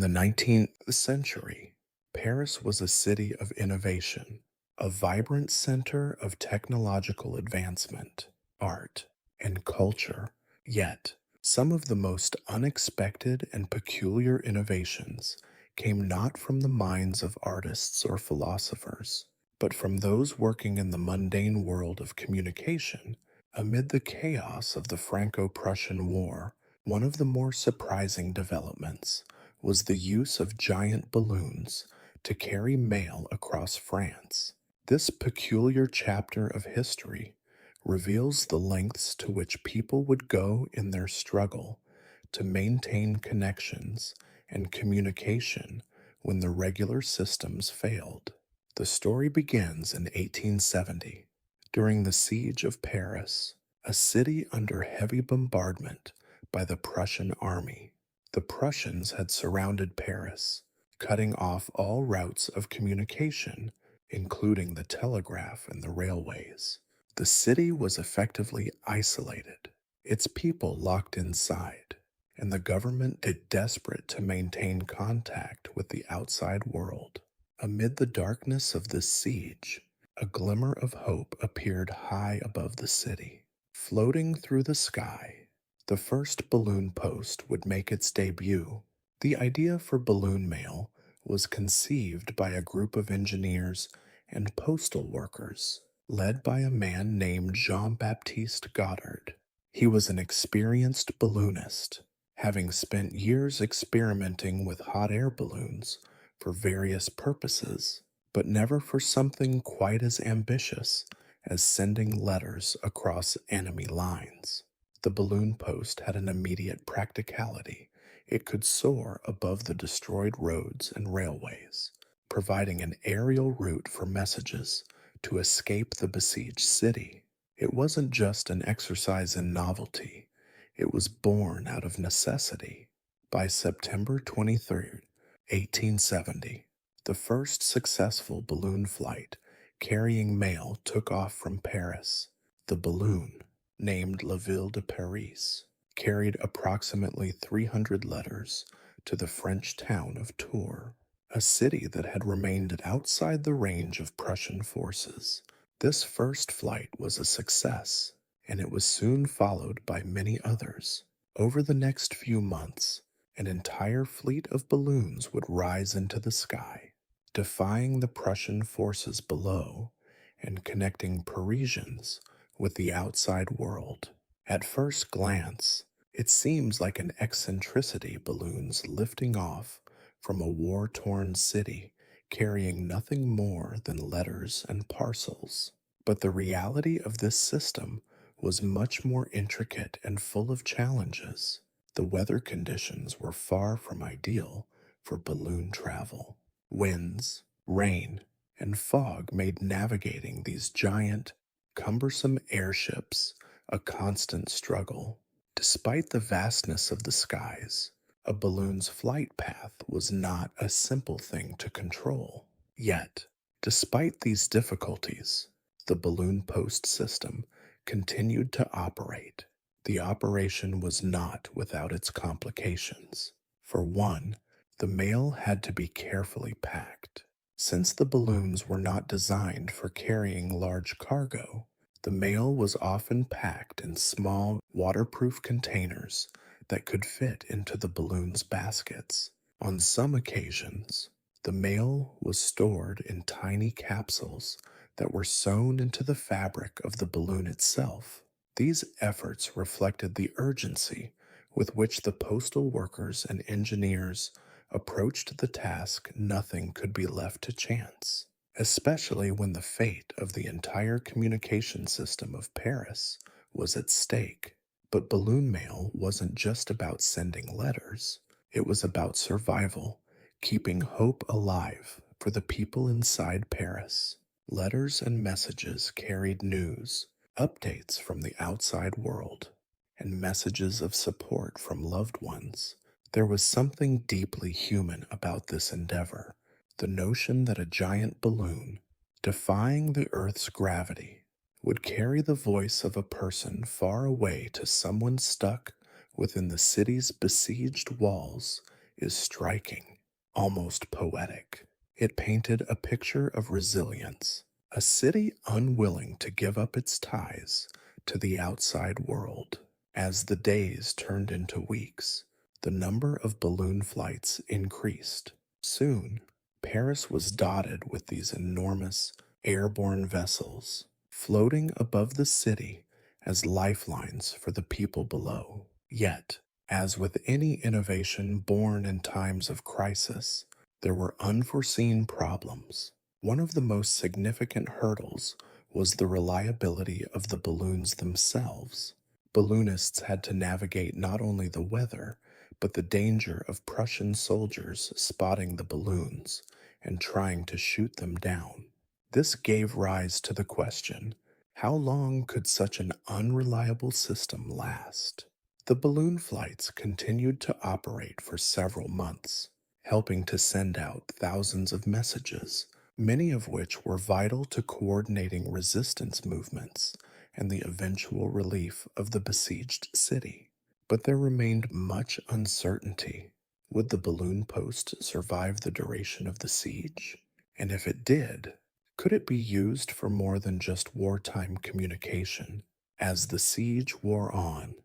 the 19th century, Paris was a city of innovation, a vibrant center of technological advancement, art, and culture. Yet, some of the most unexpected and peculiar innovations came not from the minds of artists or philosophers, but from those working in the mundane world of communication. Amid the chaos of the Franco Prussian War, one of the more surprising developments was the use of giant balloons to carry mail across France. This peculiar chapter of history reveals the lengths to which people would go in their struggle to maintain connections and communication when the regular systems failed. The story begins in 1870, during the siege of Paris, a city under heavy bombardment by the Prussian army. The Prussians had surrounded Paris, cutting off all routes of communication, including the telegraph and the railways. The city was effectively isolated, its people locked inside, and the government did desperate to maintain contact with the outside world. Amid the darkness of this siege, a glimmer of hope appeared high above the city. Floating through the sky, the first balloon post would make its debut. The idea for balloon mail was conceived by a group of engineers and postal workers, led by a man named Jean-Baptiste Goddard. He was an experienced balloonist, having spent years experimenting with hot air balloons for various purposes, but never for something quite as ambitious as sending letters across enemy lines. The balloon post had an immediate practicality. It could soar above the destroyed roads and railways, providing an aerial route for messages to escape the besieged city. It wasn't just an exercise in novelty, it was born out of necessity. By September 23rd, 1870, the first successful balloon flight carrying mail took off from Paris. The balloon, named La Ville de Paris, carried approximately 300 letters to the French town of Tours, a city that had remained outside the range of Prussian forces. This first flight was a success, and it was soon followed by many others. Over the next few months, an entire fleet of balloons would rise into the sky, defying the Prussian forces below and connecting Parisians with the outside world. At first glance, it seems like an eccentricity, balloons lifting off from a war-torn city carrying nothing more than letters and parcels. But the reality of this system was much more intricate and full of challenges. The weather conditions were far from ideal for balloon travel. Winds, rain, and fog made navigating these giant, cumbersome airships a constant struggle. Despite the vastness of the skies, a balloon's flight path was not a simple thing to control. Yet, despite these difficulties, the balloon post system continued to operate. The operation was not without its complications. For one, the mail had to be carefully packed. Since the balloons were not designed for carrying large cargo, the mail was often packed in small, waterproof containers that could fit into the balloon's baskets. On some occasions, the mail was stored in tiny capsules that were sewn into the fabric of the balloon itself. These efforts reflected the urgency with which the postal workers and engineers approached the task. Nothing could be left to chance, especially when the fate of the entire communication system of Paris was at stake. But balloon mail wasn't just about sending letters. It was about survival, keeping hope alive for the people inside Paris. Letters and messages carried news, updates from the outside world, and messages of support from loved ones. There was something deeply human about this endeavor, the notion that a giant balloon, defying the Earth's gravity, would carry the voice of a person far away to someone stuck within the city's besieged walls is striking. almost poetic. It painted a picture of resilience, a city unwilling to give up its ties to the outside world. As the days turned into weeks, the number of balloon flights increased. Soon, Paris was dotted with these enormous airborne vessels floating above the city as lifelines for the people below. Yet, as with any innovation born in times of crisis, there were unforeseen problems. One of the most significant hurdles was the reliability of the balloons themselves. Balloonists had to navigate not only the weather, but the danger of Prussian soldiers spotting the balloons and trying to shoot them down. This gave rise to the question, how long could such an unreliable system last? The balloon flights continued to operate for several months, helping to send out thousands of messages, many of which were vital to coordinating resistance movements and the eventual relief of the besieged city. But there remained much uncertainty. Would the balloon post survive the duration of the siege? And if it did, could it be used for more than just wartime communication? As the siege wore on,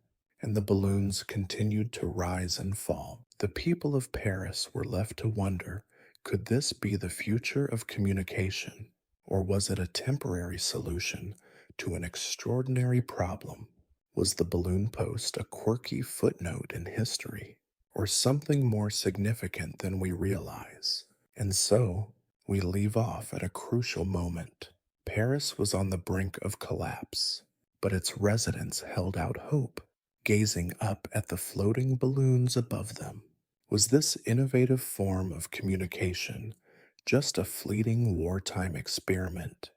and the balloons continued to rise and fall, the people of Paris were left to wonder, could this be the future of communication, or was it a temporary solution to an extraordinary problem? Was the balloon post a quirky footnote in history, or something more significant than we realize? And so, we leave off at a crucial moment. Paris was on the brink of collapse, but its residents held out hope, gazing up at the floating balloons above them. Was this innovative form of communication just a fleeting wartime experiment?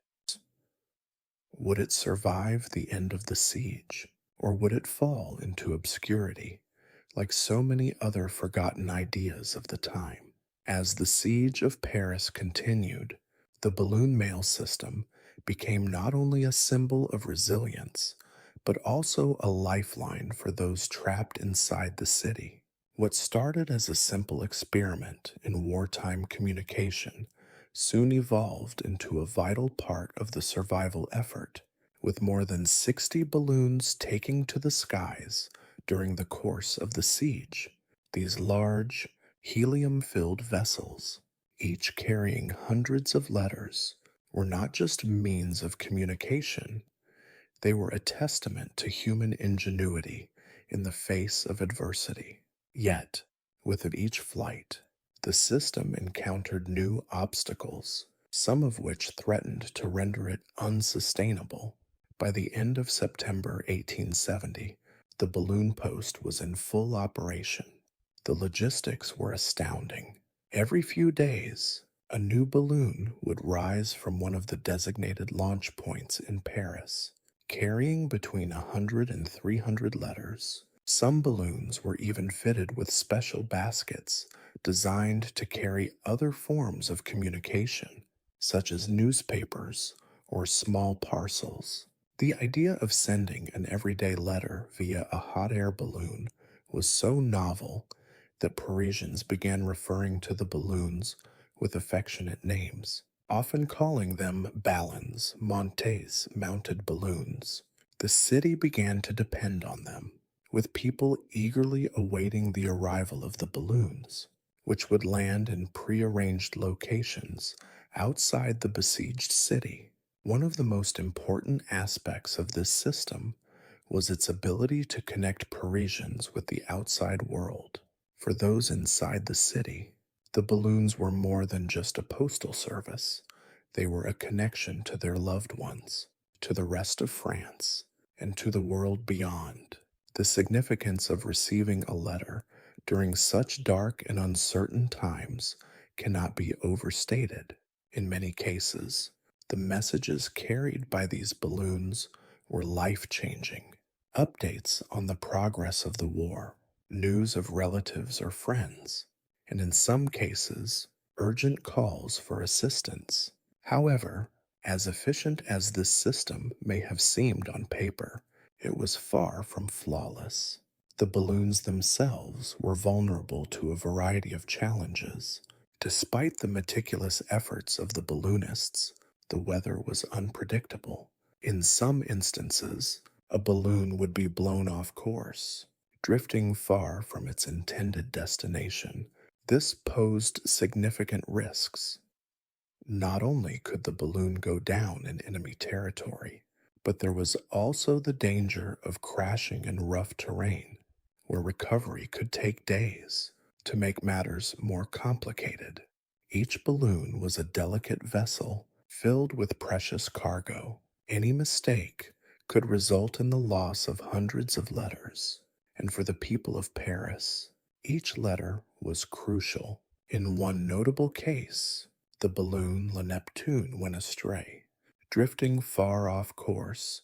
Would it survive the end of the siege, or would it fall into obscurity, like so many other forgotten ideas of the time? As the siege of Paris continued, the balloon mail system became not only a symbol of resilience, but also a lifeline for those trapped inside the city. What started as a simple experiment in wartime communication soon evolved into a vital part of the survival effort, with more than 60 balloons taking to the skies during the course of the siege. These large, helium filled vessels, each carrying hundreds of letters, were not just means of communication, they were a testament to human ingenuity in the face of adversity. Yet, with each flight, the system encountered new obstacles, some of which threatened to render it unsustainable. By the end of September 1870, the balloon post was in full operation. The logistics were astounding. Every few days, a new balloon would rise from one of the designated launch points in Paris, carrying between 100 and 300 letters. Some balloons were even fitted with special baskets designed to carry other forms of communication, such as newspapers or small parcels. The idea of sending an everyday letter via a hot air balloon was so novel that Parisians began referring to the balloons with affectionate names, often calling them ballons, montes, mounted balloons. The city began to depend on them, with people eagerly awaiting the arrival of the balloons, which would land in prearranged locations outside the besieged city. One of the most important aspects of this system was its ability to connect Parisians with the outside world. For those inside the city, the balloons were more than just a postal service. They were a connection to their loved ones, to the rest of France, and to the world beyond. The significance of receiving a letter during such dark and uncertain times cannot be overstated. In many cases, the messages carried by these balloons were life-changing. Updates on the progress of the war, news of relatives or friends, and in some cases, urgent calls for assistance. However, as efficient as this system may have seemed on paper, it was far from flawless. The balloons themselves were vulnerable to a variety of challenges. Despite the meticulous efforts of the balloonists, the weather was unpredictable. In some instances, a balloon would be blown off course, drifting far from its intended destination. This posed significant risks. Not only could the balloon go down in enemy territory, but there was also the danger of crashing in rough terrain, where recovery could take days. To make matters more complicated, each balloon was a delicate vessel filled with precious cargo. Any mistake could result in the loss of hundreds of letters, and for the people of Paris, each letter was crucial. In one notable case, the balloon La Neptune went astray, drifting far off course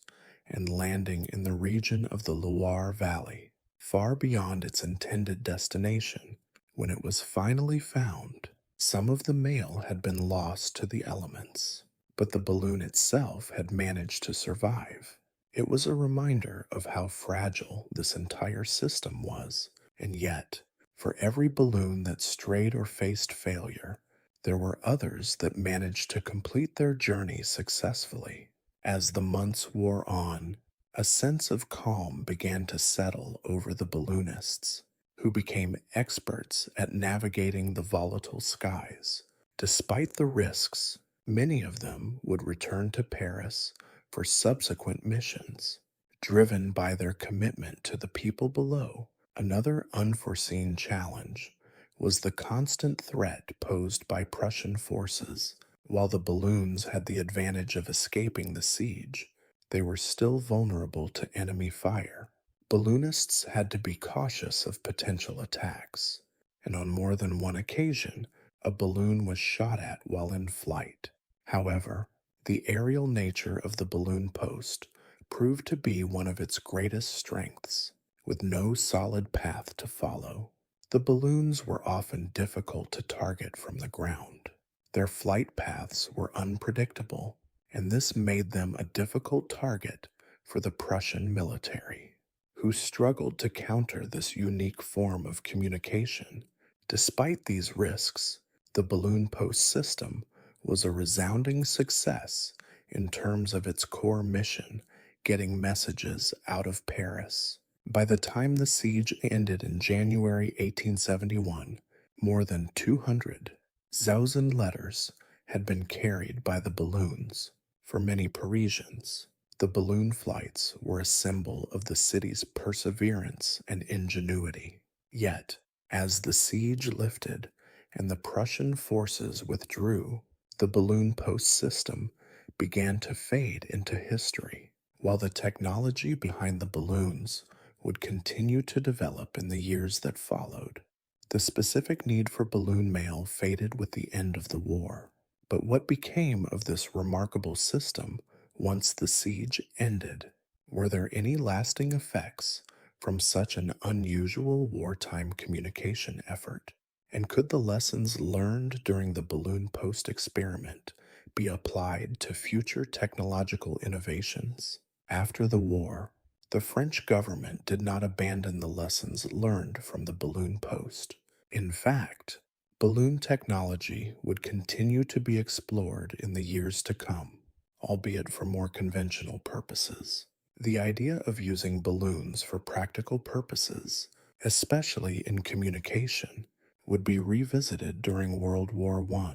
and landing in the region of the Loire Valley, far beyond its intended destination. When it was finally found, some of the mail had been lost to the elements, but the balloon itself had managed to survive. It was a reminder of how fragile this entire system was, and yet, for every balloon that strayed or faced failure, there were others that managed to complete their journey successfully. As the months wore on, a sense of calm began to settle over the balloonists, who became experts at navigating the volatile skies. Despite the risks, many of them would return to Paris for subsequent missions, driven by their commitment to the people below. Another unforeseen challenge was the constant threat posed by Prussian forces. While the balloons had the advantage of escaping the siege, they were still vulnerable to enemy fire. Balloonists had to be cautious of potential attacks, and on more than one occasion, a balloon was shot at while in flight. However, the aerial nature of the balloon post proved to be one of its greatest strengths. With no solid path to follow, the balloons were often difficult to target from the ground. Their flight paths were unpredictable, and this made them a difficult target for the Prussian military, who struggled to counter this unique form of communication. Despite these risks, the balloon post system was a resounding success in terms of its core mission, getting messages out of Paris. By the time the siege ended in January 1871, more than 200,000 letters had been carried by the balloons. For many Parisians, the balloon flights were a symbol of the city's perseverance and ingenuity. Yet, as the siege lifted and the Prussian forces withdrew, the balloon post system began to fade into history. While the technology behind the balloons would continue to develop in the years that followed, the specific need for balloon mail faded with the end of the war. But what became of this remarkable system once the siege ended? Were there any lasting effects from such an unusual wartime communication effort? And could the lessons learned during the balloon post experiment be applied to future technological innovations? After the war, the French government did not abandon the lessons learned from the balloon post. In fact, balloon technology would continue to be explored in the years to come, albeit for more conventional purposes. The idea of using balloons for practical purposes, especially in communication, would be revisited during World War I,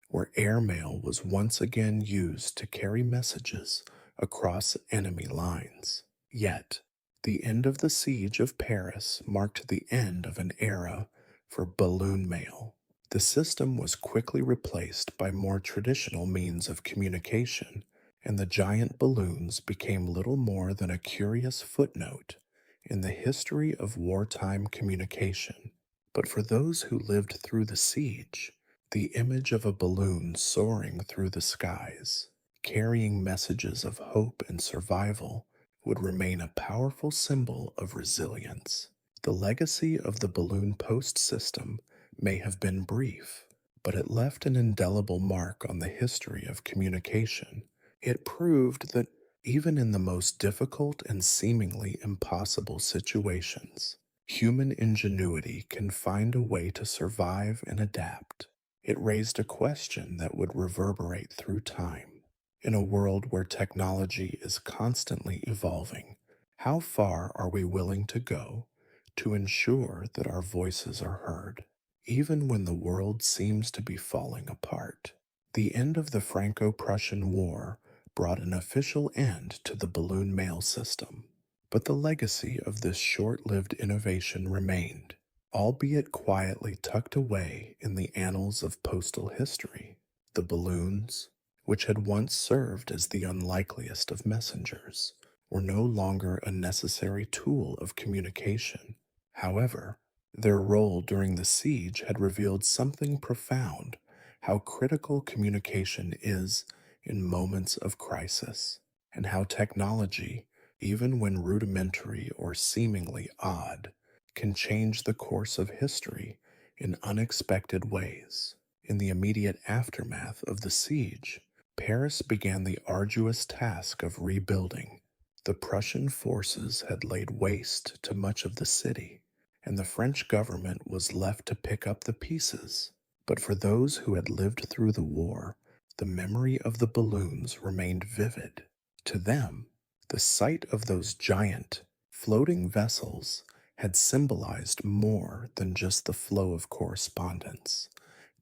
where airmail was once again used to carry messages across enemy lines. Yet, the end of the siege of Paris marked the end of an era for balloon mail. The system was quickly replaced by more traditional means of communication, and the giant balloons became little more than a curious footnote in the history of wartime communication. But for those who lived through the siege, the image of a balloon soaring through the skies, carrying messages of hope and survival, would remain a powerful symbol of resilience. The legacy of the balloon post system may have been brief, but it left an indelible mark on the history of communication. It proved that even in the most difficult and seemingly impossible situations, human ingenuity can find a way to survive and adapt. It raised a question that would reverberate through time. In a world where technology is constantly evolving, how far are we willing to go to ensure that our voices are heard, even when the world seems to be falling apart? The end of the Franco Prussian War brought an official end to the balloon mail system, but the legacy of this short lived innovation remained, albeit quietly tucked away in the annals of postal history. The balloons, which had once served as the unlikeliest of messengers, were no longer a necessary tool of communication. However, their role during the siege had revealed something profound: how critical communication is in moments of crisis, and how technology, even when rudimentary or seemingly odd, can change the course of history in unexpected ways. In the immediate aftermath of the siege, Paris began the arduous task of rebuilding. The Prussian forces had laid waste to much of the city, and the French government was left to pick up the pieces. But for those who had lived through the war, the memory of the balloons remained vivid. To them, the sight of those giant, floating vessels had symbolized more than just the flow of correspondence.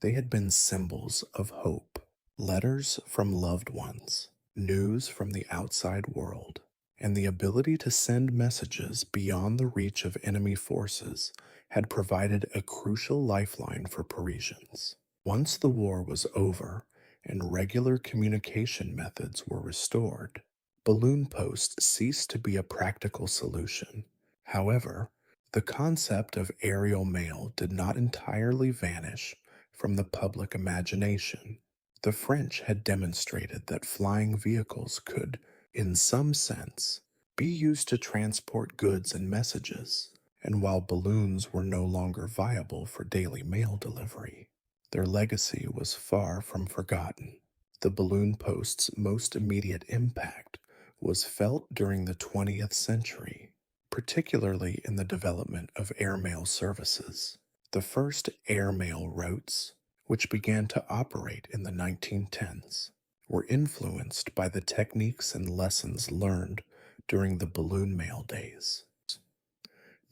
They had been symbols of hope, letters from loved ones, news from the outside world, and the ability to send messages beyond the reach of enemy forces had provided a crucial lifeline for Parisians. Once the war was over and regular communication methods were restored, balloon posts ceased to be a practical solution. However, the concept of aerial mail did not entirely vanish from the public imagination. The French had demonstrated that flying vehicles could, in some sense, be used to transport goods and messages, and while balloons were no longer viable for daily mail delivery, their legacy was far from forgotten. The balloon post's most immediate impact was felt during the 20th century, particularly in the development of airmail services. The first airmail routes, which began to operate in the 1910s, were influenced by the techniques and lessons learned during the balloon mail days.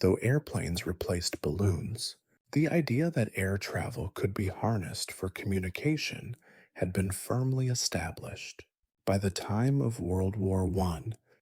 Though airplanes replaced balloons, the idea that air travel could be harnessed for communication had been firmly established. By the time of World War I,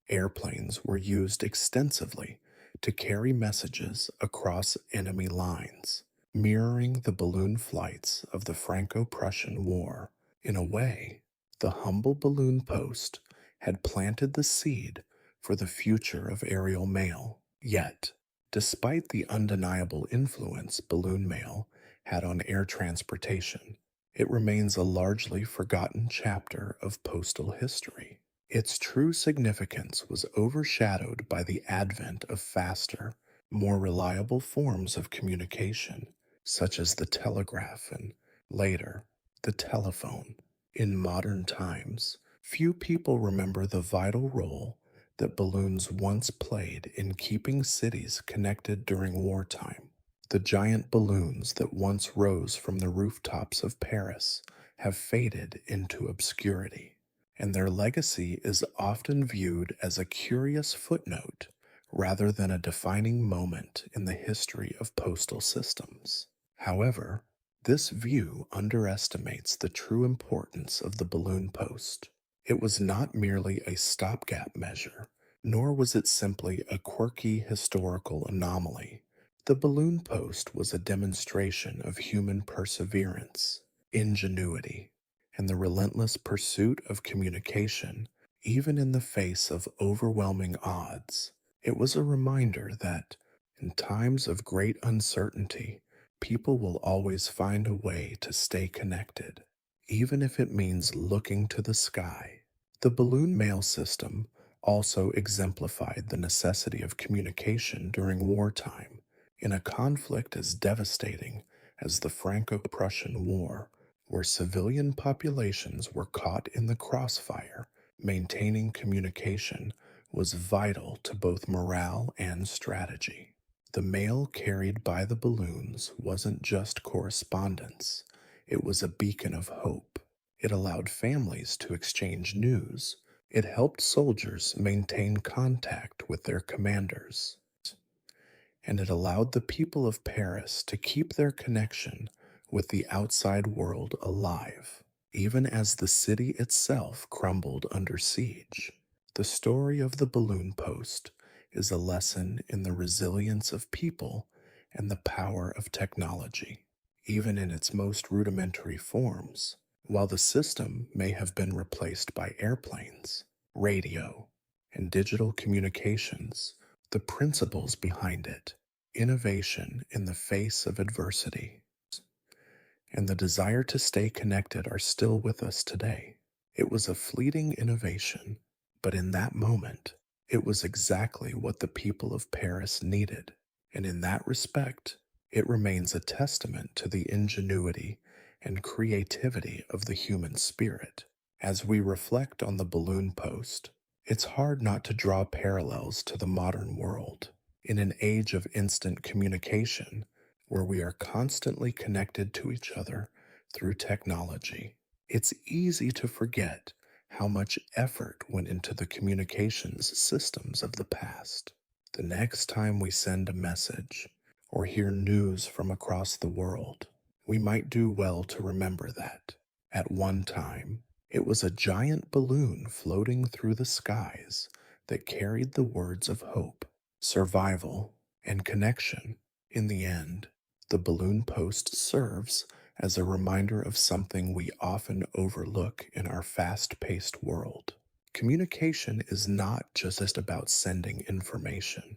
airplanes were used extensively to carry messages across enemy lines, mirroring the balloon flights of the Franco Prussian War. In a way, the humble balloon post had planted the seed for the future of aerial mail. Yet, despite the undeniable influence balloon mail had on air transportation, it remains a largely forgotten chapter of postal history. Its true significance was overshadowed by the advent of faster, more reliable forms of communication, such as the telegraph and, later, the telephone. In modern times, few people remember the vital role that balloons once played in keeping cities connected during wartime. The giant balloons that once rose from the rooftops of Paris have faded into obscurity, and their legacy is often viewed as a curious footnote rather than a defining moment in the history of postal systems. However, this view underestimates the true importance of the balloon post. It was not merely a stopgap measure, nor was it simply a quirky historical anomaly. The balloon post was a demonstration of human perseverance, ingenuity, and the relentless pursuit of communication, even in the face of overwhelming odds. It was a reminder that, in times of great uncertainty, people will always find a way to stay connected, even if it means looking to the sky. The balloon mail system also exemplified the necessity of communication during wartime. In a conflict as devastating as the Franco Prussian War, where civilian populations were caught in the crossfire, maintaining communication was vital to both morale and strategy. The mail carried by the balloons wasn't just correspondence, It was a beacon of hope. It allowed families to exchange news. It helped soldiers maintain contact with their commanders. And it allowed the people of Paris to keep their connection with the outside world alive, even as the city itself crumbled under siege. The story of the balloon post is a lesson in the resilience of people and the power of technology, even in its most rudimentary forms. While the system may have been replaced by airplanes, radio, and digital communications, the principles behind it, innovation in the face of adversity, and the desire to stay connected are still with us today. It was a fleeting innovation, but in that moment, it was exactly what the people of Paris needed. And in that respect, it remains a testament to the ingenuity and creativity of the human spirit. As we reflect on the balloon post, it's hard not to draw parallels to the modern world. In an age of instant communication, where we are constantly connected to each other through technology, it's easy to forget how much effort went into the communications systems of the past. The next time we send a message or hear news from across the world, we might do well to remember that, at one time, it was a giant balloon floating through the skies that carried the words of hope, survival, and connection. In the end, the balloon post serves as a reminder of something we often overlook in our fast paced world. Communication is not just about sending information,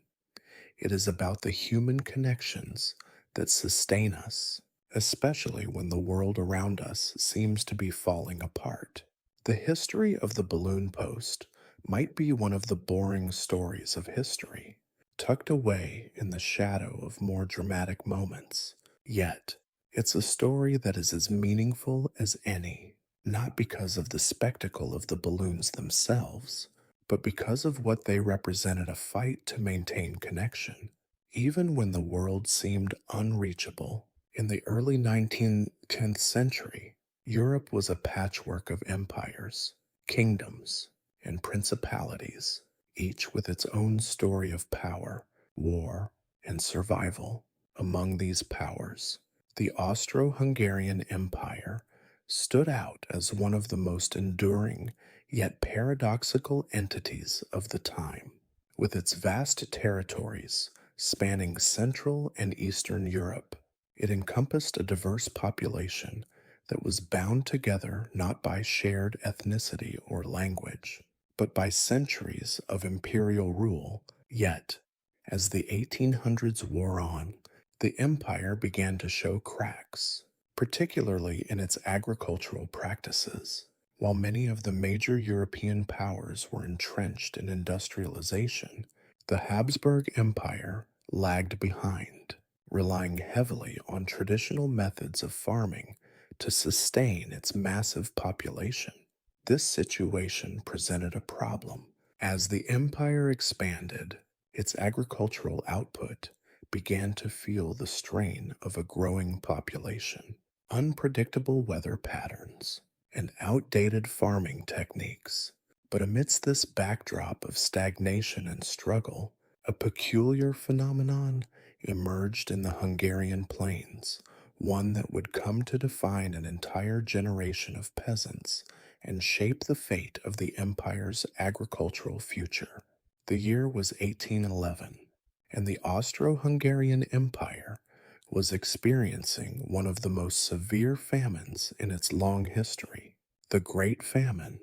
it is about the human connections that sustain us, especially when the world around us seems to be falling apart. The history of the balloon post might be one of the boring stories of history, tucked away in the shadow of more dramatic moments. Yet, it's a story that is as meaningful as any, not because of the spectacle of the balloons themselves, but because of what they represented: a fight to maintain connection. Even when the world seemed unreachable, in the early 19th century, Europe was a patchwork of empires, kingdoms, and principalities, each with its own story of power, war, and survival. Among these powers, the Austro-Hungarian Empire stood out as one of the most enduring yet paradoxical entities of the time. With its vast territories spanning Central and Eastern Europe, it encompassed a diverse population that was bound together not by shared ethnicity or language, but by centuries of imperial rule. Yet, as the 1800s wore on, the empire began to show cracks, particularly in its agricultural practices. While many of the major European powers were entrenched in industrialization, the Habsburg Empire lagged behind, relying heavily on traditional methods of farming to sustain its massive population. This situation presented a problem. As the empire expanded, its agricultural output began to feel the strain of a growing population. Unpredictable weather patterns, and outdated farming techniques. But amidst this backdrop of stagnation and struggle, a peculiar phenomenon emerged in the Hungarian plains, one that would come to define an entire generation of peasants and shape the fate of the empire's agricultural future. The year was 1811, and the Austro-Hungarian Empire was experiencing one of the most severe famines in its long history. The Great Famine,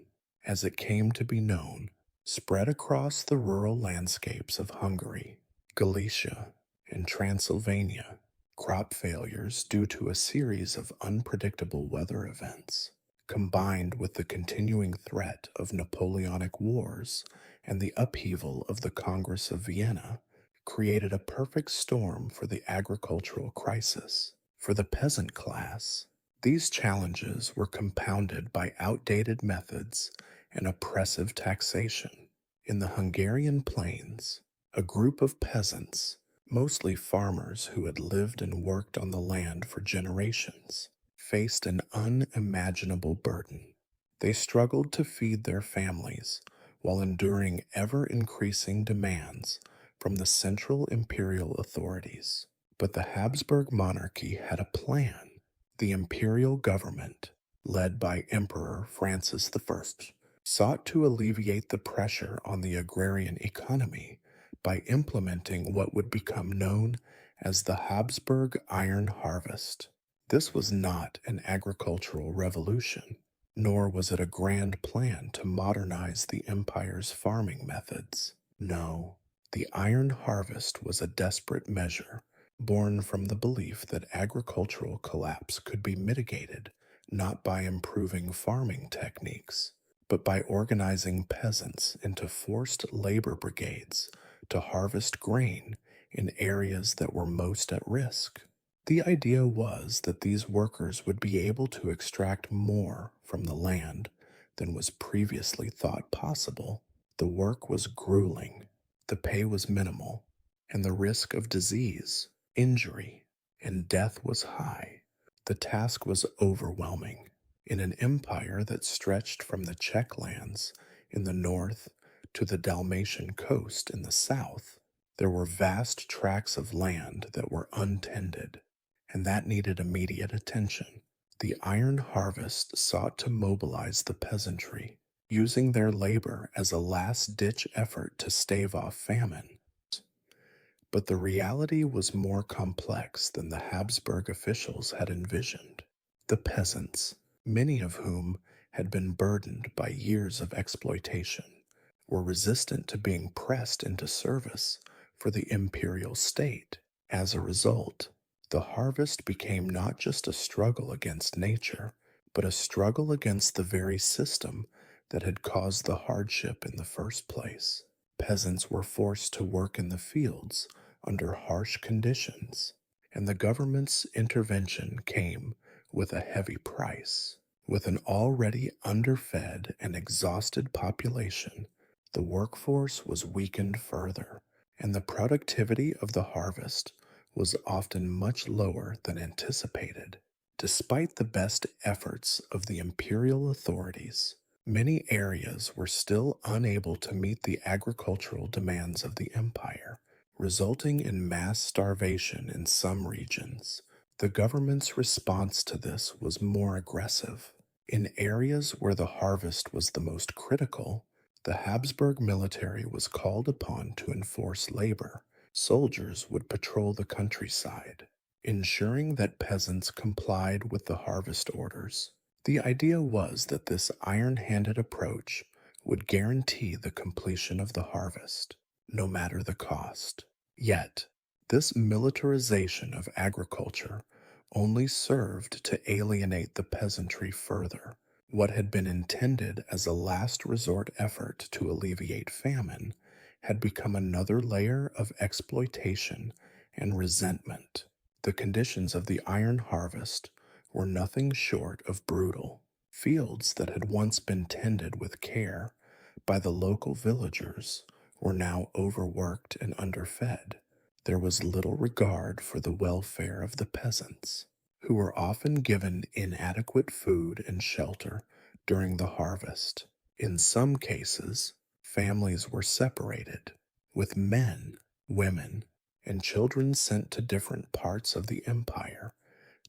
as it came to be known, spread across the rural landscapes of Hungary, Galicia, and Transylvania. Crop failures due to a series of unpredictable weather events, combined with the continuing threat of Napoleonic Wars and the upheaval of the Congress of Vienna, created a perfect storm for the agricultural crisis. For the peasant class, these challenges were compounded by outdated methods and oppressive taxation. In the Hungarian plains, a group of peasants, mostly farmers who had lived and worked on the land for generations, faced an unimaginable burden. They struggled to feed their families while enduring ever increasing demands from the central imperial authorities. But the Habsburg monarchy had a plan. The imperial government, led by Emperor Francis I, sought to alleviate the pressure on the agrarian economy by implementing what would become known as the Habsburg Iron Harvest. This was not an agricultural revolution, nor was it a grand plan to modernize the empire's farming methods. No, the Iron Harvest was a desperate measure born from the belief that agricultural collapse could be mitigated not by improving farming techniques, but by organizing peasants into forced labor brigades to harvest grain in areas that were most at risk. The idea was that these workers would be able to extract more from the land than was previously thought possible. The work was grueling, the pay was minimal, and the risk of disease, injury, and death was high. The task was overwhelming. In an empire that stretched from the Czech lands in the north to the Dalmatian coast in the south, there were vast tracts of land that were untended, and that needed immediate attention. The iron harvest sought to mobilize the peasantry, using their labor as a last-ditch effort to stave off famine. But the reality was more complex than the Habsburg officials had envisioned. The peasants, many of whom had been burdened by years of exploitation, were resistant to being pressed into service for the imperial state. As a result, the harvest became not just a struggle against nature, but a struggle against the very system that had caused the hardship in the first place. Peasants were forced to work in the fields under harsh conditions, and the government's intervention came with a heavy price. With an already underfed and exhausted population, the workforce was weakened further, and the productivity of the harvest was often much lower than anticipated. Despite the best efforts of the imperial authorities, many areas were still unable to meet the agricultural demands of the empire, resulting in mass starvation in some regions. The government's response to this was more aggressive. In areas where the harvest was the most critical, the Habsburg military was called upon to enforce labor. Soldiers would patrol the countryside, ensuring that peasants complied with the harvest orders. The idea was that this iron-handed approach would guarantee the completion of the harvest, no matter the cost. Yet, this militarization of agriculture only served to alienate the peasantry further. What had been intended as a last resort effort to alleviate famine had become another layer of exploitation and resentment. The conditions of the iron harvest were nothing short of brutal. Fields that had once been tended with care by the local villagers were now overworked and underfed. There was little regard for the welfare of the peasants, who were often given inadequate food and shelter during the harvest. In some cases, families were separated, with men, women, and children sent to different parts of the empire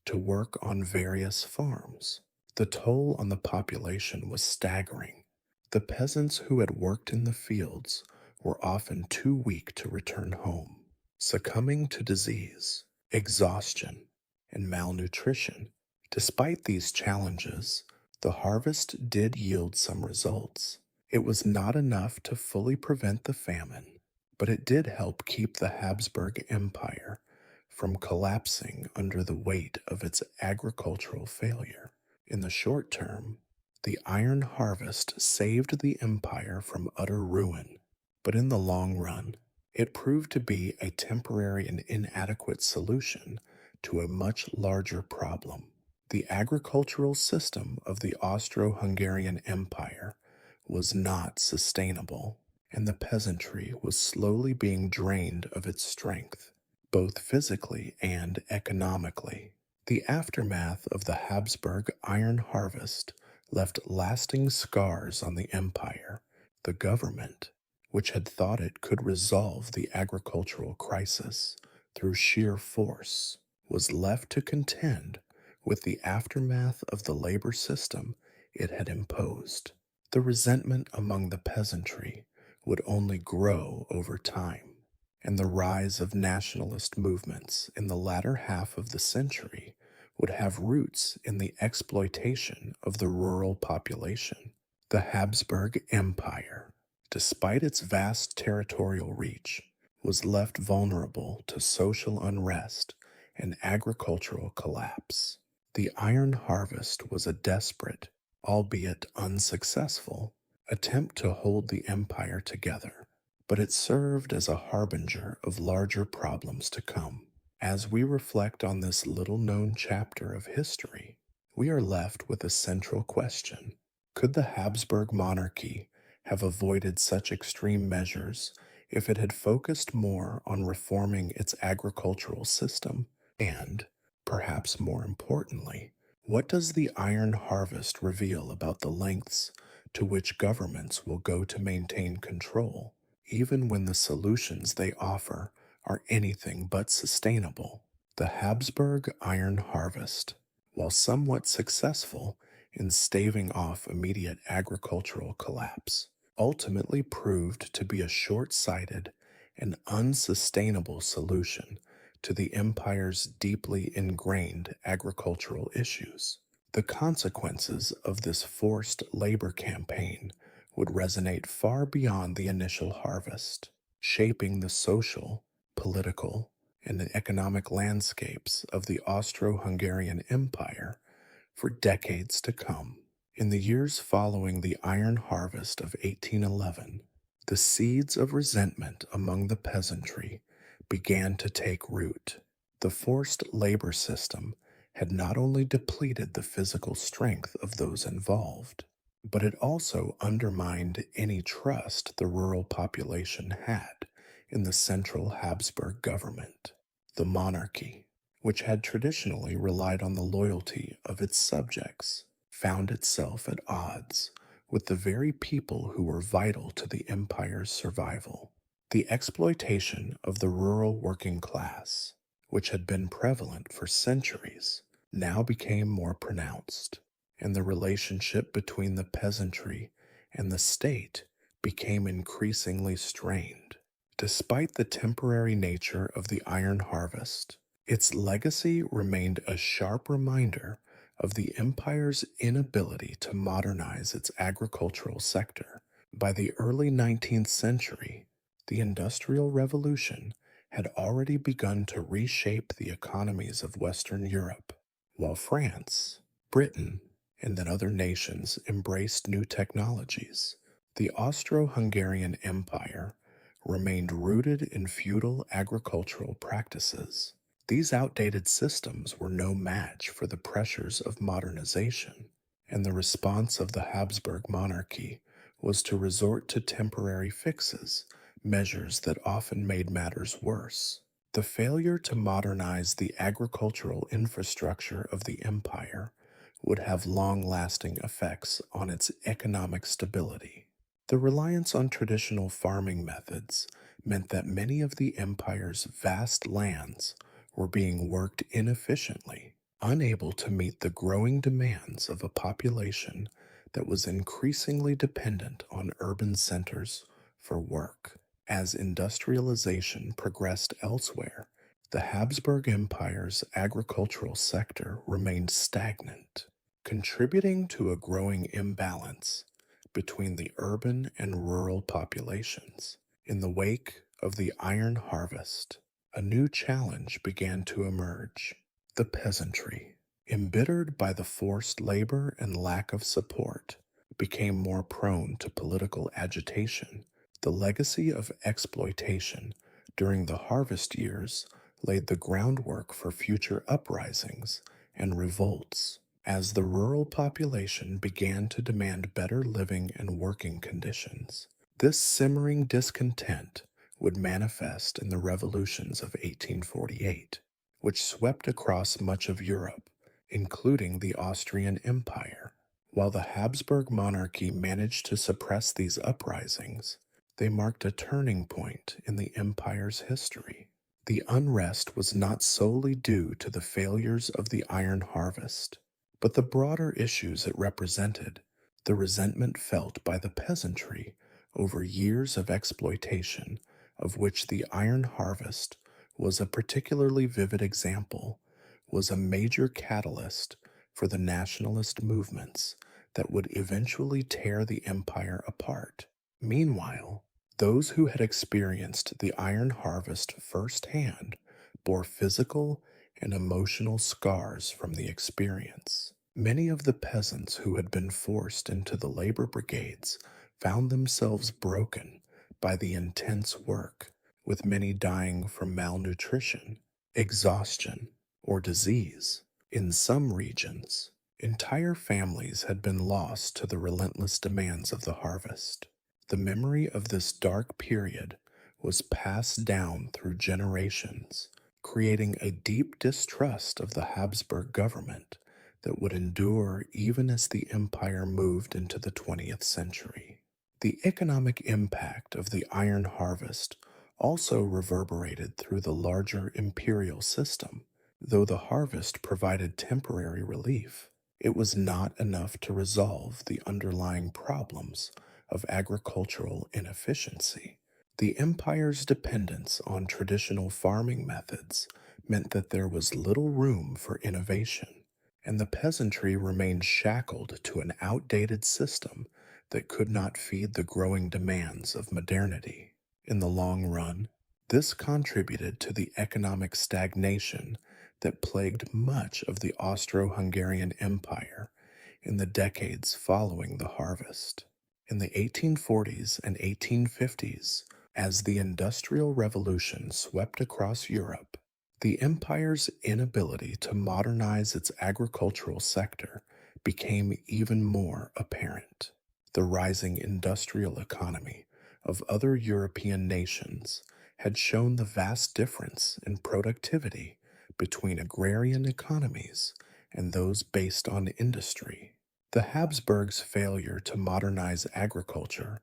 to work on various farms. The toll on the population was staggering. The peasants who had worked in the fields were often too weak to return home, succumbing to disease, exhaustion, and malnutrition. Despite these challenges, the harvest did yield some results. It was not enough to fully prevent the famine, but it did help keep the Habsburg Empire from collapsing under the weight of its agricultural failure. In the short term, the iron harvest saved the empire from utter ruin, but in the long run, it proved to be a temporary and inadequate solution to a much larger problem. The agricultural system of the Austro-Hungarian Empire was not sustainable, and the peasantry was slowly being drained of its strength, both physically and economically. The aftermath of the Habsburg iron harvest left lasting scars on the empire. The government, which had thought it could resolve the agricultural crisis through sheer force, was left to contend with the aftermath of the labor system it had imposed. The resentment among the peasantry would only grow over time, and the rise of nationalist movements in the latter half of the century would have roots in the exploitation of the rural population. The Habsburg Empire, despite its vast territorial reach, was left vulnerable to social unrest and agricultural collapse. The iron harvest was a desperate, albeit unsuccessful, attempt to hold the empire together, but it served as a harbinger of larger problems to come. As we reflect on this little known chapter of history, we are left with a central question. Could the Habsburg monarchy have avoided such extreme measures if it had focused more on reforming its agricultural system? And, perhaps more importantly, what does the iron harvest reveal about the lengths to which governments will go to maintain control, even when the solutions they offer are anything but sustainable? The Habsburg iron harvest, while somewhat successful in staving off immediate agricultural collapse, ultimately proved to be a short sighted and unsustainable solution to the empire's deeply ingrained agricultural issues. The consequences of this forced labor campaign would resonate far beyond the initial harvest, shaping the social, political, and the economic landscapes of the Austro Hungarian Empire for decades to come. In the years following the iron harvest of 1811, the seeds of resentment among the peasantry began to take root. The forced labor system had not only depleted the physical strength of those involved, but it also undermined any trust the rural population had in the central Habsburg government. The monarchy, which had traditionally relied on the loyalty of its subjects, found itself at odds with the very people who were vital to the empire's survival. The exploitation of the rural working class, which had been prevalent for centuries, now became more pronounced, and the relationship between the peasantry and the state became increasingly strained. Despite the temporary nature of the iron harvest, its legacy remained a sharp reminder of the empire's inability to modernize its agricultural sector. By the early 19th century, the Industrial Revolution had already begun to reshape the economies of Western Europe, while France, Britain, and then other nations embraced new technologies. The Austro-Hungarian Empire remained rooted in feudal agricultural practices. These outdated systems were no match for the pressures of modernization, and the response of the Habsburg monarchy was to resort to temporary fixes, measures that often made matters worse. The failure to modernize the agricultural infrastructure of the empire would have long-lasting effects on its economic stability. The reliance on traditional farming methods meant that many of the empire's vast lands were being worked inefficiently, unable to meet the growing demands of a population that was increasingly dependent on urban centers for work. As industrialization progressed elsewhere, the Habsburg Empire's agricultural sector remained stagnant, contributing to a growing imbalance between the urban and rural populations. In the wake of the iron harvest, a new challenge began to emerge. The peasantry, embittered by the forced labor and lack of support, became more prone to political agitation. The legacy of exploitation during the harvest years laid the groundwork for future uprisings and revolts as the rural population began to demand better living and working conditions. This simmering discontent would manifest in the revolutions of 1848, which swept across much of Europe, including the Austrian Empire. While the Habsburg monarchy managed to suppress these uprisings, they marked a turning point in the empire's history. The unrest was not solely due to the failures of the iron harvest, but the broader issues it represented, the resentment felt by the peasantry over years of exploitation, of which the iron harvest was a particularly vivid example, was a major catalyst for the nationalist movements that would eventually tear the empire apart. Meanwhile, those who had experienced the iron harvest firsthand bore physical and emotional scars from the experience. Many of the peasants who had been forced into the labor brigades found themselves broken by the intense work, with many dying from malnutrition, exhaustion, or disease. In some regions, entire families had been lost to the relentless demands of the harvest. The memory of this dark period was passed down through generations, creating a deep distrust of the Habsburg government that would endure even as the empire moved into the 20th century. The economic impact of the iron harvest also reverberated through the larger imperial system. Though the harvest provided temporary relief, it was not enough to resolve the underlying problems of agricultural inefficiency. The empire's dependence on traditional farming methods meant that there was little room for innovation, and the peasantry remained shackled to an outdated system that could not feed the growing demands of modernity. In the long run, this contributed to the economic stagnation that plagued much of the Austro-Hungarian Empire in the decades following the harvest. In the 1840s and 1850s, as the Industrial Revolution swept across Europe, the empire's inability to modernize its agricultural sector became even more apparent. The rising industrial economy of other European nations had shown the vast difference in productivity between agrarian economies and those based on industry. The Habsburgs' failure to modernize agriculture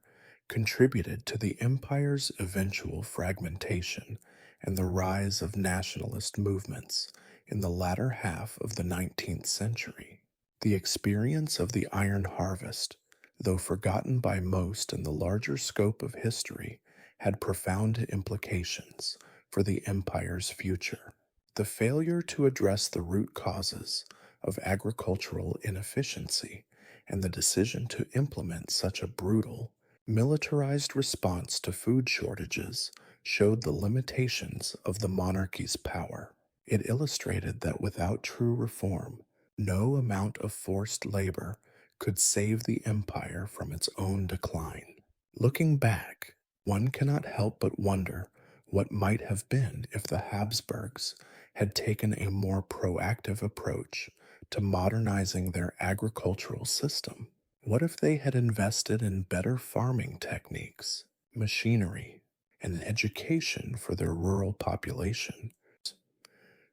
contributed to the empire's eventual fragmentation and the rise of nationalist movements in the latter half of the 19th century. The experience of the iron harvest, though forgotten by most in the larger scope of history, had profound implications for the empire's future. The failure to address the root causes of agricultural inefficiency and the decision to implement such a brutal, militarized response to food shortages showed the limitations of the monarchy's power. It illustrated that without true reform, no amount of forced labor could save the empire from its own decline. Looking back, one cannot help but wonder what might have been if the Habsburgs had taken a more proactive approach to modernizing their agricultural system. What if they had invested in better farming techniques, machinery, and education for their rural population?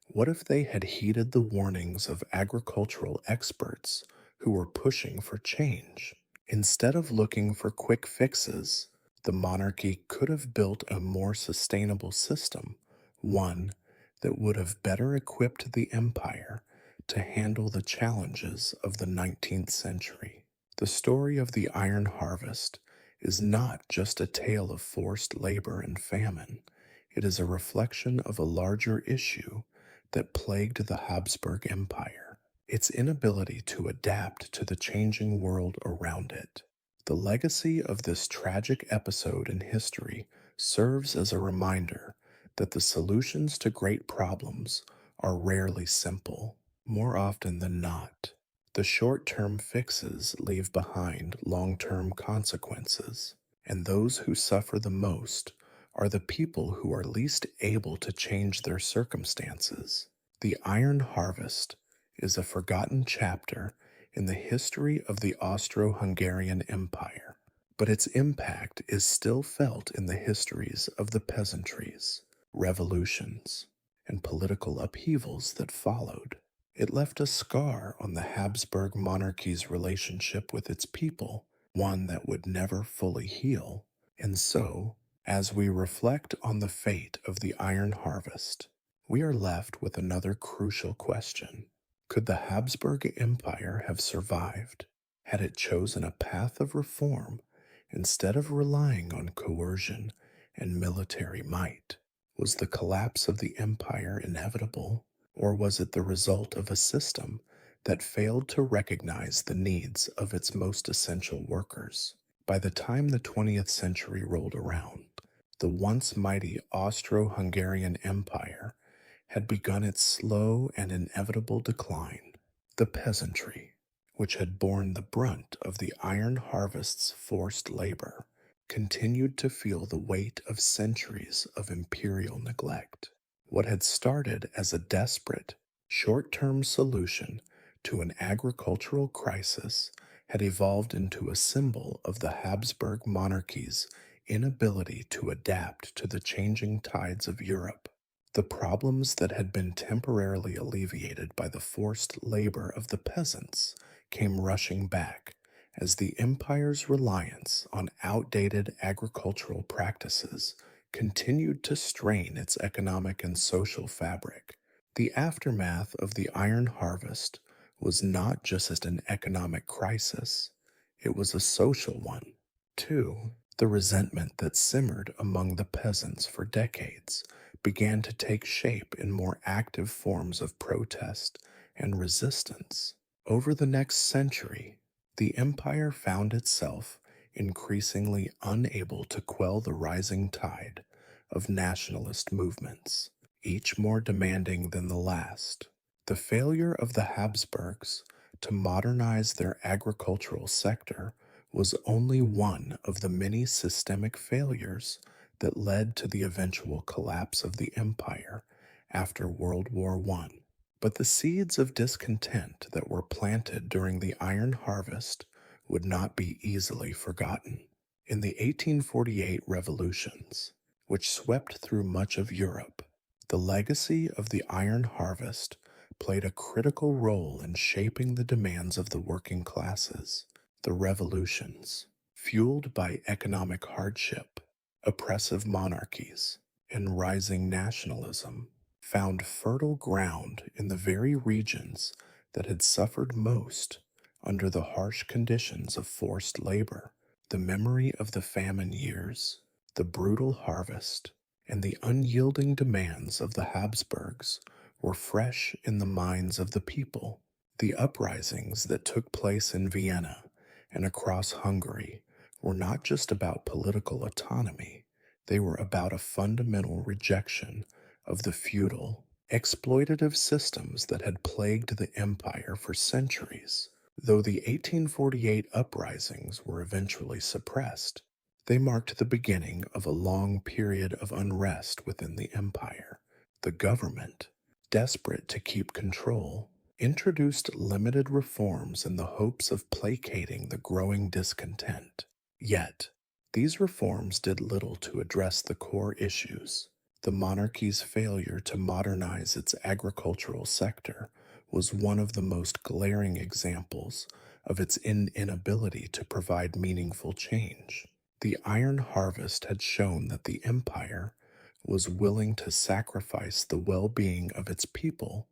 What if they had heeded the warnings of agricultural experts who were pushing for change? Instead of looking for quick fixes, the monarchy could have built a more sustainable system, one that would have better equipped the empire to handle the challenges of the 19th century. The story of the iron harvest is not just a tale of forced labor and famine. It is a reflection of a larger issue that plagued the Habsburg Empire, its inability to adapt to the changing world around it. The legacy of this tragic episode in history serves as a reminder that the solutions to great problems are rarely simple. More often than not, the short-term fixes leave behind long-term consequences, and those who suffer the most are the people who are least able to change their circumstances. The iron harvest is a forgotten chapter in the history of the Austro-Hungarian Empire, but its impact is still felt in the histories of the peasantries, revolutions, and political upheavals that followed. It left a scar on the Habsburg monarchy's relationship with its people, one that would never fully heal. And so, as we reflect on the fate of the Iron Harvest, we are left with another crucial question. Could the Habsburg Empire have survived had it chosen a path of reform instead of relying on coercion and military might? Was the collapse of the empire inevitable, or was it the result of a system that failed to recognize the needs of its most essential workers? By the time the 20th century rolled around, the once mighty Austro-Hungarian Empire had begun its slow and inevitable decline. The peasantry, which had borne the brunt of the iron harvest's forced labor, continued to feel the weight of centuries of imperial neglect. What had started as a desperate, short term solution to an agricultural crisis had evolved into a symbol of the Habsburg monarchy's inability to adapt to the changing tides of Europe. The problems that had been temporarily alleviated by the forced labor of the peasants came rushing back as the empire's reliance on outdated agricultural practices continued to strain its economic and social fabric. The aftermath of the iron harvest was not just an economic crisis, it was a social one, too. The resentment that simmered among the peasants for decades began to take shape in more active forms of protest and resistance. Over the next century, the empire found itself increasingly unable to quell the rising tide of nationalist movements, each more demanding than the last. The failure of the Habsburgs to modernize their agricultural sector was only one of the many systemic failures that led to the eventual collapse of the empire after World War I. But the seeds of discontent that were planted during the Iron Harvest would not be easily forgotten. In the 1848 revolutions, which swept through much of Europe, the legacy of the Iron Harvest played a critical role in shaping the demands of the working classes. The revolutions, fueled by economic hardship, oppressive monarchies, and rising nationalism, found fertile ground in the very regions that had suffered most under the harsh conditions of forced labor. The memory of the famine years, the brutal harvest, and the unyielding demands of the Habsburgs were fresh in the minds of the people. The uprisings that took place in Vienna and across Hungary were not just about political autonomy, they were about a fundamental rejection of the feudal, exploitative systems that had plagued the empire for centuries. Though the 1848 uprisings were eventually suppressed, they marked the beginning of a long period of unrest within the empire. The government, desperate to keep control, introduced limited reforms in the hopes of placating the growing discontent. Yet, these reforms did little to address the core issues. The monarchy's failure to modernize its agricultural sector was one of the most glaring examples of its inability to provide meaningful change. The iron harvest had shown that the empire was willing to sacrifice the well-being of its people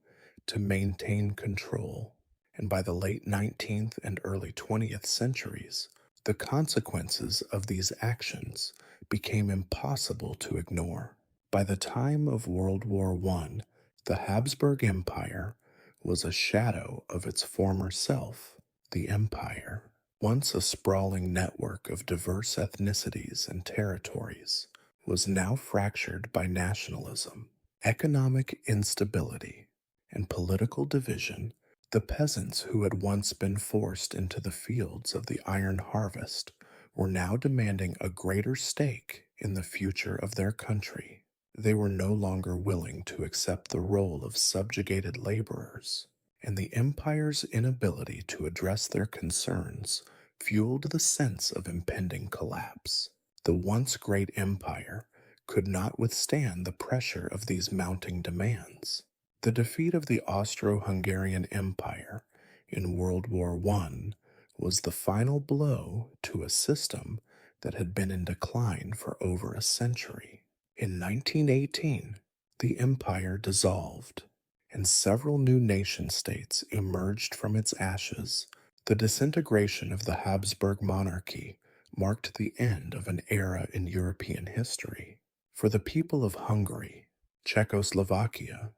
to maintain control, and by the late 19th and early 20th centuries, the consequences of these actions became impossible to ignore. By the time of World War I, the Habsburg Empire was a shadow of its former self. The empire, once a sprawling network of diverse ethnicities and territories, was now fractured by nationalism, economic instability, and political division. The peasants who had once been forced into the fields of the iron harvest were now demanding a greater stake in the future of their country. They were no longer willing to accept the role of subjugated laborers, and the empire's inability to address their concerns fueled the sense of impending collapse. The once great empire could not withstand the pressure of these mounting demands. The defeat of the Austro-Hungarian Empire in World War I was the final blow to a system that had been in decline for over a century. In 1918, the empire dissolved, and several new nation states emerged from its ashes. The disintegration of the Habsburg monarchy marked the end of an era in European history. For the people of Hungary, Czechoslovakia,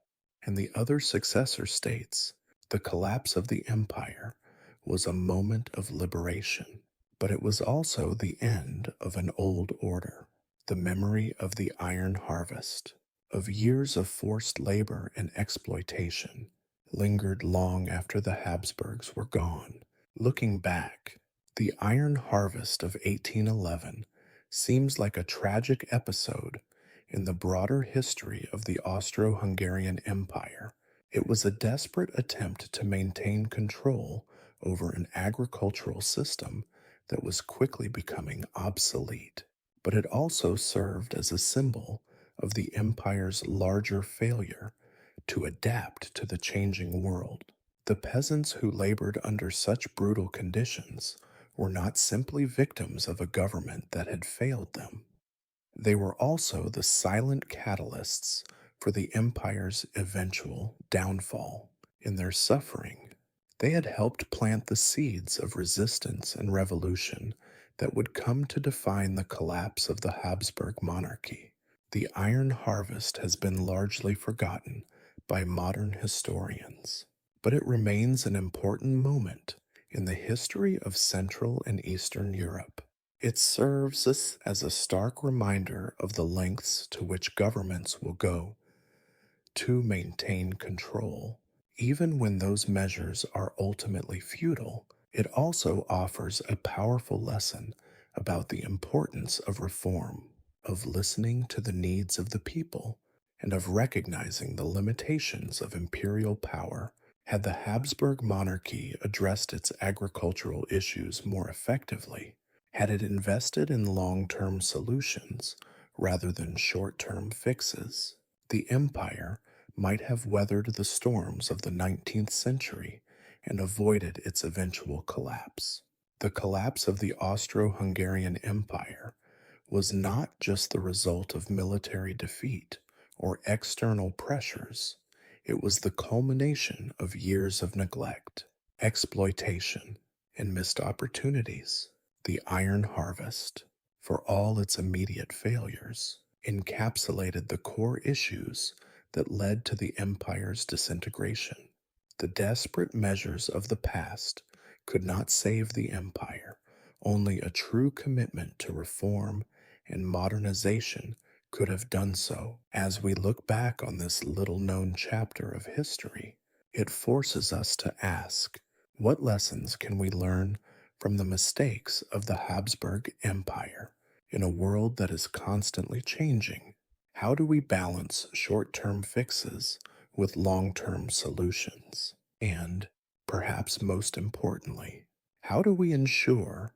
and the other successor states, the collapse of the empire was a moment of liberation. But it was also the end of an old order, the memory of the iron harvest, of years of forced labor and exploitation, lingered long after the Habsburgs were gone. Looking back, the iron harvest of 1811 seems like a tragic episode in the broader history of the Austro-Hungarian Empire. It was a desperate attempt to maintain control over an agricultural system that was quickly becoming obsolete, but it also served as a symbol of the empire's larger failure to adapt to the changing world. The peasants who labored under such brutal conditions were not simply victims of a government that had failed them. They were also the silent catalysts for the empire's eventual downfall. In their suffering, they had helped plant the seeds of resistance and revolution that would come to define the collapse of the Habsburg monarchy. The iron harvest has been largely forgotten by modern historians, but it remains an important moment in the history of Central and Eastern Europe. It serves us as a stark reminder of the lengths to which governments will go to maintain control. Even when those measures are ultimately futile, it also offers a powerful lesson about the importance of reform, of listening to the needs of the people, and of recognizing the limitations of imperial power. Had the Habsburg monarchy addressed its agricultural issues more effectively, had it invested in long-term solutions rather than short-term fixes, the empire might have weathered the storms of the 19th century and avoided its eventual collapse. The collapse of the Austro-Hungarian Empire was not just the result of military defeat or external pressures. It was the culmination of years of neglect, exploitation, and missed opportunities. The iron harvest, for all its immediate failures, encapsulated the core issues that led to the empire's disintegration. The desperate measures of the past could not save the empire. Only a true commitment to reform and modernization could have done so. As we look back on this little-known chapter of history, it forces us to ask, what lessons can we learn from the mistakes of the Habsburg Empire in a world that is constantly changing? How do we balance short-term fixes with long-term solutions? And, perhaps most importantly, how do we ensure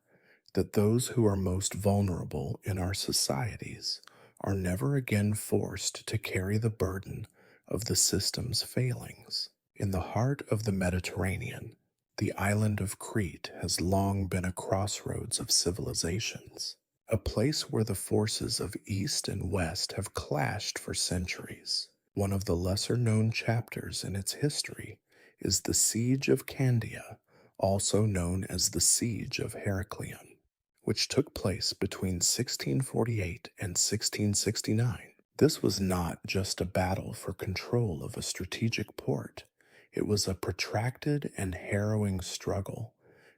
that those who are most vulnerable in our societies are never again forced to carry the burden of the system's failings? In the heart of the Mediterranean, the island of Crete has long been a crossroads of civilizations, a place where the forces of East and West have clashed for centuries. One of the lesser-known chapters in its history is the Siege of Candia, also known as the Siege of Heraclion, which took place between 1648 and 1669. This was not just a battle for control of a strategic port. It was a protracted and harrowing struggle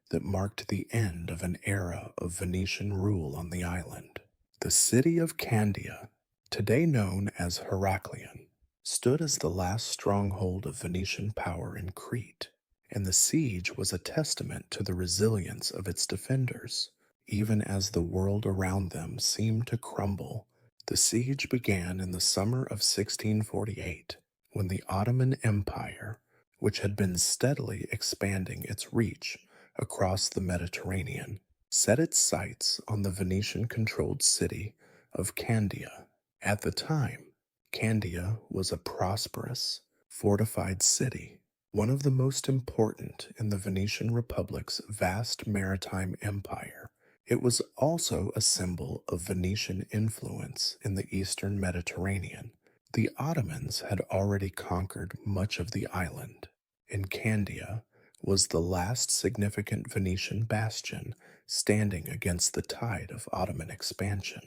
that marked the end of an era of Venetian rule on the island. The city of Candia, today known as Heraclion, stood as the last stronghold of Venetian power in Crete, and the siege was a testament to the resilience of its defenders. Even as the world around them seemed to crumble, the siege began in the summer of 1648, when the Ottoman Empire, which had been steadily expanding its reach across the Mediterranean, set its sights on the Venetian-controlled city of Candia. At the time, Candia was a prosperous, fortified city, one of the most important in the Venetian Republic's vast maritime empire. It was also a symbol of Venetian influence in the eastern Mediterranean. The Ottomans had already conquered much of the island, and Candia was the last significant Venetian bastion standing against the tide of Ottoman expansion.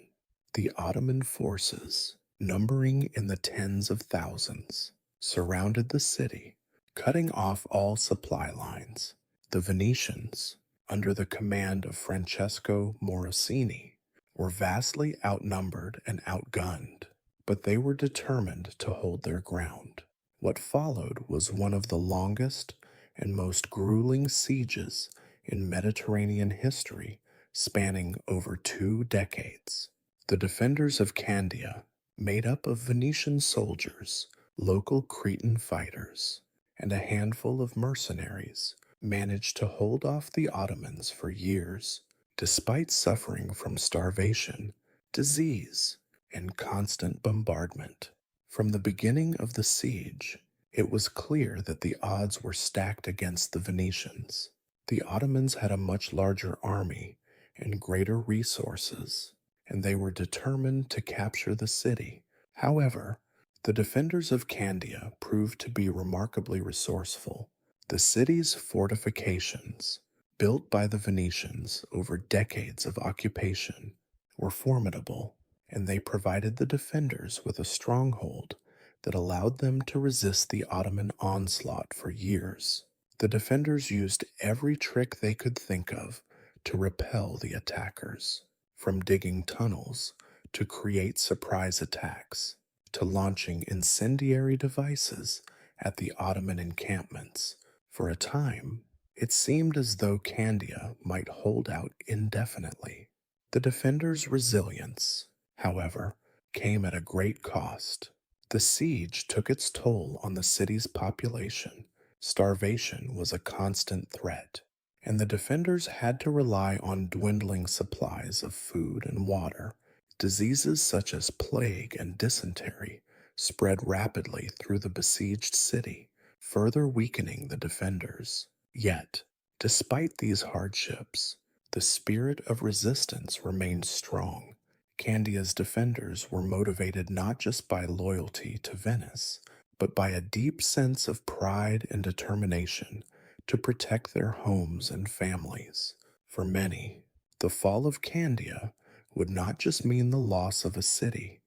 The Ottoman forces, numbering in the tens of thousands, surrounded the city, cutting off all supply lines. The Venetians, under the command of Francesco Morosini, were vastly outnumbered and outgunned, but they were determined to hold their ground. What followed was one of the longest and most grueling sieges in Mediterranean history, spanning over 2 decades. The defenders of Candia, made up of Venetian soldiers, local Cretan fighters, and a handful of mercenaries, managed to hold off the Ottomans for years, despite suffering from starvation, disease, and constant bombardment. From the beginning of the siege, it was clear that the odds were stacked against the Venetians. The Ottomans had a much larger army and greater resources, and they were determined to capture the city. However, the defenders of Candia proved to be remarkably resourceful. The city's fortifications, built by the Venetians over decades of occupation, were formidable, and they provided the defenders with a stronghold that allowed them to resist the Ottoman onslaught for years. The defenders used every trick they could think of to repel the attackers, from digging tunnels to create surprise attacks, to launching incendiary devices at the Ottoman encampments. For a time, it seemed as though Candia might hold out indefinitely. The defenders' resilience, however, came at a great cost. The siege took its toll on the city's population. Starvation was a constant threat, and the defenders had to rely on dwindling supplies of food and water. Diseases such as plague and dysentery spread rapidly through the besieged city, further weakening the defenders. Yet, despite these hardships, the spirit of resistance remained strong. Candia's defenders were motivated not just by loyalty to Venice, but by a deep sense of pride and determination to protect their homes and families. For many, the fall of Candia would not just mean the loss of a city,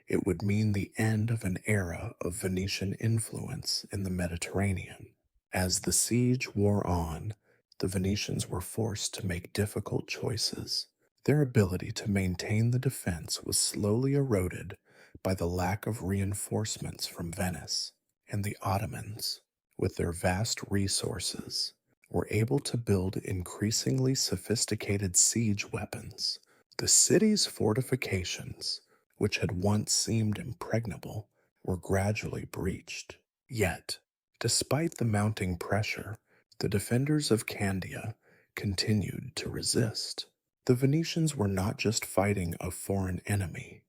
it would mean the end of an era of Venetian influence in the Mediterranean. As the siege wore on, the Venetians were forced to make difficult choices. Their ability to maintain the defense was slowly eroded by the lack of reinforcements from Venice, and the Ottomans, with their vast resources, were able to build increasingly sophisticated siege weapons. The city's fortifications, which had once seemed impregnable, were gradually breached. Yet, despite the mounting pressure, the defenders of Candia continued to resist. The Venetians were not just fighting a foreign enemy,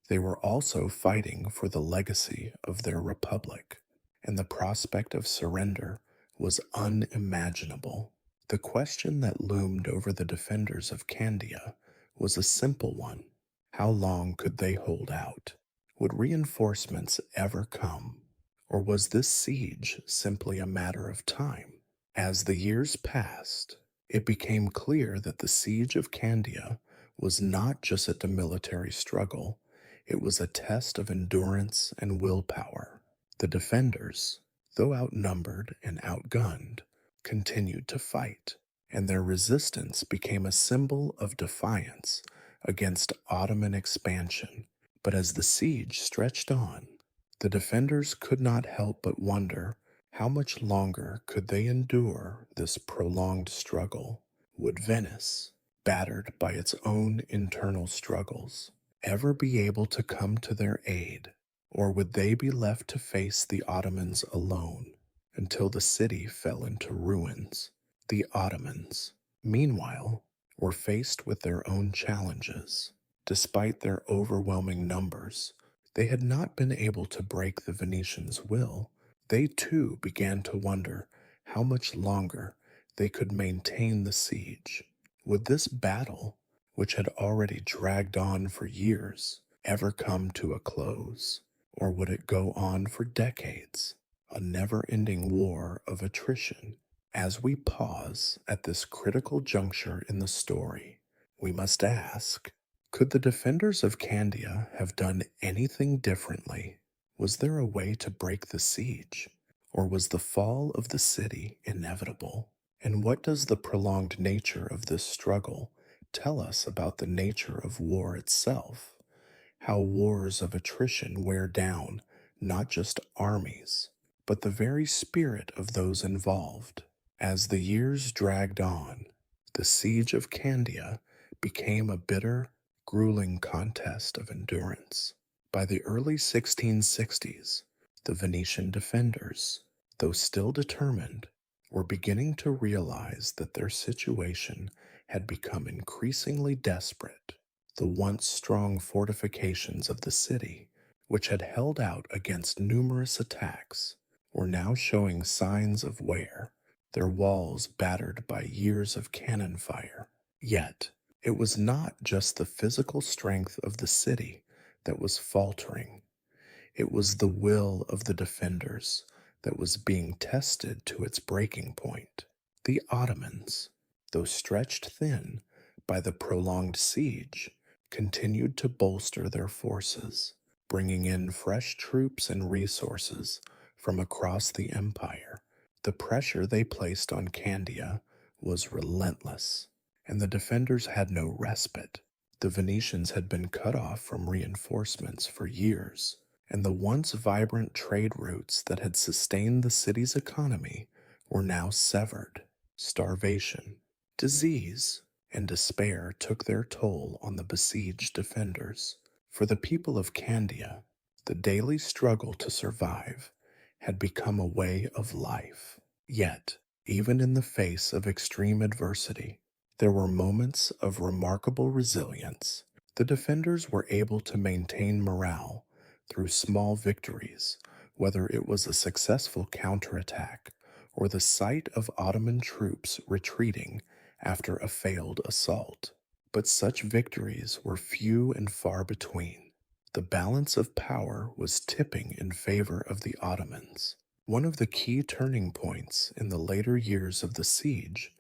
they were also fighting for the legacy of their republic, and the prospect of surrender was unimaginable. The question that loomed over the defenders of Candia was a simple one. How long could they hold out? Would reinforcements ever come? Or was this siege simply a matter of time? As the years passed, it became clear that the siege of Candia was not just a military struggle, it was a test of endurance and willpower. The defenders, though outnumbered and outgunned, continued to fight, and their resistance became a symbol of defiance against Ottoman expansion. But as the siege stretched on, the defenders could not help but wonder, how much longer could they endure this prolonged struggle? Would Venice, battered by its own internal struggles, ever be able to come to their aid, or would they be left to face the Ottomans alone until the city fell into ruins? The Ottomans, meanwhile, were faced with their own challenges. Despite their overwhelming numbers, They had not been able to break the Venetians' will. They too began to wonder how much longer they could maintain the siege. Would this battle, which had already dragged on for years, ever come to a close? Or would it go on for decades, a never ending war of attrition? As we pause at this critical juncture in the story, we must ask, could the defenders of Candia have done anything differently? Was there a way to break the siege? Or was the fall of the city inevitable? And what does the prolonged nature of this struggle tell us about the nature of war itself? How wars of attrition wear down not just armies, but the very spirit of those involved. As the years dragged on, the siege of Candia became a bitter, grueling contest of endurance. By the early 1660s, the Venetian defenders, though still determined, were beginning to realize that their situation had become increasingly desperate. The once strong fortifications of the city, which had held out against numerous attacks, were now showing signs of wear, their walls battered by years of cannon fire. Yet, it was not just the physical strength of the city that was faltering. It was the will of the defenders that was being tested to its breaking point. The Ottomans, though stretched thin by the prolonged siege, continued to bolster their forces, bringing in fresh troops and resources from across the empire. The pressure they placed on Candia was relentless, and the defenders had no respite. The Venetians had been cut off from reinforcements for years, and the once vibrant trade routes that had sustained the city's economy were now severed. Starvation, disease, and despair took their toll on the besieged defenders. For the people of Candia, the daily struggle to survive had become a way of life. Yet, even in the face of extreme adversity, there were moments of remarkable resilience. The defenders were able to maintain morale through small victories, whether it was a successful counterattack or the sight of Ottoman troops retreating after a failed assault. But such victories were few and far between. The balance of power was tipping in favor of the Ottomans. One of the key turning points in the later years of the siege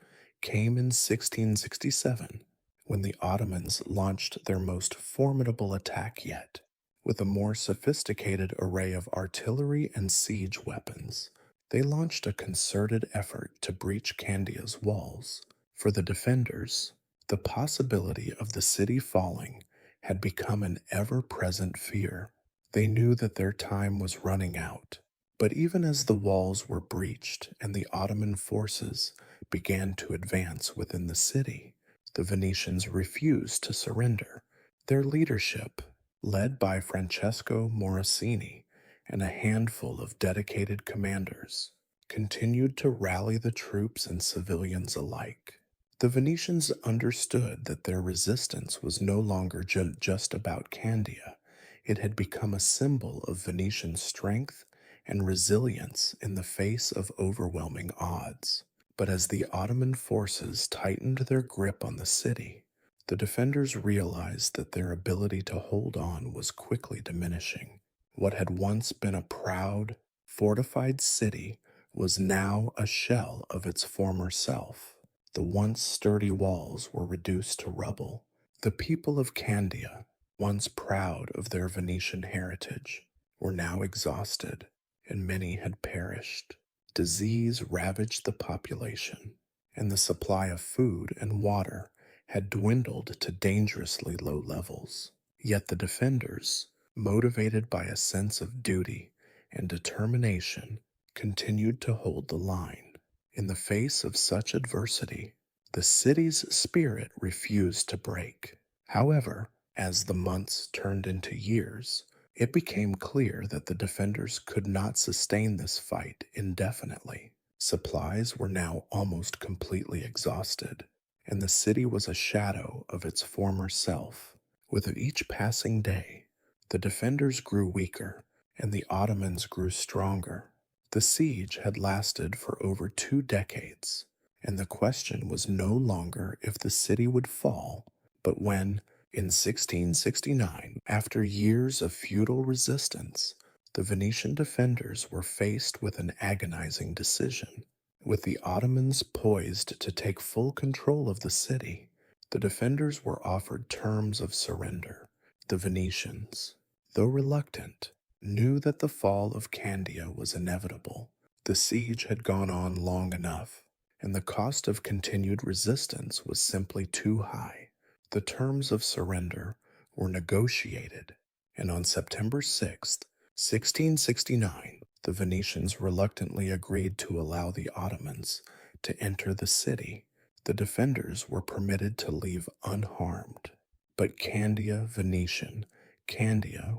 came in 1667, when the Ottomans launched their most formidable attack yet. With a more sophisticated array of artillery and siege weapons, they launched a concerted effort to breach Candia's walls. For the defenders, the possibility of the city falling had become an ever-present fear. They knew that their time was running out. But even as the walls were breached and the Ottoman forces began to advance within the city, the Venetians refused to surrender. Their leadership, led by Francesco Morosini and a handful of dedicated commanders, continued to rally the troops and civilians alike. The Venetians understood that their resistance was no longer just about Candia. It had become a symbol of Venetian strength and resilience in the face of overwhelming odds. But as the Ottoman forces tightened their grip on the city, the defenders realized that their ability to hold on was quickly diminishing. What had once been a proud, fortified city was now a shell of its former self. The once sturdy walls were reduced to rubble. The people of Candia, once proud of their Venetian heritage, were now exhausted, and many had perished. Disease ravaged the population, and the supply of food and water had dwindled to dangerously low levels. Yet the defenders, motivated by a sense of duty and determination, continued to hold the line. In the face of such adversity, the city's spirit refused to break. However, as the months turned into years, it became clear that the defenders could not sustain this fight indefinitely. Supplies were now almost completely exhausted, and the city was a shadow of its former self. With each passing day, The defenders grew weaker, and the Ottomans grew stronger. The siege had lasted for over 2 decades, and the question was no longer if the city would fall, but when, in 1669, after years of futile resistance, the Venetian defenders were faced with an agonizing decision. With the Ottomans poised to take full control of the city, the defenders were offered terms of surrender. The Venetians, though reluctant, knew that the fall of Candia was inevitable. The siege had gone on long enough, and the cost of continued resistance was simply too high. The terms of surrender were negotiated, and on September 6th, 1669, the Venetians reluctantly agreed to allow the Ottomans to enter the city. The defenders were permitted to leave unharmed. But Candia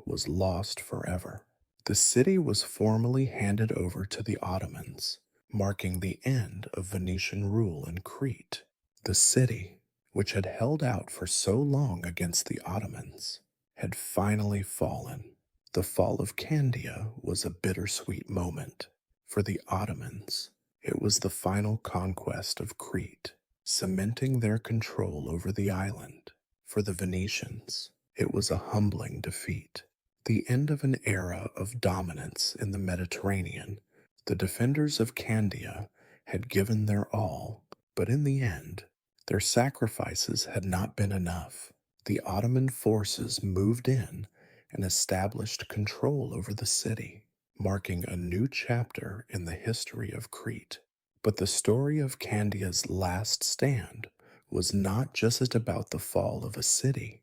was lost forever. The city was formally handed over to the Ottomans, marking the end of Venetian rule in Crete. The city, which had held out for so long against the Ottomans, had finally fallen. The fall of Candia was a bittersweet moment. For the Ottomans, it was the final conquest of Crete, cementing their control over the island. For the Venetians, it was a humbling defeat, the end of an era of dominance in the Mediterranean. The defenders of Candia had given their all, but in the end, their sacrifices had not been enough. The Ottoman forces moved in and established control over the city, marking a new chapter in the history of Crete. But the story of Candia's last stand was not just about the fall of a city,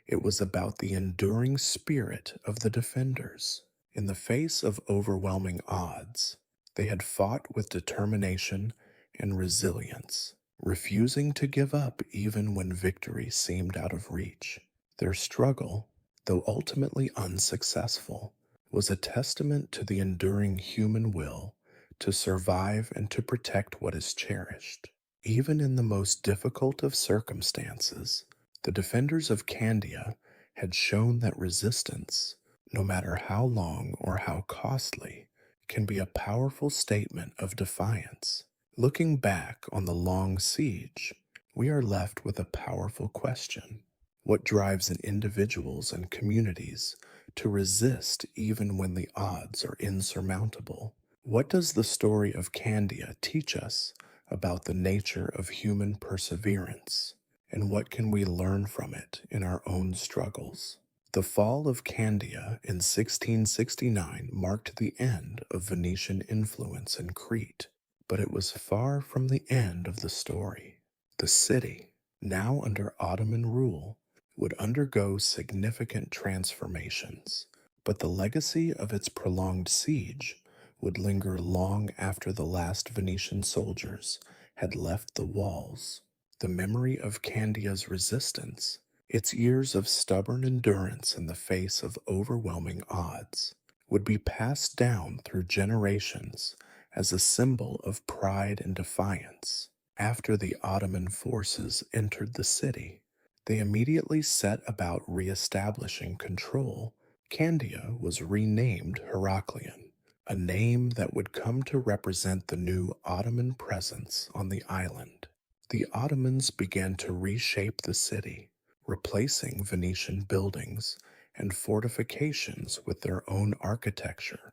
it was about the enduring spirit of the defenders. In the face of overwhelming odds, they had fought with determination and resilience, refusing to give up even when victory seemed out of reach. Their struggle, though ultimately unsuccessful, was a testament to the enduring human will to survive and to protect what is cherished. Even in the most difficult of circumstances, the defenders of Candia had shown that resistance, no matter how long or how costly, can be a powerful statement of defiance. Looking back on the long siege, we are left with a powerful question. What drives individuals and communities to resist even when the odds are insurmountable? What does the story of Candia teach us about the nature of human perseverance? And what can we learn from it in our own struggles? The fall of Candia in 1669 marked the end of Venetian influence in Crete, but it was far from the end of the story. The city, now under Ottoman rule, would undergo significant transformations, but the legacy of its prolonged siege would linger long after the last Venetian soldiers had left the walls. The memory of Candia's resistance, its years of stubborn endurance in the face of overwhelming odds, would be passed down through generations as a symbol of pride and defiance. After the Ottoman forces entered the city, they immediately set about re-establishing control. Candia was renamed Heraclion, a name that would come to represent the new Ottoman presence on the island. The Ottomans began to reshape the city, replacing Venetian buildings and fortifications with their own architecture,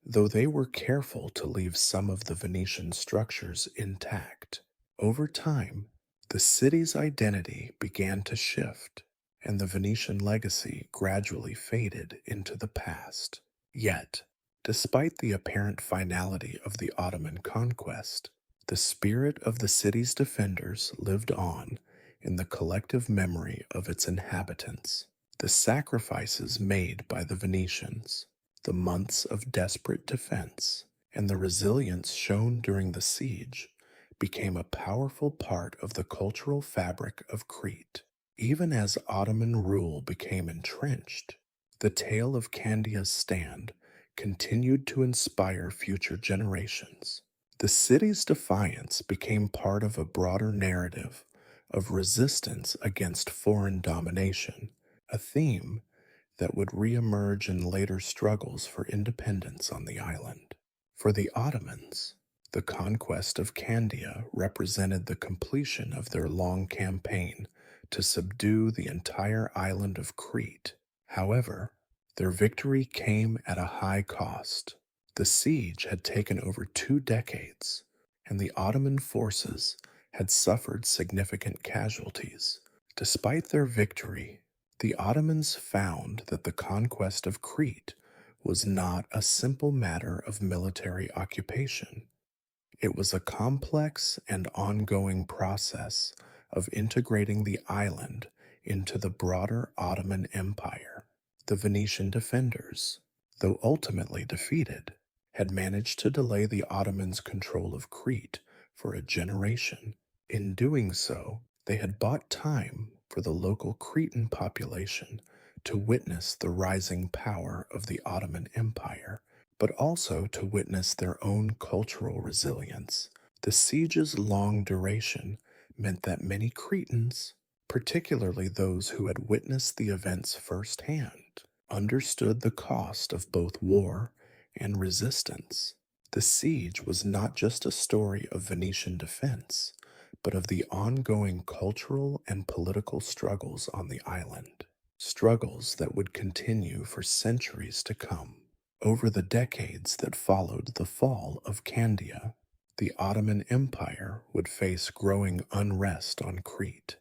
though they were careful to leave some of the Venetian structures intact. Over time, the city's identity began to shift, and the Venetian legacy gradually faded into the past. Yet, despite the apparent finality of the Ottoman conquest, the spirit of the city's defenders lived on in the collective memory of its inhabitants. The sacrifices made by the Venetians, the months of desperate defense, and the resilience shown during the siege became a powerful part of the cultural fabric of Crete. Even as Ottoman rule became entrenched, the tale of Candia's stand continued to inspire future generations. The city's defiance became part of a broader narrative of resistance against foreign domination, a theme that would reemerge in later struggles for independence on the island. For the Ottomans, the conquest of Candia represented the completion of their long campaign to subdue the entire island of Crete. However, their victory came at a high cost. The siege had taken over 2 decades, and the Ottoman forces had suffered significant casualties. Despite their victory, the Ottomans found that the conquest of Crete was not a simple matter of military occupation. It was a complex and ongoing process of integrating the island into the broader Ottoman Empire. The Venetian defenders, though ultimately defeated, had managed to delay the Ottomans' control of Crete for a generation. In doing so, they had bought time for the local Cretan population to witness the rising power of the Ottoman Empire, but also to witness their own cultural resilience. The siege's long duration meant that many Cretans, particularly those who had witnessed the events firsthand, understood the cost of both war and resistance. The siege was not just a story of Venetian defense, but of the ongoing cultural and political struggles on the island, struggles that would continue for centuries to come. Over the decades that followed the fall of Candia, the Ottoman Empire would face growing unrest on Crete.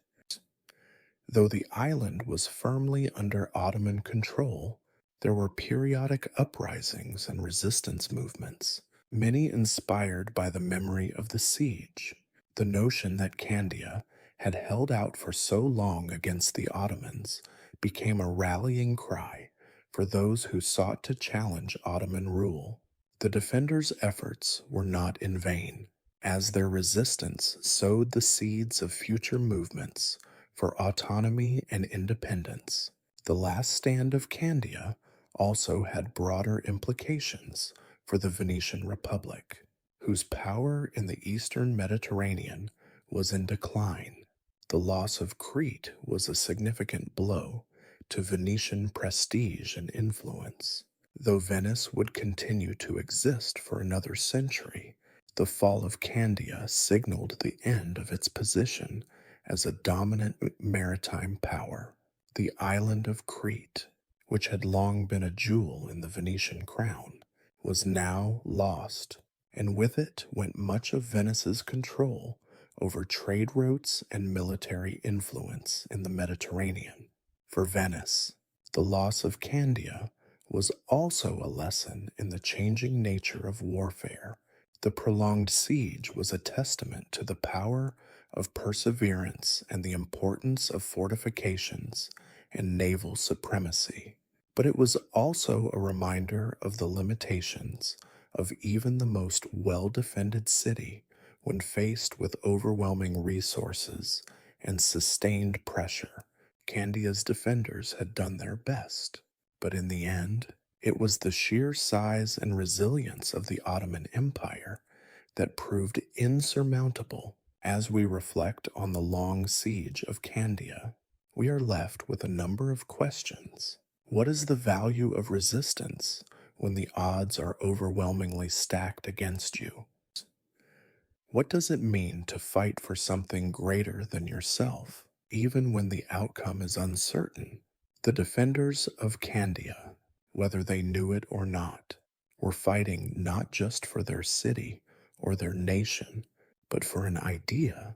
Though the island was firmly under Ottoman control, there were periodic uprisings and resistance movements, many inspired by the memory of the siege. The notion that Candia had held out for so long against the Ottomans became a rallying cry for those who sought to challenge Ottoman rule. The defenders' efforts were not in vain, as their resistance sowed the seeds of future movements for autonomy and independence. The last stand of Candia also had broader implications for the Venetian Republic, whose power in the eastern Mediterranean was in decline. The loss of Crete was a significant blow to Venetian prestige and influence. Though Venice would continue to exist for another century, the fall of Candia signaled the end of its position as a dominant maritime power. The island of Crete, which had long been a jewel in the Venetian crown, was now lost, and with it went much of Venice's control over trade routes and military influence in the Mediterranean. For Venice, the loss of Candia was also a lesson in the changing nature of warfare. The prolonged siege was a testament to the power of perseverance and the importance of fortifications and naval supremacy. But it was also a reminder of the limitations of even the most well-defended city when faced with overwhelming resources and sustained pressure. Candia's defenders had done their best, but in the end, it was the sheer size and resilience of the Ottoman Empire that proved insurmountable. As we reflect on the long siege of Candia, we are left with a number of questions. What is the value of resistance when the odds are overwhelmingly stacked against you? What does it mean to fight for something greater than yourself, even when the outcome is uncertain? The defenders of Candia, whether they knew it or not, were fighting not just for their city or their nation, but for an idea,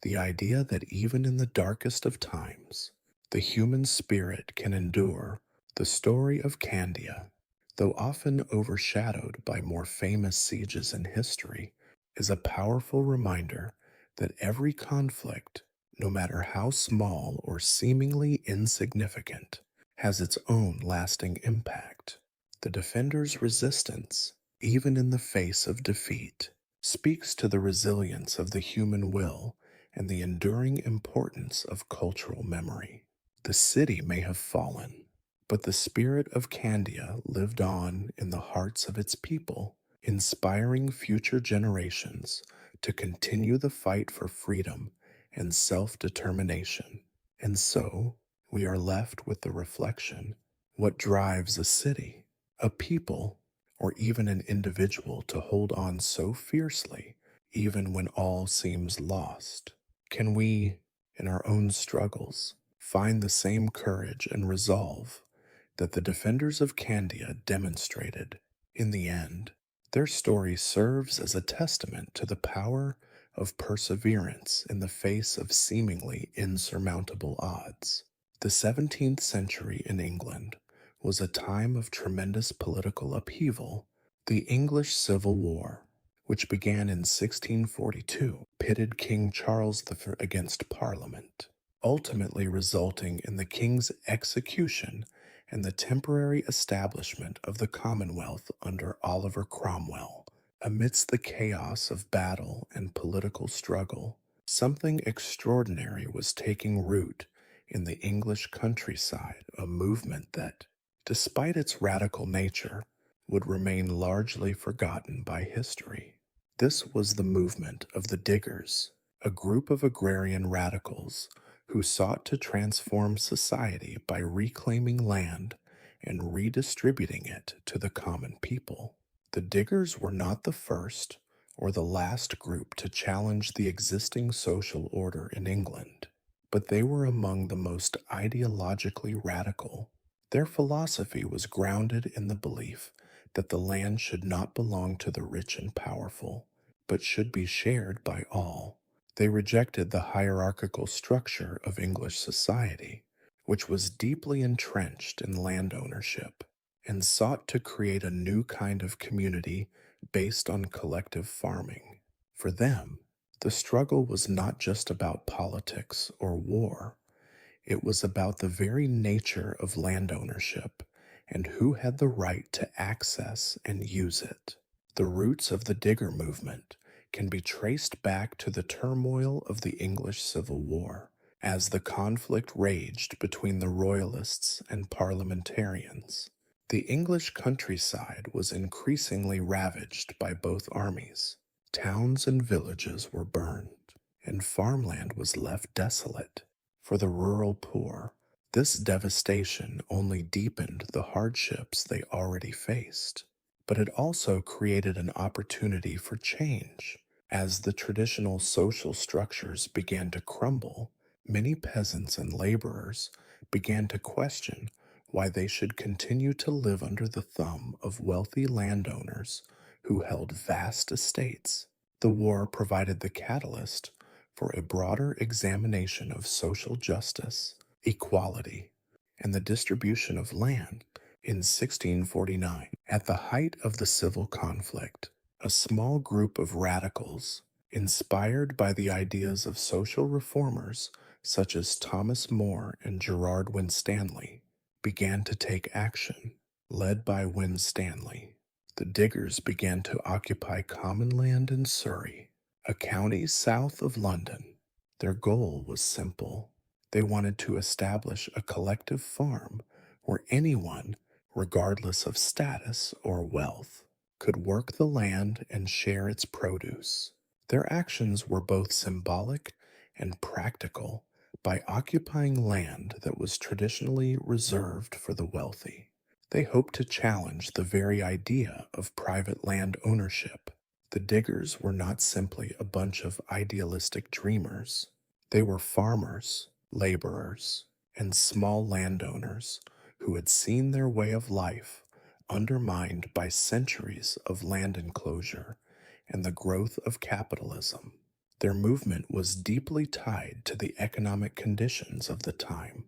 the idea that even in the darkest of times, the human spirit can endure. The story of Candia, though often overshadowed by more famous sieges in history, is a powerful reminder that every conflict, no matter how small or seemingly insignificant, has its own lasting impact. The defender's resistance, even in the face of defeat, speaks to the resilience of the human will and the enduring importance of cultural memory. The city may have fallen, but the spirit of Candia lived on in the hearts of its people, inspiring future generations to continue the fight for freedom and self-determination. And so, we are left with the reflection, What drives a city, a people, or even an individual to hold on so fiercely, even when all seems lost? Can we, in our own struggles, find the same courage and resolve that the defenders of Candia demonstrated in the end? Their story serves as a testament to the power of perseverance in the face of seemingly insurmountable odds. The 17th century in England was a time of tremendous political upheaval. The English Civil War, which began in 1642, pitted King Charles against Parliament, ultimately resulting in the king's execution and the temporary establishment of the Commonwealth under Oliver Cromwell. Amidst the chaos of battle and political struggle, something extraordinary was taking root in the English countryside, a movement that, despite its radical nature, would remain largely forgotten by history. This was the movement of the Diggers, a group of agrarian radicals who sought to transform society by reclaiming land and redistributing it to the common people. The Diggers were not the first or the last group to challenge the existing social order in England, but they were among the most ideologically radical. Their philosophy was grounded in the belief that the land should not belong to the rich and powerful, but should be shared by all. They rejected the hierarchical structure of English society, which was deeply entrenched in land ownership, and sought to create a new kind of community based on collective farming. For them, the struggle was not just about politics or war. It was about the very nature of land ownership and who had the right to access and use it. The roots of the Digger movement can be traced back to the turmoil of the English Civil War, as the conflict raged between the Royalists and Parliamentarians. The English countryside was increasingly ravaged by both armies. Towns and villages were burned, and farmland was left desolate. For the rural poor, this devastation only deepened the hardships they already faced, but it also created an opportunity for change. As the traditional social structures began to crumble, many peasants and laborers began to question why they should continue to live under the thumb of wealthy landowners who held vast estates. The war provided the catalyst for a broader examination of social justice, equality, and the distribution of land. In 1649, at the height of the civil conflict, a small group of radicals, inspired by the ideas of social reformers such as Thomas More and Gerard Winstanley, began to take action. Led by Winstanley, the Diggers began to occupy common land in Surrey, a county south of London. Their goal was simple. They wanted to establish a collective farm where anyone, regardless of status or wealth, could work the land and share its produce. Their actions were both symbolic and practical by occupying land that was traditionally reserved for the wealthy. They hoped to challenge the very idea of private land ownership. The Diggers were not simply a bunch of idealistic dreamers. They were farmers, laborers, and small landowners who had seen their way of life undermined by centuries of land enclosure and the growth of capitalism. Their movement was deeply tied to the economic conditions of the time.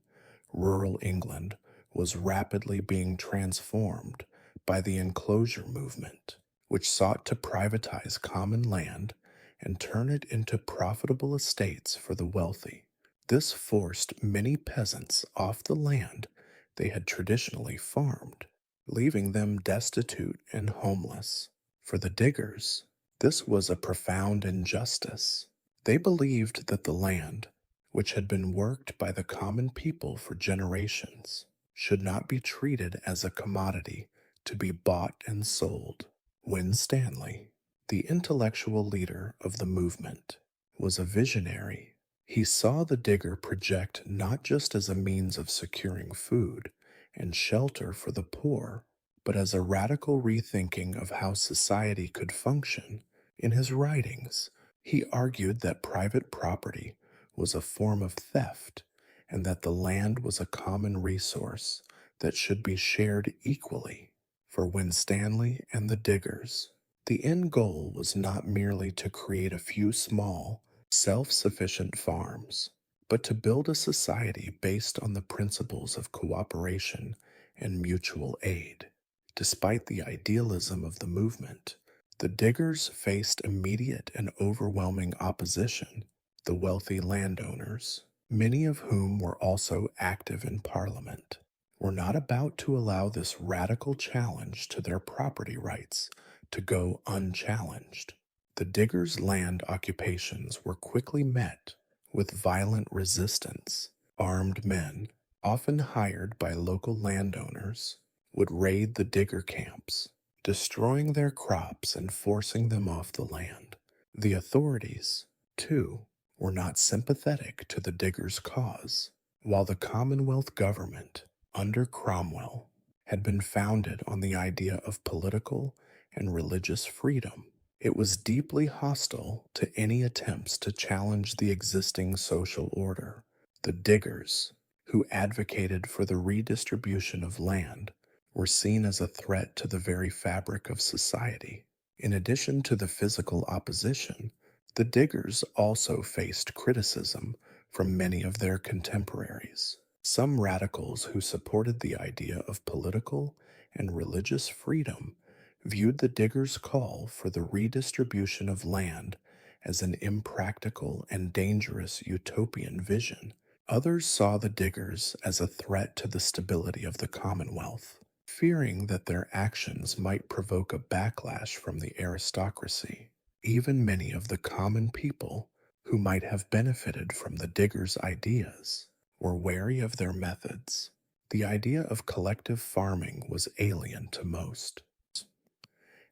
Rural England was rapidly being transformed by the enclosure movement, which sought to privatize common land and turn it into profitable estates for the wealthy. This forced many peasants off the land they had traditionally farmed, leaving them destitute and homeless. For the Diggers, this was a profound injustice. They believed that the land, which had been worked by the common people for generations, should not be treated as a commodity to be bought and sold. Winstanley, the intellectual leader of the movement, was a visionary. He saw the Digger project not just as a means of securing food and shelter for the poor, but as a radical rethinking of how society could function. In his writings, he argued that private property was a form of theft and that the land was a common resource that should be shared equally. For Winstanley and the Diggers, the end goal was not merely to create a few small, self sufficient farms, but to build a society based on the principles of cooperation and mutual aid. Despite the idealism of the movement, the Diggers faced immediate and overwhelming opposition. The wealthy landowners, many of whom were also active in Parliament, were not about to allow this radical challenge to their property rights to go unchallenged. The Diggers' land occupations were quickly met with violent resistance. Armed men, often hired by local landowners, would raid the digger camps, destroying their crops and forcing them off the land. The authorities, too, were not sympathetic to the diggers' cause. While the Commonwealth government, under Cromwell, had been founded on the idea of political and religious freedom, it was deeply hostile to any attempts to challenge the existing social order. The diggers, who advocated for the redistribution of land, were seen as a threat to the very fabric of society. In addition to the physical opposition, the diggers also faced criticism from many of their contemporaries. Some radicals who supported the idea of political and religious freedom viewed the diggers' call for the redistribution of land as an impractical and dangerous utopian vision. Others saw the diggers as a threat to the stability of the Commonwealth, fearing that their actions might provoke a backlash from the aristocracy. Even many of the common people who might have benefited from the diggers' ideas were wary of their methods. The idea of collective farming was alien to most,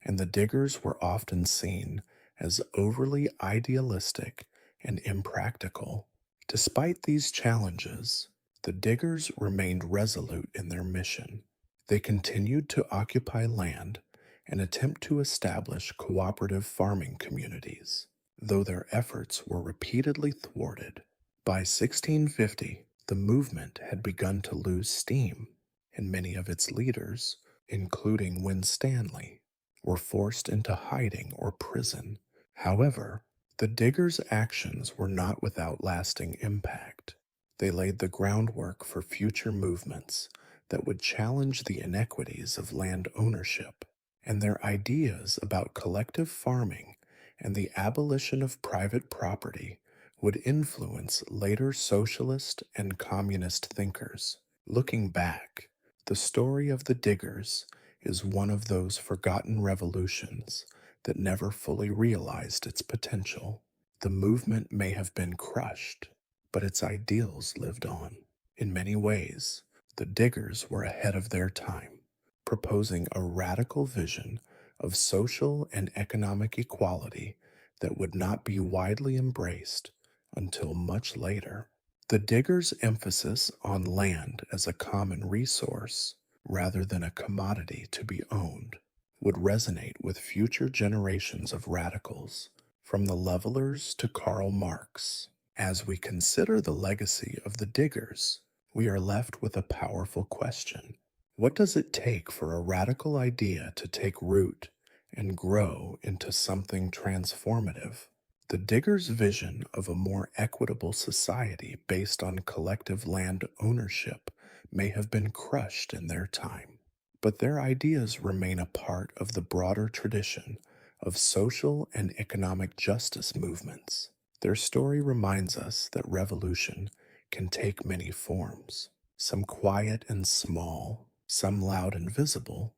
and the diggers were often seen as overly idealistic and impractical. Despite these challenges, the diggers remained resolute in their mission. They continued to occupy land and attempt to establish cooperative farming communities, though their efforts were repeatedly thwarted. By 1650, the movement had begun to lose steam, and many of its leaders, including Winstanley, were forced into hiding or prison. However, the diggers' actions were not without lasting impact. They laid the groundwork for future movements that would challenge the inequities of land ownership, and their ideas about collective farming and the abolition of private property would influence later socialist and communist thinkers. Looking back, the story of the diggers is one of those forgotten revolutions that never fully realized its potential. The movement may have been crushed, but its ideals lived on. In many ways, the diggers were ahead of their time, proposing a radical vision of social and economic equality that would not be widely embraced until much later. The diggers' emphasis on land as a common resource, rather than a commodity to be owned, would resonate with future generations of radicals, from the levelers to Karl Marx. As we consider the legacy of the diggers, we are left with a powerful question. What does it take for a radical idea to take root and grow into something transformative? The diggers' vision of a more equitable society based on collective land ownership may have been crushed in their time, but their ideas remain a part of the broader tradition of social and economic justice movements. Their story reminds us that revolution can take many forms, some quiet and small, some loud and visible,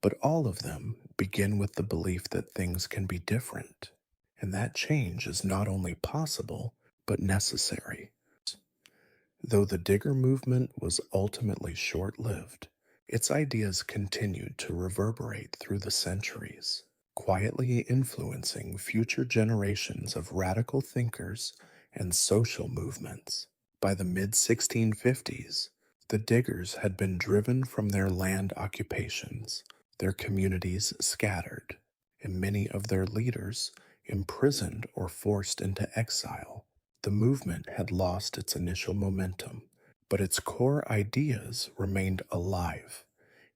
but all of them begin with the belief that things can be different, and that change is not only possible, but necessary. Though the digger movement was ultimately short lived, its ideas continued to reverberate through the centuries, quietly influencing future generations of radical thinkers and social movements. By the mid 1650s, The diggers had been driven from their land occupations, their communities scattered, and many of their leaders imprisoned or forced into exile. The movement had lost its initial momentum, but its core ideas remained alive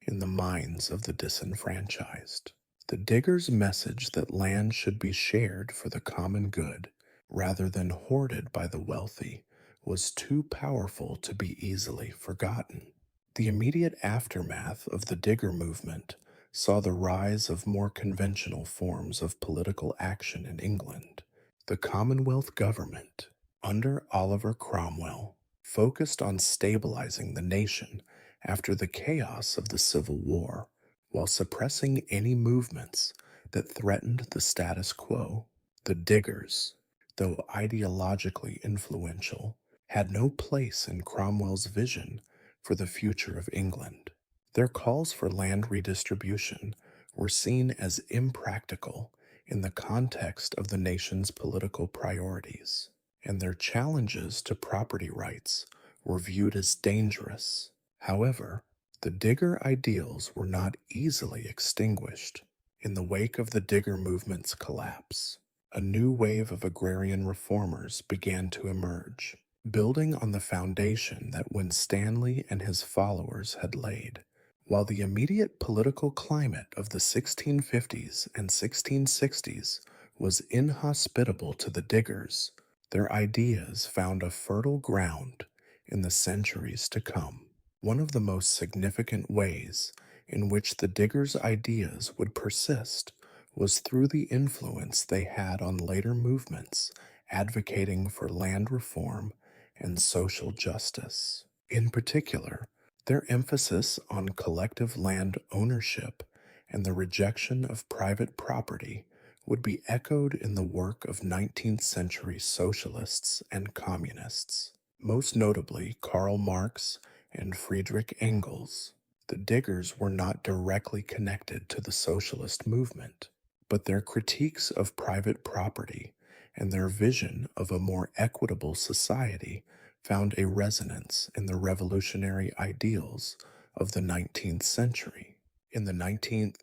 in the minds of the disenfranchised. The diggers' message that land should be shared for the common good rather than hoarded by the wealthy was too powerful to be easily forgotten. The immediate aftermath of the digger movement saw the rise of more conventional forms of political action in England. The Commonwealth government, under Oliver Cromwell, focused on stabilizing the nation after the chaos of the Civil War, while suppressing any movements that threatened the status quo. The Diggers, though ideologically influential, had no place in Cromwell's vision for the future of England. Their calls for land redistribution were seen as impractical in the context of the nation's political priorities, and their challenges to property rights were viewed as dangerous. However, the Digger ideals were not easily extinguished. In the wake of the Digger movement's collapse, a new wave of agrarian reformers began to emerge, building on the foundation that Winstanley and his followers had laid. While the immediate political climate of the 1650s and 1660s was inhospitable to the Diggers, their ideas found a fertile ground in the centuries to come. One of the most significant ways in which the Diggers' ideas would persist was through the influence they had on later movements advocating for land reform and social justice. In particular, their emphasis on collective land ownership and the rejection of private property would be echoed in the work of 19th century socialists and communists, most notably Karl Marx and Friedrich Engels. The Diggers were not directly connected to the socialist movement, but their critiques of private property and their vision of a more equitable society found a resonance in the revolutionary ideals of the 19th century. In the 19th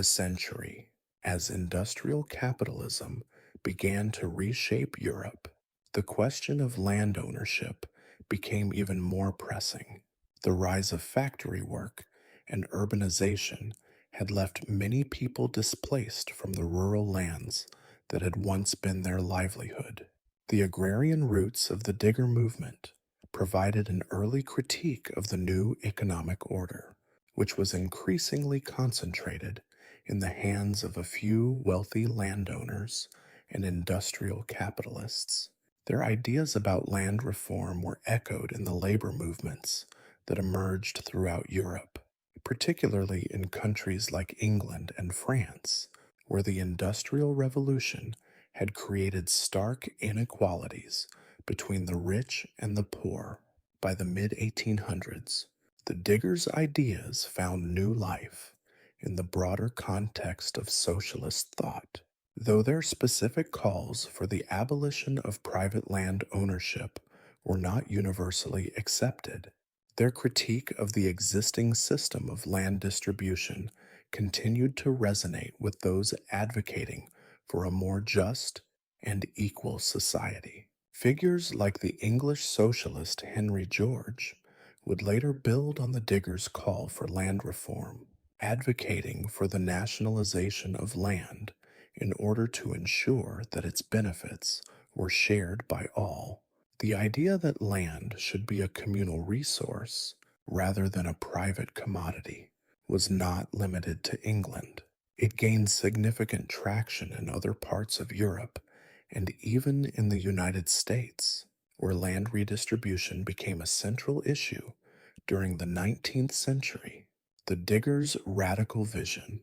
century, as industrial capitalism began to reshape Europe, the question of land ownership became even more pressing. The rise of factory work and urbanization had left many people displaced from the rural lands that had once been their livelihood. The agrarian roots of the Digger movement provided an early critique of the new economic order, which was increasingly concentrated in the hands of a few wealthy landowners and industrial capitalists. Their ideas about land reform were echoed in the labor movements that emerged throughout Europe, particularly in countries like England and France, where the Industrial Revolution had created stark inequalities between the rich and the poor. By the mid 1800s, the Diggers' ideas found new life in the broader context of socialist thought. Though their specific calls for the abolition of private land ownership were not universally accepted, their critique of the existing system of land distribution continued to resonate with those advocating for a more just and equal society. Figures like the English socialist Henry George would later build on the Diggers' call for land reform, advocating for the nationalization of land in order to ensure that its benefits were shared by all. The idea that land should be a communal resource rather than a private commodity was not limited to England. It gained significant traction in other parts of Europe and even in the United States, where land redistribution became a central issue during the 19th century. The Diggers' radical vision,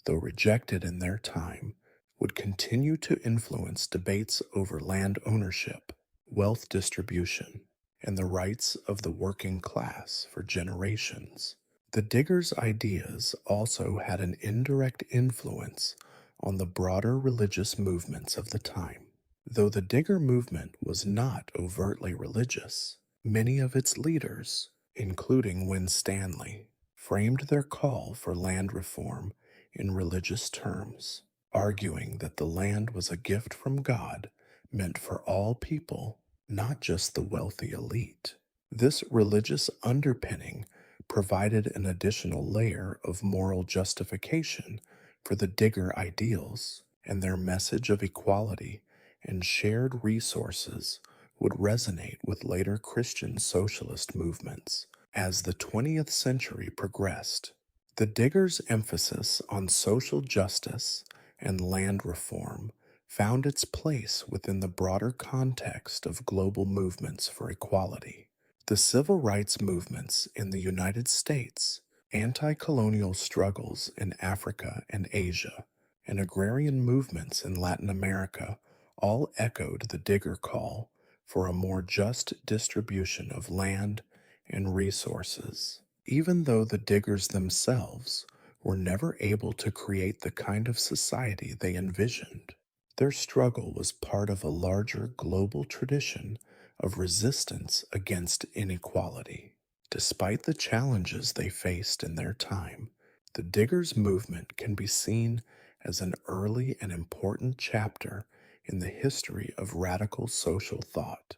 though rejected in their time, would continue to influence debates over land ownership, wealth distribution, and the rights of the working class for generations. The Diggers' ideas also had an indirect influence on the broader religious movements of the time. Though the Digger movement was not overtly religious, Many of its leaders, including Winstanley, framed their call for land reform in religious terms, arguing that the land was a gift from God meant for all people, not just the wealthy elite. This religious underpinning provided an additional layer of moral justification for the Digger ideals, and their message of equality and shared resources would resonate with later Christian socialist movements. As the 20th century progressed, the Diggers' emphasis on social justice and land reform found its place within the broader context of global movements for equality. The civil rights movements in the United States, anti colonial struggles in Africa and Asia, and agrarian movements in Latin America all echoed the Digger call for a more just distribution of land and resources. Even though the Diggers themselves were never able to create the kind of society they envisioned, their struggle was part of a larger global tradition of resistance against inequality. Despite the challenges they faced in their time, the Diggers movement can be seen as an early and important chapter in the history of radical social thought.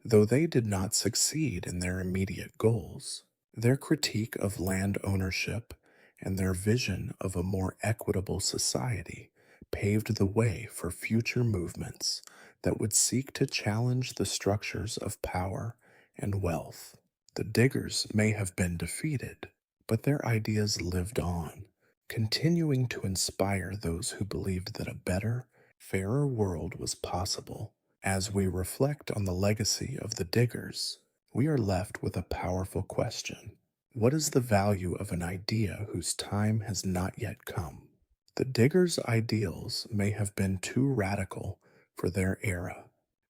Though they did not succeed in their immediate goals, their critique of land ownership and their vision of a more equitable society paved the way for future movements that would seek to challenge the structures of power and wealth. The Diggers may have been defeated, but their ideas lived on, continuing to inspire those who believed that a better, fairer world was possible. As we reflect on the legacy of the Diggers, we are left with a powerful question. What is the value of an idea whose time has not yet come? The Diggers' ideals may have been too radical for their era,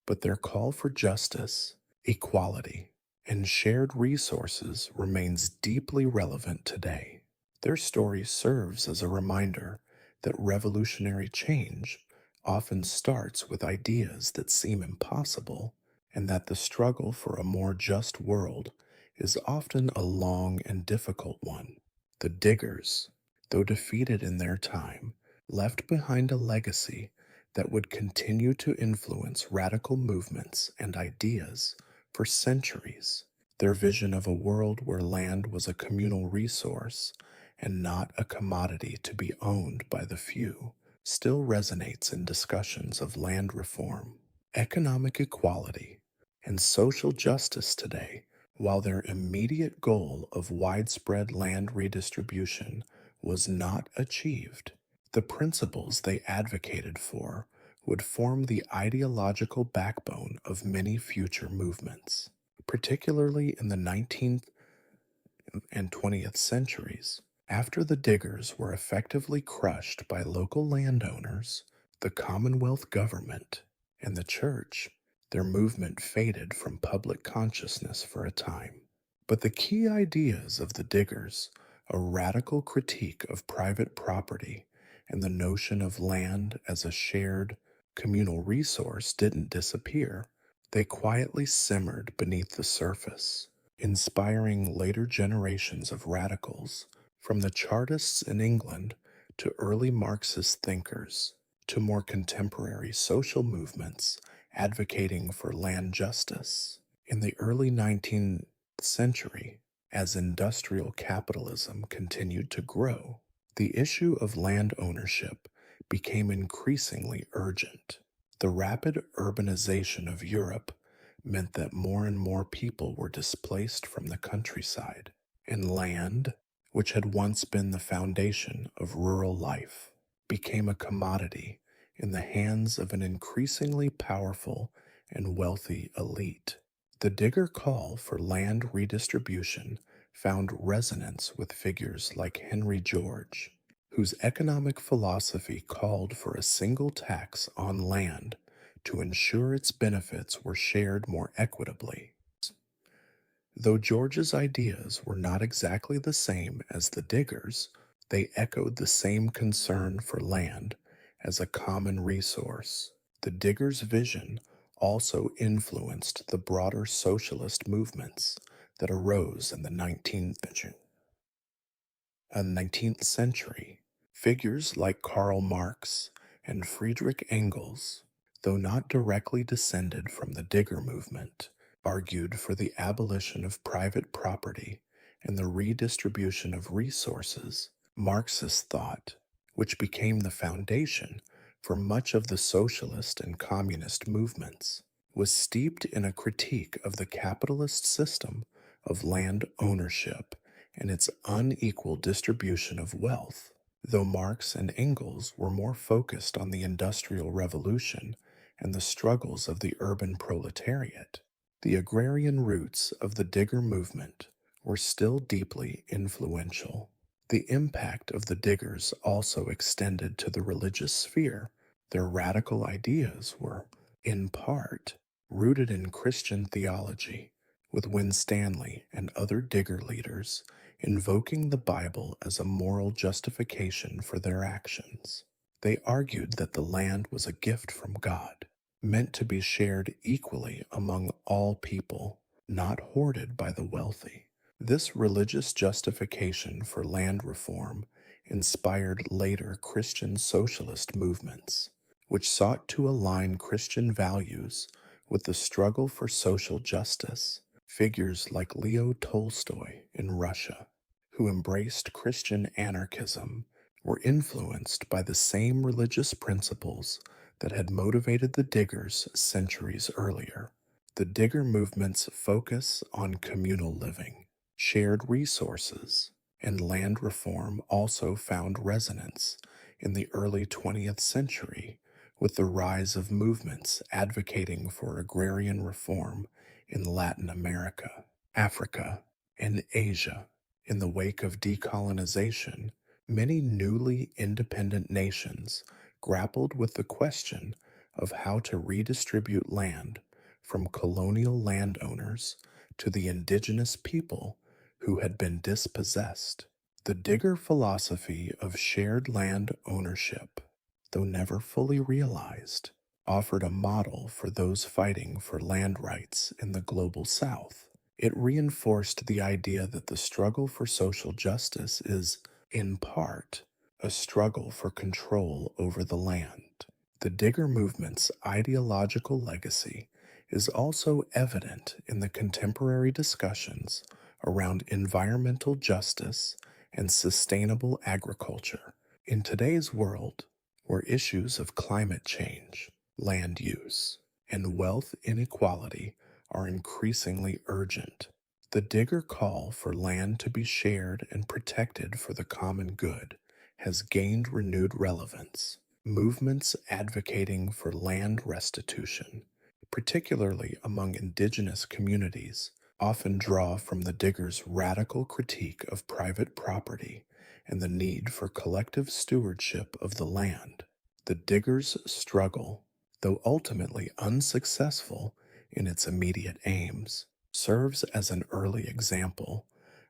but their call for justice, equality, and shared resources remains deeply relevant today. Their story serves as a reminder that revolutionary change often starts with ideas that seem impossible, and that the struggle for a more just world is often a long and difficult one. The Diggers, though defeated in their time, left behind a legacy that would continue to influence radical movements and ideas for centuries. Their vision of a world where land was a communal resource and not a commodity to be owned by the few still resonates in discussions of land reform, economic equality, and social justice today. While their immediate goal of widespread land redistribution was not achieved, the principles they advocated for would form the ideological backbone of many future movements, particularly in the 19th and 20th centuries. After the Diggers were effectively crushed by local landowners, the Commonwealth government, and the church, their movement faded from public consciousness for a time. But the key ideas of the Diggers, a radical critique of private property and the notion of land as a shared communal resource, didn't disappear. They quietly simmered beneath the surface, inspiring later generations of radicals, from the Chartists in England to early Marxist thinkers, to more contemporary social movements advocating for land justice. In the early 19th century, as industrial capitalism continued to grow, the issue of land ownership became increasingly urgent. The rapid urbanization of Europe meant that more and more people were displaced from the countryside, and land, which had once been the foundation of rural life, became a commodity in the hands of an increasingly powerful and wealthy elite. The Digger call for land redistribution found resonance with figures like Henry George, whose economic philosophy called for a single tax on land to ensure its benefits were shared more equitably. Though George's ideas were not exactly the same as the Diggers, they echoed the same concern for land as a common resource. The Diggers' vision also influenced the broader socialist movements that arose in the 19th century. Figures like Karl Marx and Friedrich Engels, though not directly descended from the Digger movement, argued for the abolition of private property and the redistribution of resources. Marxist thought, which became the foundation for much of the socialist and communist movements, was steeped in a critique of the capitalist system of land ownership and its unequal distribution of wealth. Though Marx and Engels were more focused on the Industrial Revolution and the struggles of the urban proletariat, the agrarian roots of the Digger movement were still deeply influential. The impact of the Diggers also extended to the religious sphere. Their radical ideas were, in part, rooted in Christian theology, with Winstanley and other Digger leaders invoking the Bible as a moral justification for their actions. They argued that the land was a gift from God, meant to be shared equally among all people, not hoarded by the wealthy. This religious justification for land reform inspired later Christian socialist movements, which sought to align Christian values with the struggle for social justice. Figures like Leo Tolstoy in Russia, who embraced Christian anarchism, were influenced by the same religious principles that had motivated the Diggers centuries earlier. The Digger movement's focus on communal living, shared resources, and land reform also found resonance in the early 20th century with the rise of movements advocating for agrarian reform in Latin America, Africa, and Asia. In the wake of decolonization, many newly independent nations grappled with the question of how to redistribute land from colonial landowners to the indigenous people who had been dispossessed. The Digger philosophy of shared land ownership, though never fully realized, offered a model for those fighting for land rights in the global South. It reinforced the idea that the struggle for social justice is, in part, a struggle for control over the land. The Digger movement's ideological legacy is also evident in the contemporary discussions around environmental justice and sustainable agriculture. In today's world, where issues of climate change, land use, and wealth inequality are increasingly urgent, the Digger call for land to be shared and protected for the common good has gained renewed relevance. Movements advocating for land restitution, particularly among indigenous communities, often draw from the Diggers' radical critique of private property and the need for collective stewardship of the land. The Diggers' struggle, though ultimately unsuccessful in its immediate aims, serves as an early example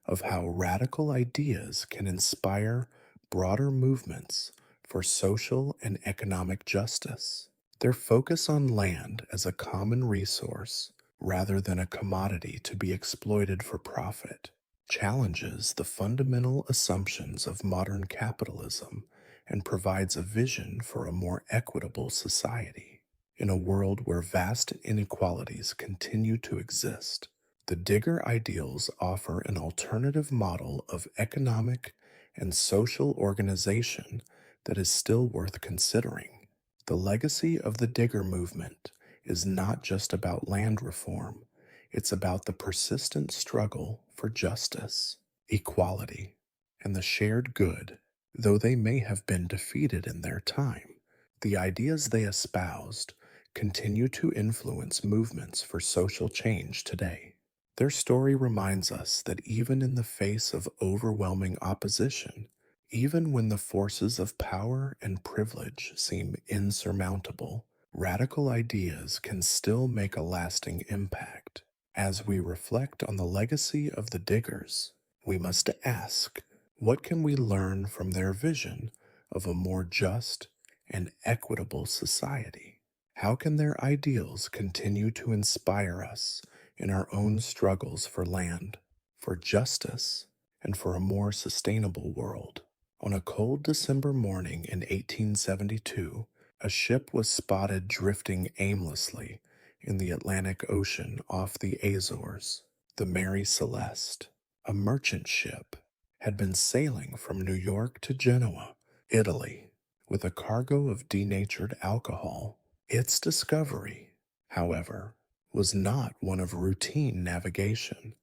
of how radical ideas can inspire broader movements for social and economic justice. Their focus on land as a common resource rather than a commodity to be exploited for profit challenges the fundamental assumptions of modern capitalism and provides a vision for a more equitable society. In a world where vast inequalities continue to exist, the Digger ideals offer an alternative model of economic and social organization that is still worth considering. The legacy of the Digger movement is not just about land reform, it's about the persistent struggle for justice, equality, and the shared good. Though they may have been defeated in their time, the ideas they espoused continue to influence movements for social change today. Their story reminds us that even in the face of overwhelming opposition, even when the forces of power and privilege seem insurmountable, radical ideas can still make a lasting impact. As we reflect on the legacy of the Diggers, we must ask, what can we learn from their vision of a more just and equitable society? How can their ideals continue to inspire us in our own struggles for land, for justice, and for a more sustainable world? On a cold December morning in 1872, a ship was spotted drifting aimlessly in the Atlantic Ocean off the Azores. The Mary Celeste, a merchant ship, had been sailing from New York to Genoa, Italy, with a cargo of denatured alcohol. Its discovery, however, was not one of routine navigation.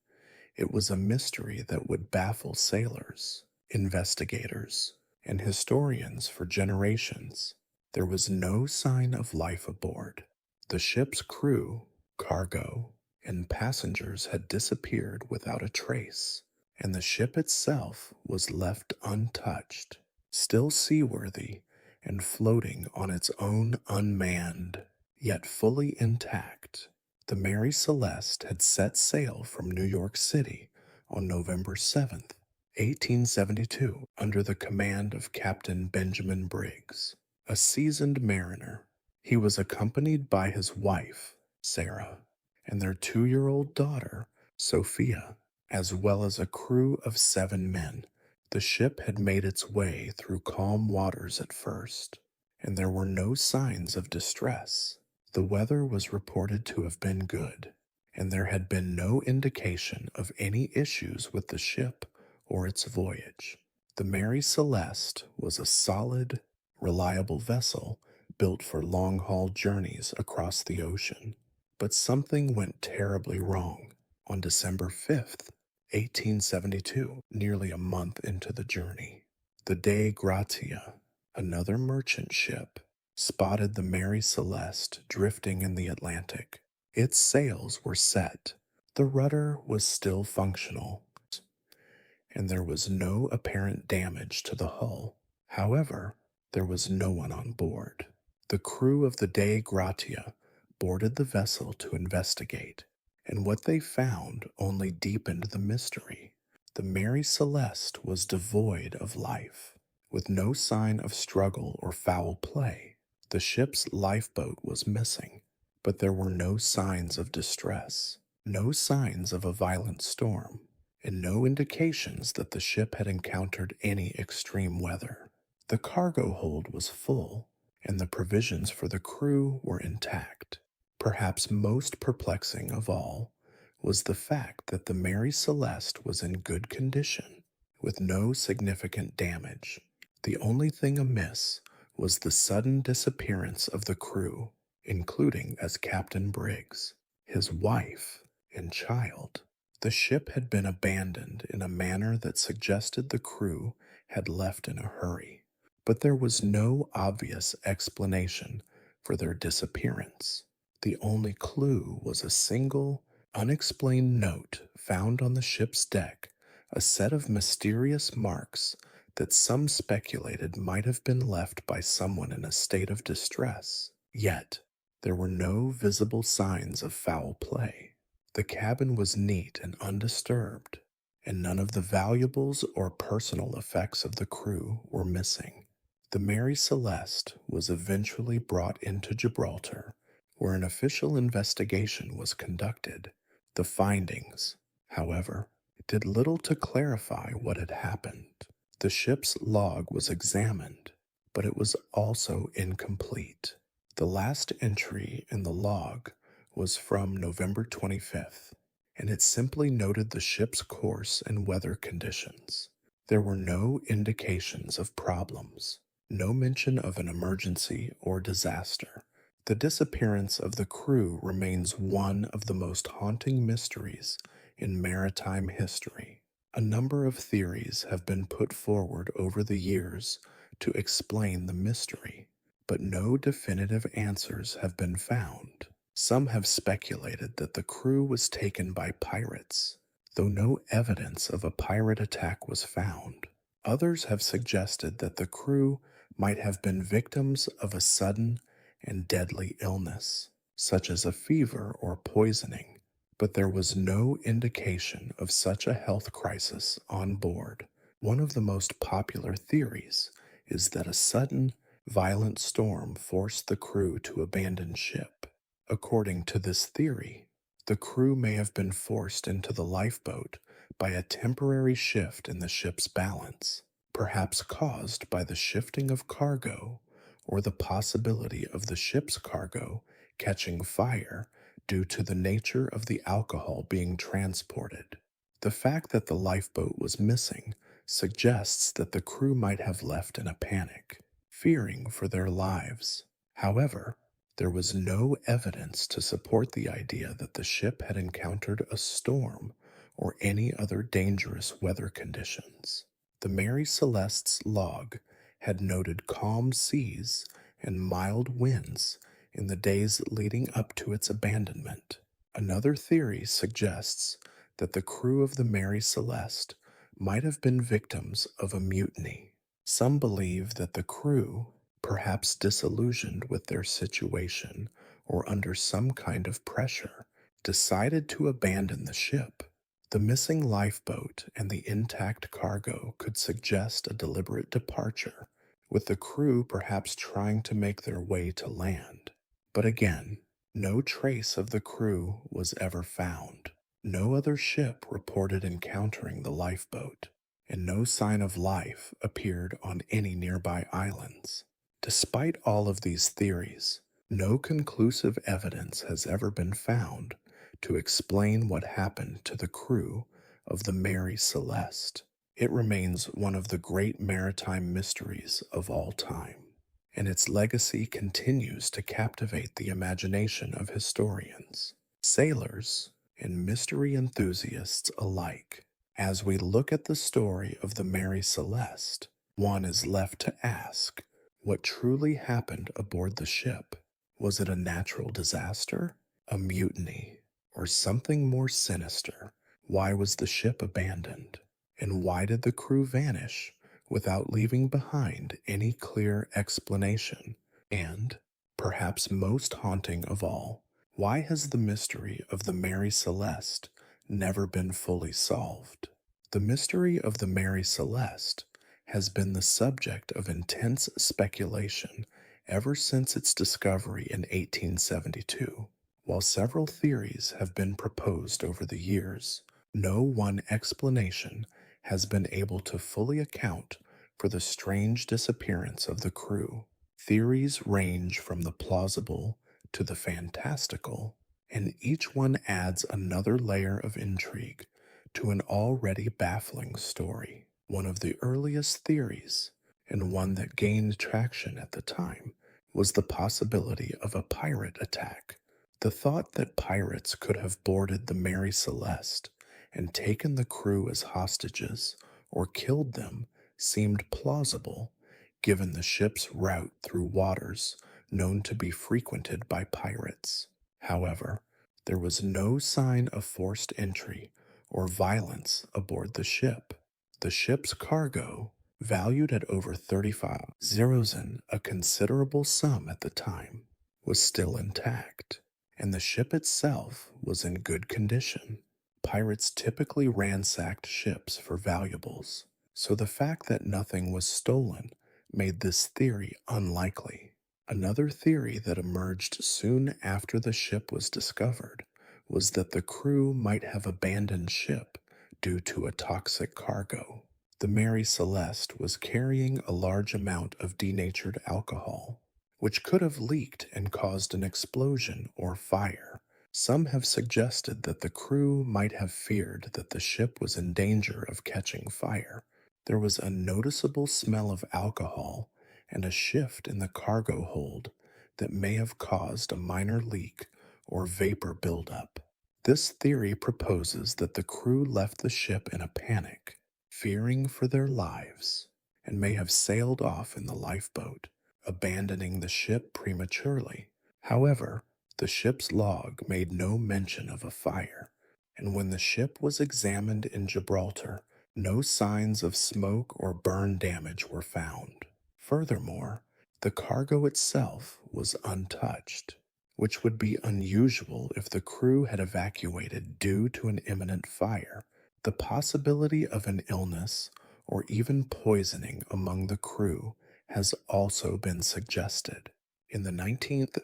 It was a mystery that would baffle sailors, investigators, and historians for generations. There was no sign of life aboard. The ship's crew, cargo, and passengers had disappeared without a trace, and the ship itself was left untouched, still seaworthy and floating on its own unmanned, yet fully intact. The Mary Celeste had set sail from New York City on November 7th, 1872, under the command of Captain Benjamin Briggs, a seasoned mariner. He was accompanied by his wife, Sarah, and their 2-year-old daughter, Sophia, as well as a crew of 7 men. The ship had made its way through calm waters at first, and there were no signs of distress. The weather was reported to have been good, and there had been no indication of any issues with the ship or its voyage. The Mary Celeste was a solid, reliable vessel built for long-haul journeys across the ocean. But something went terribly wrong on December 5th, 1872, nearly a month into the journey. The Dei Gratia, another merchant ship, spotted the Mary Celeste drifting in the Atlantic. Its sails were set, the rudder was still functional, and there was no apparent damage to the hull. However, there was no one on board. The crew of the Dei Gratia boarded the vessel to investigate, and what they found only deepened the mystery. The Mary Celeste was devoid of life, with no sign of struggle or foul play. The ship's lifeboat was missing, but there were no signs of distress, no signs of a violent storm, and no indications that the ship had encountered any extreme weather. The cargo hold was full, and the provisions for the crew were intact. Perhaps most perplexing of all was the fact that the Mary Celeste was in good condition, with no significant damage. The only thing amiss was the sudden disappearance of the crew, including as Captain Briggs, his wife, and child. The ship had been abandoned in a manner that suggested the crew had left in a hurry, but there was no obvious explanation for their disappearance. The only clue was a single, unexplained note found on the ship's deck, a set of mysterious marks that some speculated might have been left by someone in a state of distress. Yet, there were no visible signs of foul play. The cabin was neat and undisturbed, and none of the valuables or personal effects of the crew were missing. The Mary Celeste was eventually brought into Gibraltar, where an official investigation was conducted. The findings, however, did little to clarify what had happened. The ship's log was examined, but it was also incomplete. The last entry in the log was from November 25th, and it simply noted the ship's course and weather conditions. There were no indications of problems, no mention of an emergency or disaster. The disappearance of the crew remains one of the most haunting mysteries in maritime history. A number of theories have been put forward over the years to explain the mystery, but no definitive answers have been found. Some have speculated that the crew was taken by pirates, though no evidence of a pirate attack was found. Others have suggested that the crew might have been victims of a sudden and deadly illness, such as a fever or poisoning, but there was no indication of such a health crisis on board. One of the most popular theories is that a sudden violent storm forced the crew to abandon ship. According to this theory, the crew may have been forced into the lifeboat by a temporary shift in the ship's balance, perhaps caused by the shifting of cargo or the possibility of the ship's cargo catching fire due to the nature of the alcohol being transported. The fact that the lifeboat was missing suggests that the crew might have left in a panic, fearing for their lives. However, there was no evidence to support the idea that the ship had encountered a storm or any other dangerous weather conditions. The Mary Celeste's log had noted calm seas and mild winds in the days leading up to its abandonment. Another theory suggests that the crew of the Mary Celeste might have been victims of a mutiny. Some believe that the crew, perhaps disillusioned with their situation or under some kind of pressure, decided to abandon the ship. The missing lifeboat and the intact cargo could suggest a deliberate departure, with the crew perhaps trying to make their way to land. But again, no trace of the crew was ever found. No other ship reported encountering the lifeboat, and no sign of life appeared on any nearby islands. Despite all of these theories, no conclusive evidence has ever been found to explain what happened to the crew of the Mary Celeste. It remains one of the great maritime mysteries of all time, and its legacy continues to captivate the imagination of historians, sailors, and mystery enthusiasts alike. As we look at the story of the Mary Celeste, one is left to ask what truly happened aboard the ship. Was it a natural disaster, a mutiny, or something more sinister? Why was the ship abandoned? And why did the crew vanish without leaving behind any clear explanation? And, perhaps most haunting of all, why has the mystery of the Mary Celeste never been fully solved? The mystery of the Mary Celeste has been the subject of intense speculation ever since its discovery in 1872. While several theories have been proposed over the years, no one explanation has been able to fully account for the strange disappearance of the crew. Theories range from the plausible to the fantastical, and each one adds another layer of intrigue to an already baffling story. One of the earliest theories, and one that gained traction at the time, was the possibility of a pirate attack. The thought that pirates could have boarded the Mary Celeste and taken the crew as hostages or killed them seemed plausible, given the ship's route through waters known to be frequented by pirates. However, there was no sign of forced entry or violence aboard the ship. The ship's cargo, valued at over 35,000, a considerable sum at the time, was still intact, and the ship itself was in good condition. Pirates typically ransacked ships for valuables, so the fact that nothing was stolen made this theory unlikely. Another theory that emerged soon after the ship was discovered was that the crew might have abandoned ship due to a toxic cargo. The Mary Celeste was carrying a large amount of denatured alcohol, which could have leaked and caused an explosion or fire. Some have suggested that the crew might have feared that the ship was in danger of catching fire. There was a noticeable smell of alcohol and a shift in the cargo hold that may have caused a minor leak or vapor buildup. This theory proposes that the crew left the ship in a panic, fearing for their lives, and may have sailed off in the lifeboat, abandoning the ship prematurely. However, the ship's log made no mention of a fire, and when the ship was examined in Gibraltar, no signs of smoke or burn damage were found. Furthermore, the cargo itself was untouched, which would be unusual if the crew had evacuated due to an imminent fire. The possibility of an illness or even poisoning among the crew has also been suggested. In the 19th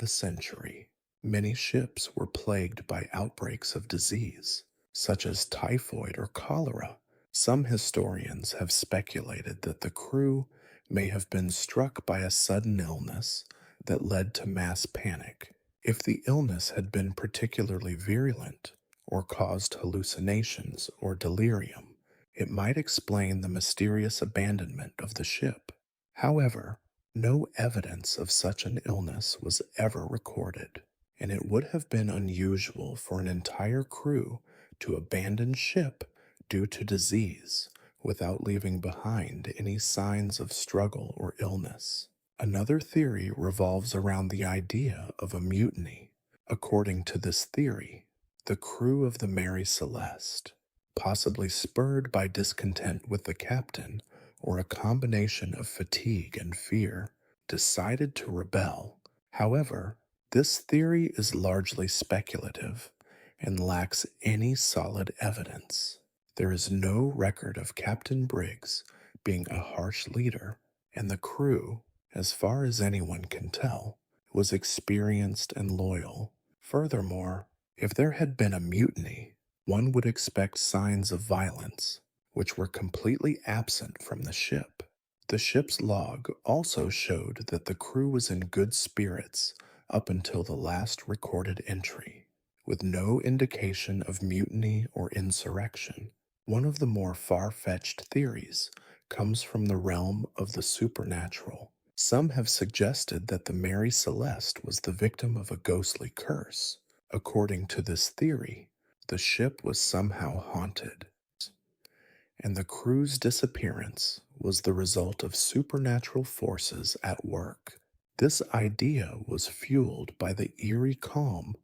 century, many ships were plagued by outbreaks of disease, such as typhoid or cholera. Some historians have speculated that the crew may have been struck by a sudden illness that led to mass panic. If the illness had been particularly virulent or caused hallucinations or delirium, it might explain the mysterious abandonment of the ship. However, no evidence of such an illness was ever recorded, and it would have been unusual for an entire crew to abandon ship due to disease without leaving behind any signs of struggle or illness. Another theory revolves around the idea of a mutiny. According to this theory, the crew of the Mary Celeste, possibly spurred by discontent with the captain or a combination of fatigue and fear, decided to rebel. However, this theory is largely speculative and lacks any solid evidence. There is no record of Captain Briggs being a harsh leader, and the crew, as far as anyone can tell, was experienced and loyal. Furthermore, if there had been a mutiny, one would expect signs of violence, which were completely absent from the ship. The ship's log also showed that the crew was in good spirits up until the last recorded entry, with no indication of mutiny or insurrection. One of the more far-fetched theories comes from the realm of the supernatural. Some have suggested that the Mary Celeste was the victim of a ghostly curse. According to this theory, the ship was somehow haunted, and the crew's disappearance was the result of supernatural forces at work. This idea was fueled by the eerie calm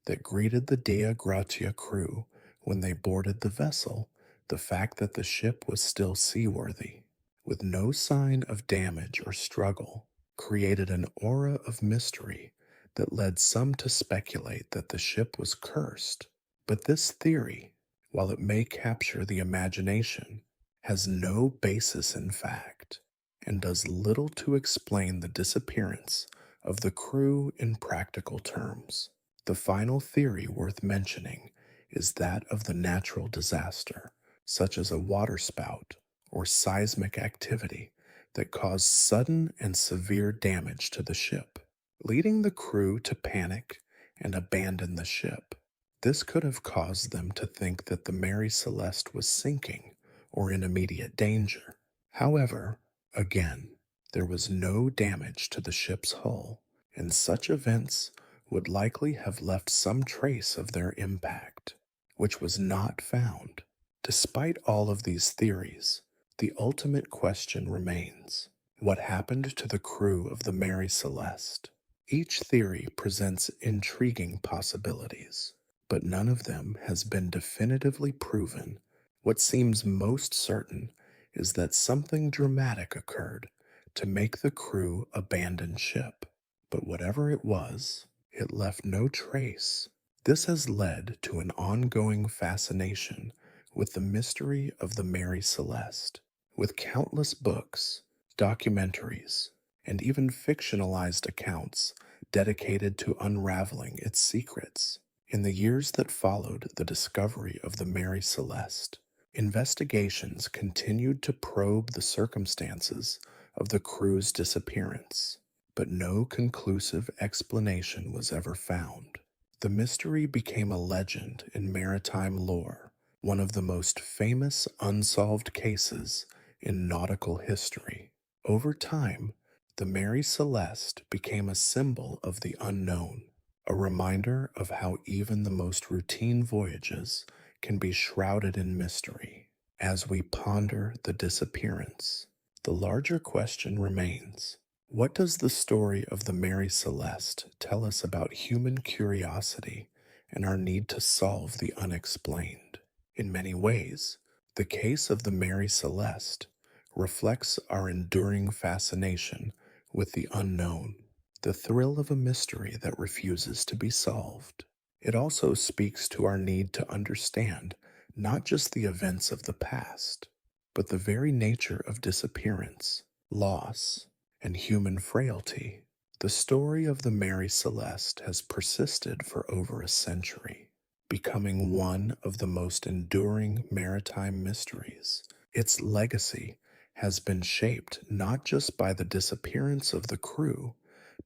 that greeted the Dea Gratia crew when they boarded the vessel, the fact that the ship was still seaworthy, with no sign of damage or struggle, created an aura of mystery that led some to speculate that the ship was cursed. But this theory, while it may capture the imagination, has no basis in fact and does little to explain the disappearance of the crew in practical terms. The final theory worth mentioning is that of the natural disaster, such as a waterspout or seismic activity that caused sudden and severe damage to the ship, leading the crew to panic and abandon the ship. This could have caused them to think that the Mary Celeste was sinking or in immediate danger. However, again, there was no damage to the ship's hull, and such events would likely have left some trace of their impact, which was not found. Despite all of these theories, the ultimate question remains: what happened to the crew of the Mary Celeste? Each theory presents intriguing possibilities, but none of them has been definitively proven. What seems most certain is that something dramatic occurred to make the crew abandon ship. But whatever it was, it left no trace. This has led to an ongoing fascination with the mystery of the Mary Celeste, with countless books, documentaries, and even fictionalized accounts dedicated to unraveling its secrets. In the years that followed the discovery of the Mary Celeste, investigations continued to probe the circumstances of the crew's disappearance, but no conclusive explanation was ever found. The mystery became a legend in maritime lore, one of the most famous unsolved cases in nautical history. Over time, the Mary Celeste became a symbol of the unknown, a reminder of how even the most routine voyages can be shrouded in mystery. As we ponder the disappearance, the larger question remains: what does the story of the Mary Celeste tell us about human curiosity and our need to solve the unexplained? In many ways, the case of the Mary Celeste reflects our enduring fascination with the unknown, the thrill of a mystery that refuses to be solved. It also speaks to our need to understand not just the events of the past, But the very nature of disappearance, loss, and human frailty, the story of the Mary Celeste has persisted for over a century, becoming one of the most enduring maritime mysteries. Its legacy has been shaped not just by the disappearance of the crew,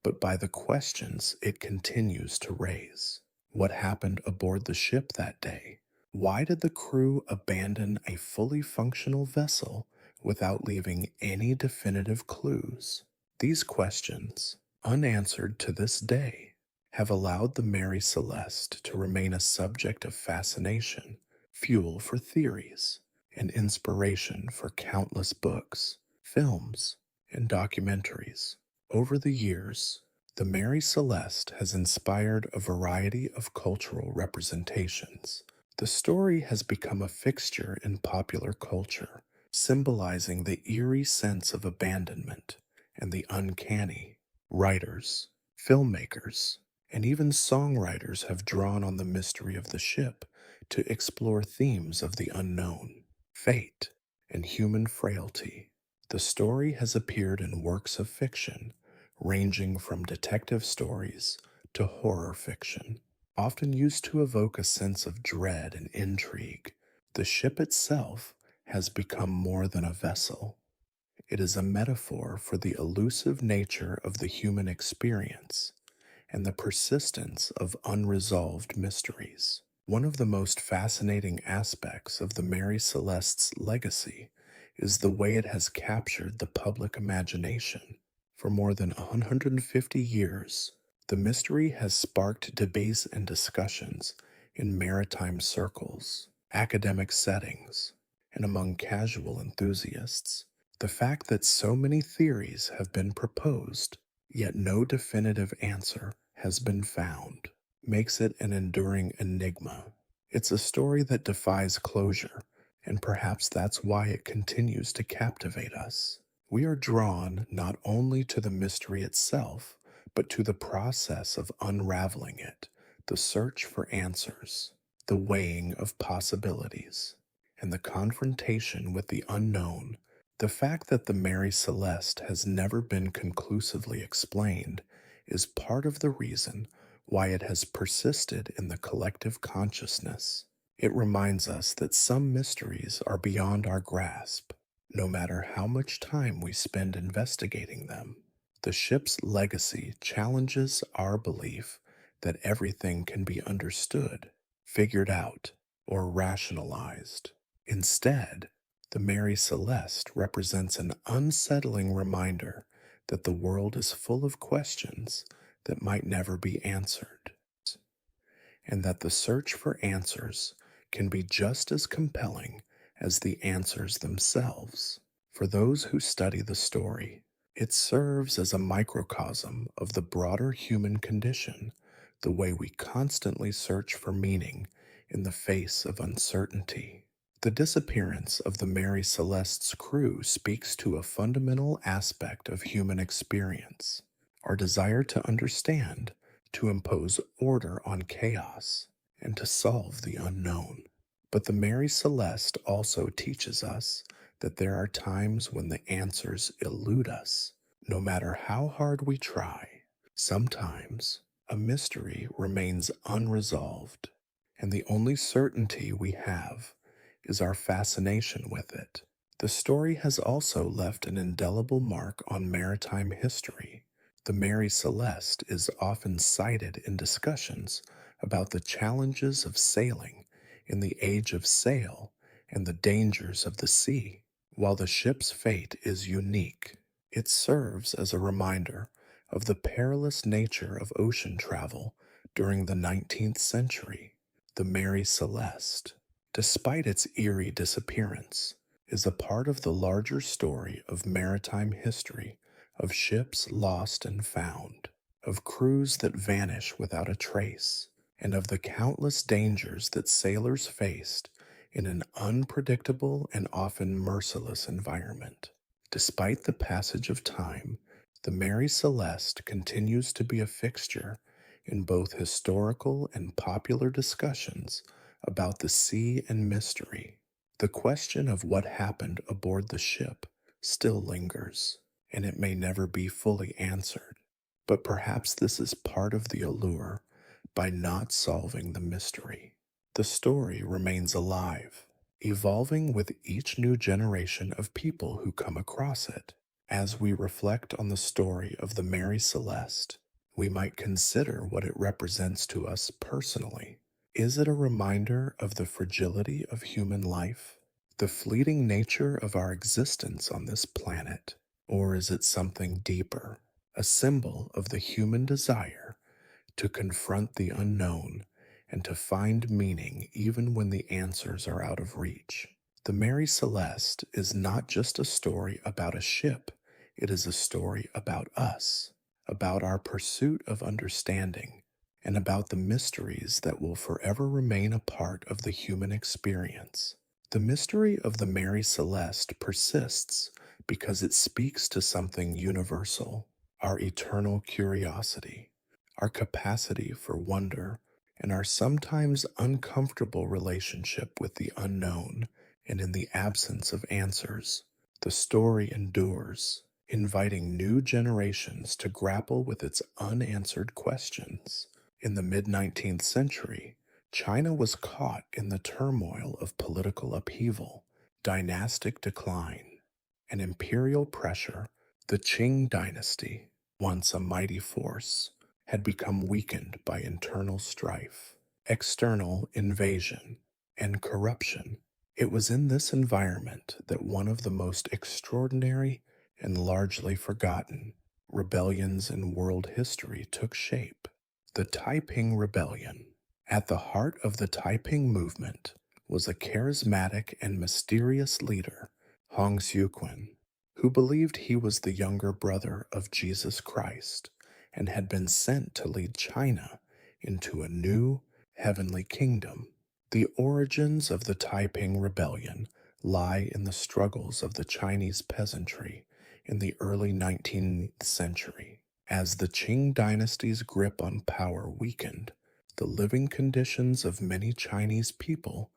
but by the questions it continues to raise. What happened aboard the ship that day? Why did the crew abandon a fully functional vessel without leaving any definitive clues? These questions, unanswered to this day, have allowed the Mary Celeste to remain a subject of fascination, fuel for theories, and inspiration for countless books, films, and documentaries. Over the years, the Mary Celeste has inspired a variety of cultural representations. The story has become a fixture in popular culture, symbolizing the eerie sense of abandonment and the uncanny. Writers, filmmakers, and even songwriters have drawn on the mystery of the ship to explore themes of the unknown, fate, and human frailty. The story has appeared in works of fiction, ranging from detective stories to horror fiction, often used to evoke a sense of dread and intrigue. The ship itself has become more than a vessel. It is a metaphor for the elusive nature of the human experience and the persistence of unresolved mysteries. One of the most fascinating aspects of the Mary Celeste's legacy is the way it has captured the public imagination. For more than 150 years, the mystery has sparked debates and discussions in maritime circles, academic settings, and among casual enthusiasts. The fact that so many theories have been proposed, yet no definitive answer has been found, makes it an enduring enigma. It's a story that defies closure, and perhaps that's why it continues to captivate us. We are drawn not only to the mystery itself, but to the process of unraveling it, the search for answers, the weighing of possibilities, and the confrontation with the unknown. The fact that the Mary Celeste has never been conclusively explained is part of the reason why it has persisted in the collective consciousness. It reminds us that some mysteries are beyond our grasp, no matter how much time we spend investigating them. The ship's legacy challenges our belief that everything can be understood, figured out, or rationalized. Instead, the Mary Celeste represents an unsettling reminder that the world is full of questions that might never be answered, and that the search for answers can be just as compelling as the answers themselves. For those who study the story, it serves as a microcosm of the broader human condition, the way we constantly search for meaning in the face of uncertainty. The disappearance of the Mary Celeste's crew speaks to a fundamental aspect of human experience, our desire to understand, to impose order on chaos, and to solve the unknown. But the Mary Celeste also teaches us that there are times when the answers elude us, no matter how hard we try. Sometimes a mystery remains unresolved, and the only certainty we have is our fascination with it. The story has also left an indelible mark on maritime history. The Mary Celeste is often cited in discussions about the challenges of sailing in the age of sail and the dangers of the sea. While the ship's fate is unique, it serves as a reminder of the perilous nature of ocean travel during the 19th century. The Mary Celeste, despite its eerie disappearance, is a part of the larger story of maritime history, of ships lost and found, of crews that vanish without a trace, and of the countless dangers that sailors faced in an unpredictable and often merciless environment. Despite the passage of time, the Mary Celeste continues to be a fixture in both historical and popular discussions about the sea and mystery. The question of what happened aboard the ship still lingers, and it may never be fully answered. But perhaps this is part of the allure by not solving the mystery. The story remains alive, evolving with each new generation of people who come across it. As we reflect on the story of the Mary Celeste, we might consider what it represents to us personally. Is it a reminder of the fragility of human life, the fleeting nature of our existence on this planet? Or is it something deeper, a symbol of the human desire to confront the unknown and to find meaning even when the answers are out of reach? The Mary Celeste is not just a story about a ship, it is a story about us, about our pursuit of understanding, and about the mysteries that will forever remain a part of the human experience. The mystery of the Mary Celeste persists because it speaks to something universal, our eternal curiosity, our capacity for wonder, and our sometimes uncomfortable relationship with the unknown. And in the absence of answers, the story endures, inviting new generations to grapple with its unanswered questions. In the mid 19th century, China was caught in the turmoil of political upheaval, dynastic decline, and imperial pressure. The Qing dynasty, once a mighty force, had become weakened by internal strife, external invasion, and corruption. It was in this environment that one of the most extraordinary and largely forgotten rebellions in world history took shape: the Taiping Rebellion. At the heart of the Taiping movement was a charismatic and mysterious leader, Hong Xiuquan, who believed he was the younger brother of Jesus Christ and had been sent to lead China into a new heavenly kingdom. The origins of the Taiping Rebellion lie in the struggles of the Chinese peasantry in the early 19th century. As the Qing dynasty's grip on power weakened, the living conditions of many Chinese people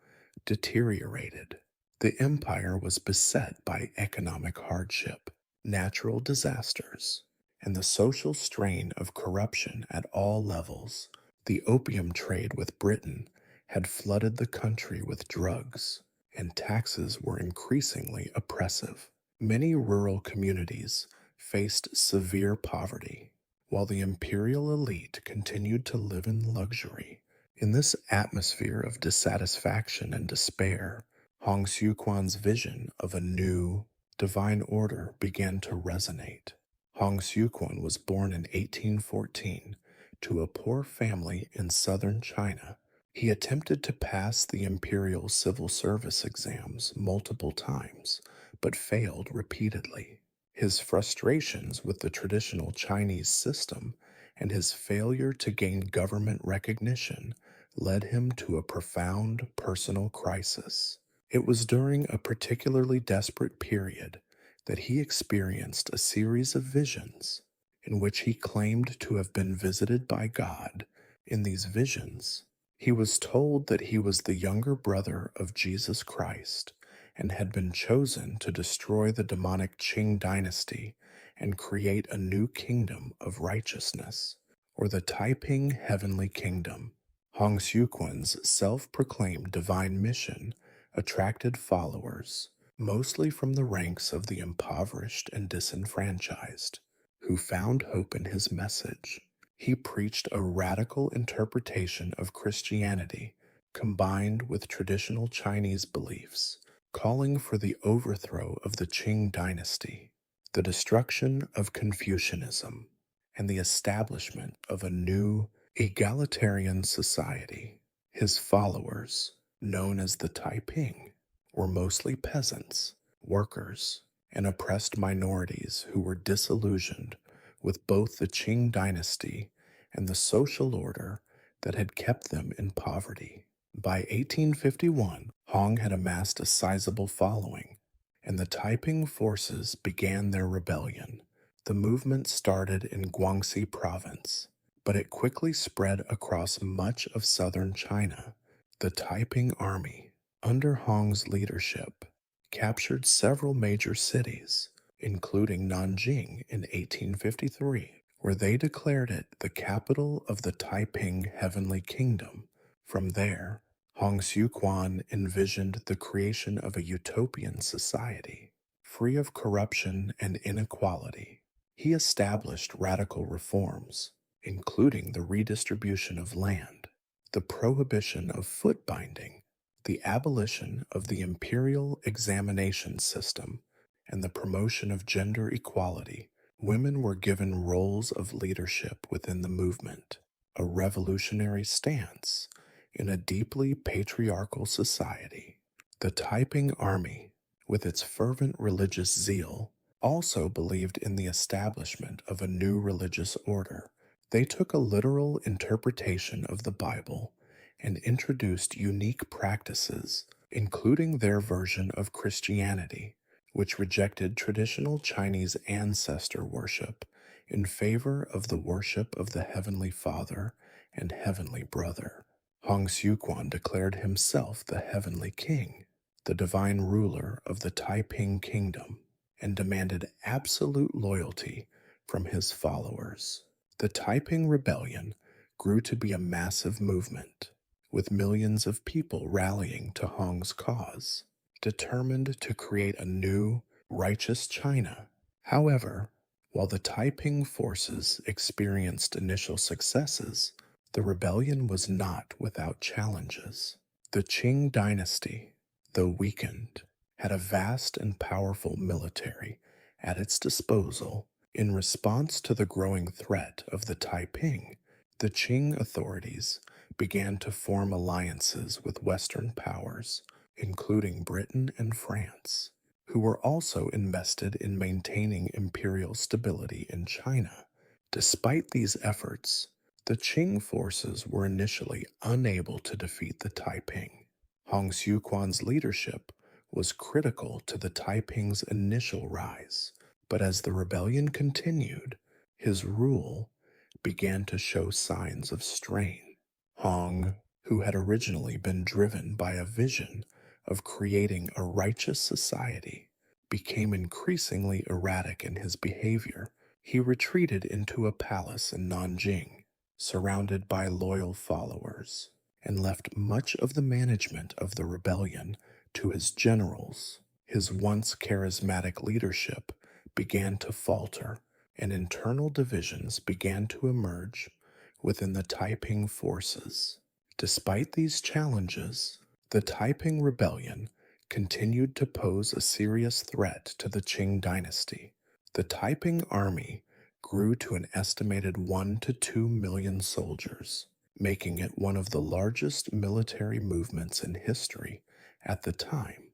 deteriorated. The empire was beset by economic hardship, natural disasters, and the social strain of corruption at all levels. The opium trade with Britain had flooded the country with drugs, and taxes were increasingly oppressive. Many rural communities faced severe poverty, while the imperial elite continued to live in luxury. In this atmosphere of dissatisfaction and despair, Hong Xiuquan's vision of a new, divine order began to resonate. Hong Xiuquan was born in 1814 to a poor family in southern China. He attempted to pass the imperial civil service exams multiple times, but failed repeatedly. His frustrations with the traditional Chinese system and his failure to gain government recognition led him to a profound personal crisis. It was during a particularly desperate period that he experienced a series of visions in which he claimed to have been visited by God. In these visions, he was told that he was the younger brother of Jesus Christ and had been chosen to destroy the demonic Qing dynasty and create a new kingdom of righteousness, or the Taiping Heavenly Kingdom. Hong Xiuquan's self-proclaimed divine mission attracted followers, mostly from the ranks of the impoverished and disenfranchised, who found hope in his message. He preached a radical interpretation of Christianity combined with traditional Chinese beliefs, calling for the overthrow of the Qing dynasty, the destruction of Confucianism, and the establishment of a new egalitarian society. His followers, known as the Taiping, were mostly peasants, workers, and oppressed minorities who were disillusioned with both the Qing dynasty and the social order that had kept them in poverty. By 1851, Hong had amassed a sizable following, and the Taiping forces began their rebellion. The movement started in Guangxi province, but it quickly spread across much of southern China. The Taiping army, Under Hong's leadership, captured several major cities, including Nanjing in 1853, where they declared it the capital of the Taiping Heavenly Kingdom. From there, Hong Xiuquan envisioned the creation of a utopian society, free of corruption and inequality. He established radical reforms, including the redistribution of land, the prohibition of foot binding, the abolition of the imperial examination system, and the promotion of gender equality. Women were given roles of leadership within the movement, a revolutionary stance in a deeply patriarchal society. The Taiping army, with its fervent religious zeal, also believed in the establishment of a new religious order. They took a literal interpretation of the Bible and introduced unique practices, including their version of Christianity, which rejected traditional Chinese ancestor worship in favor of the worship of the Heavenly Father and Heavenly Brother. Hong Xiuquan declared himself the Heavenly King, the divine ruler of the Taiping Kingdom, and demanded absolute loyalty from his followers. The Taiping Rebellion grew to be a massive movement, with millions of people rallying to Hong's cause, determined to create a new, righteous China. However, while the Taiping forces experienced initial successes, the rebellion was not without challenges. The Qing dynasty, though weakened, had a vast and powerful military at its disposal. In response to the growing threat of the Taiping, the Qing authorities began to form alliances with Western powers, including Britain and France, who were also invested in maintaining imperial stability in China. Despite these efforts, the Qing forces were initially unable to defeat the Taiping. Hong Xiuquan's leadership was critical to the Taiping's initial rise, but as the rebellion continued, his rule began to show signs of strain. Hong, who had originally been driven by a vision of creating a righteous society, became increasingly erratic in his behavior. He retreated into a palace in Nanjing, surrounded by loyal followers, and left much of the management of the rebellion to his generals. His once charismatic leadership began to falter, and internal divisions began to emerge within the Taiping forces. Despite these challenges, the Taiping rebellion continued to pose a serious threat to the Qing dynasty. The Taiping army grew to an estimated 1 to 2 million soldiers, making it one of the largest military movements in history at the time.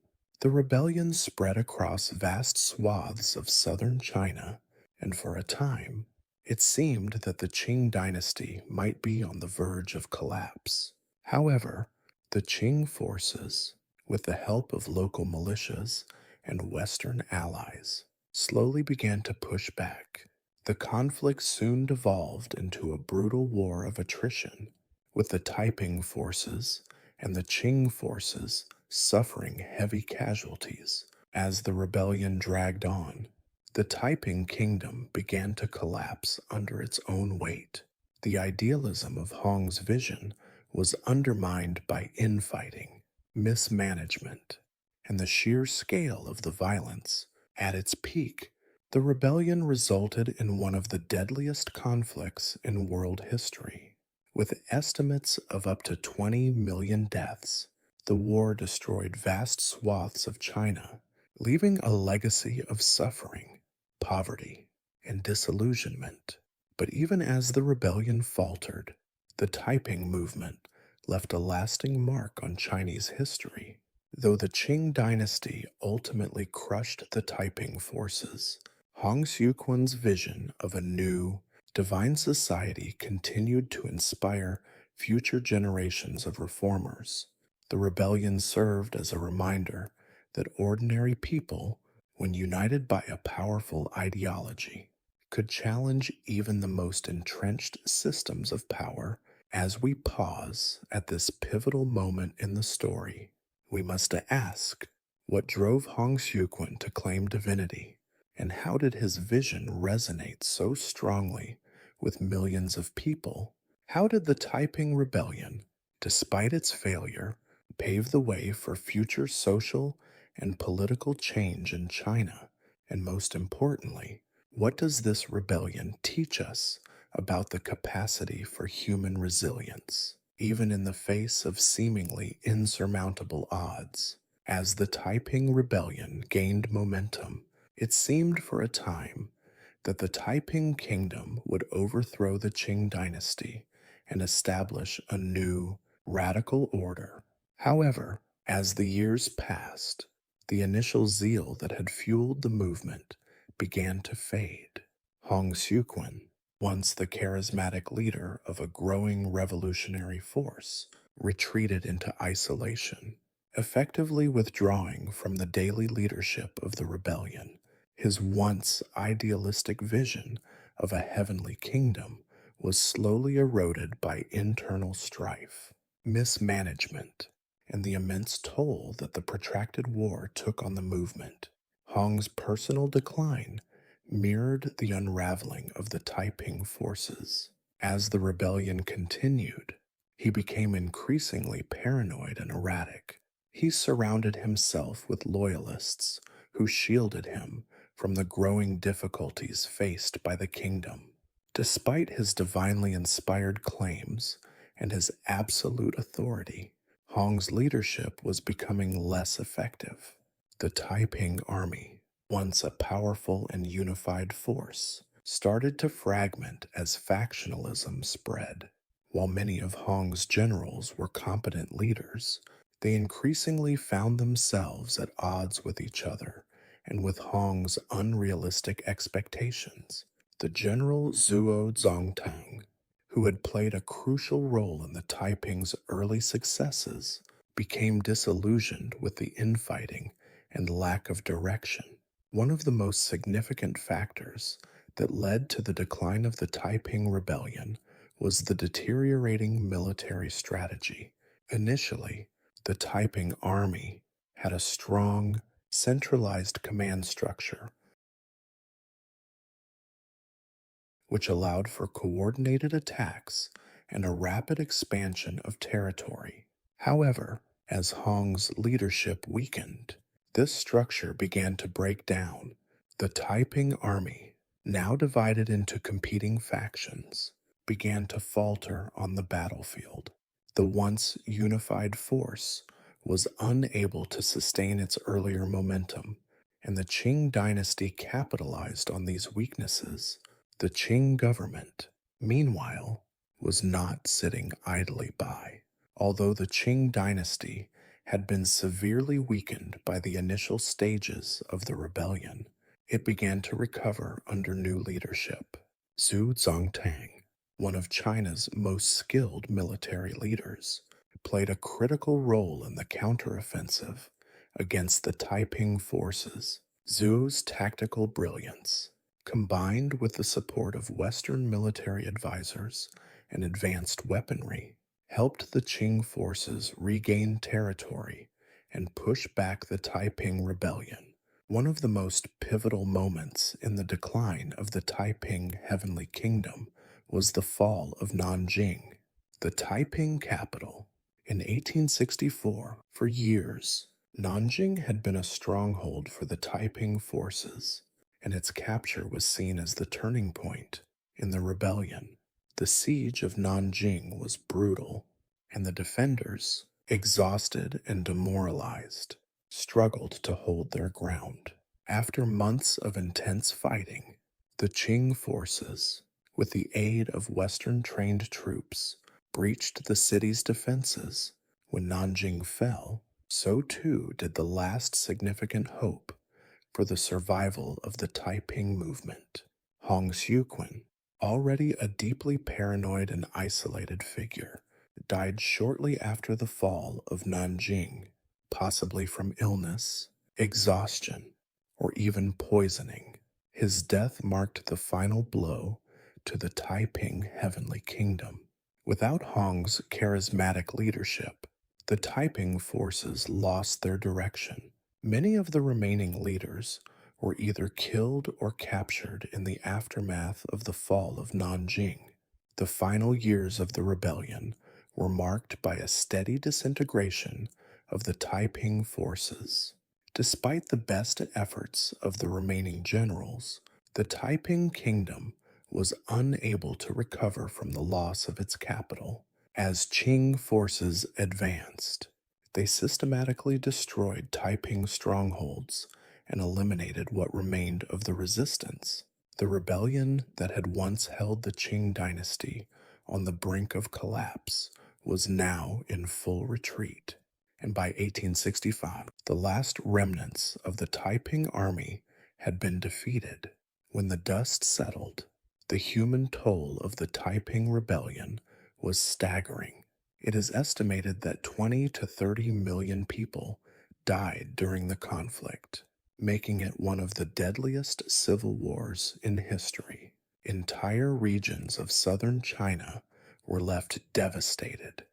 The rebellion spread across vast swaths of southern China, and for a time, it seemed that the Qing dynasty might be on the verge of collapse. However, the Qing forces, with the help of local militias and Western allies, slowly began to push back. The conflict soon devolved into a brutal war of attrition, with the Taiping forces and the Qing forces suffering heavy casualties. As the rebellion dragged on, the Taiping kingdom began to collapse under its own weight. The idealism of Hong's vision was undermined by infighting, mismanagement, and the sheer scale of the violence. At its peak, the rebellion resulted in one of the deadliest conflicts in world history. With estimates of up to 20 million deaths, the war destroyed vast swaths of China, leaving a legacy of suffering, poverty, and disillusionment. But even as the rebellion faltered, the Taiping movement left a lasting mark on Chinese history. Though the Qing dynasty ultimately crushed the Taiping forces, Hong Xiuquan's vision of a new, divine society continued to inspire future generations of reformers. The rebellion served as a reminder that ordinary people, when united by a powerful ideology, could challenge even the most entrenched systems of power. As we pause at this pivotal moment in the story, We must ask, what drove Hong Xiuquan to claim divinity, and how did his vision resonate so strongly with millions of people? How did the Taiping Rebellion, despite its failure, pave the way for future social and political change in China? And most importantly, what does this rebellion teach us about the capacity for human resilience, even in the face of seemingly insurmountable odds? As the Taiping Rebellion gained momentum, it seemed for a time that the Taiping kingdom would overthrow the Qing dynasty and establish a new, radical order. However, as the years passed, the initial zeal that had fueled the movement began to fade. Hong Xiuquan, once the charismatic leader of a growing revolutionary force, retreated into isolation, effectively withdrawing from the daily leadership of the rebellion. His once idealistic vision of a heavenly kingdom was slowly eroded by internal strife, mismanagement, and the immense toll that the protracted war took on the movement. Hong's personal decline mirrored the unraveling of the Taiping forces. As the rebellion continued, he became increasingly paranoid and erratic. He surrounded himself with loyalists who shielded him from the growing difficulties faced by the kingdom. Despite his divinely inspired claims and his absolute authority, Hong's leadership was becoming less effective. The Taiping army, once a powerful and unified force, started to fragment as factionalism spread. While many of Hong's generals were competent leaders, they increasingly found themselves at odds with each other and with Hong's unrealistic expectations. The general Zhuo Zongtang, who had played a crucial role in the Taiping's early successes, became disillusioned with the infighting and lack of direction. One of the most significant factors that led to the decline of the Taiping Rebellion was the deteriorating military strategy. Initially, the Taiping army had a strong, centralized command structure which allowed for coordinated attacks and a rapid expansion of territory. However, as Hong's leadership weakened, this structure began to break down. The Taiping army, now divided into competing factions, began to falter on the battlefield. The once unified force was unable to sustain its earlier momentum, and the Qing dynasty capitalized on these weaknesses. The Qing government, meanwhile, was not sitting idly by. Although the Qing dynasty had been severely weakened by the initial stages of the rebellion, it began to recover under new leadership. Zhu Zongtang, one of China's most skilled military leaders, played a critical role in the counteroffensive against the Taiping forces. Zhu's tactical brilliance, combined with the support of Western military advisors and advanced weaponry, helped the Qing forces regain territory and push back the Taiping Rebellion. One of the most pivotal moments in the decline of the Taiping Heavenly Kingdom was the fall of Nanjing, the Taiping capital. In 1864, for years, Nanjing had been a stronghold for the Taiping forces, and its capture was seen as the turning point in the rebellion. The siege of Nanjing was brutal, and the defenders, exhausted and demoralized, struggled to hold their ground. After months of intense fighting, the Qing forces, with the aid of Western trained troops, breached the city's defenses. When Nanjing fell, so too did the last significant hope for the survival of the Taiping movement. Hong Xiuquan, already a deeply paranoid and isolated figure, died shortly after the fall of Nanjing, possibly from illness, exhaustion, or even poisoning. His death marked the final blow to the Taiping Heavenly Kingdom. Without Hong's charismatic leadership, The Taiping forces lost their direction. Many of the remaining leaders were either killed or captured in the aftermath of the fall of Nanjing. The final years of the rebellion were marked by a steady disintegration of the Taiping forces. Despite the best efforts of the remaining generals, the Taiping kingdom was unable to recover from the loss of its capital. As Qing forces advanced, they systematically destroyed Taiping strongholds and eliminated what remained of the resistance. The rebellion that had once held the Qing dynasty on the brink of collapse was now in full retreat, and by 1865, the last remnants of the Taiping army had been defeated. When the dust settled, the human toll of the Taiping rebellion was staggering. It is estimated that 20 to 30 million people died during the conflict, making it one of the deadliest civil wars in history. Entire regions of southern China were left devastated,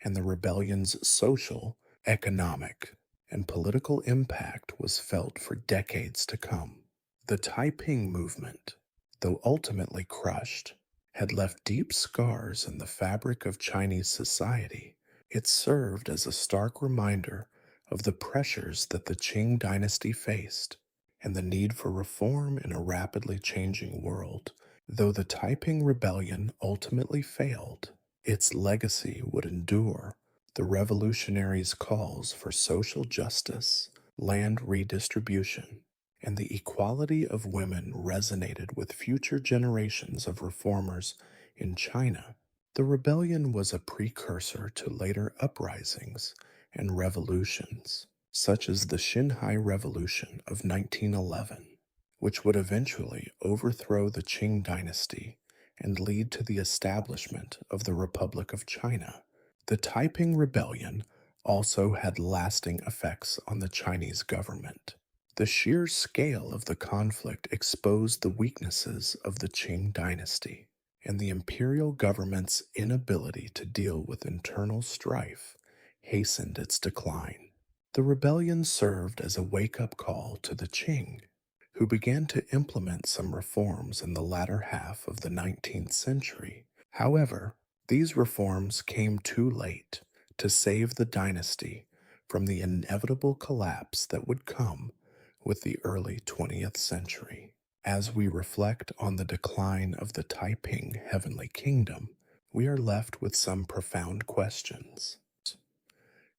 and the rebellion's social, economic, and political impact was felt for decades to come. The Taiping movement, though ultimately crushed, had left deep scars in the fabric of Chinese society. It served as a stark reminder of the pressures that the Qing dynasty faced and the need for reform in a rapidly changing world. Though the Taiping Rebellion ultimately failed, its legacy would endure. The revolutionaries' calls for social justice, land redistribution, and the equality of women resonated with future generations of reformers in China. The rebellion was a precursor to later uprisings and revolutions, such as the Xinhai Revolution of 1911, which would eventually overthrow the Qing dynasty and lead to the establishment of the Republic of China. The Taiping Rebellion also had lasting effects on the Chinese government. The sheer scale of the conflict exposed the weaknesses of the Qing dynasty, and the imperial government's inability to deal with internal strife hastened its decline. The rebellion served as a wake-up call to the Qing, who began to implement some reforms in the latter half of the 19th century. However, these reforms came too late to save the dynasty from the inevitable collapse that would come with the early 20th century. As we reflect on the decline of the Taiping Heavenly Kingdom, we are left with some profound questions.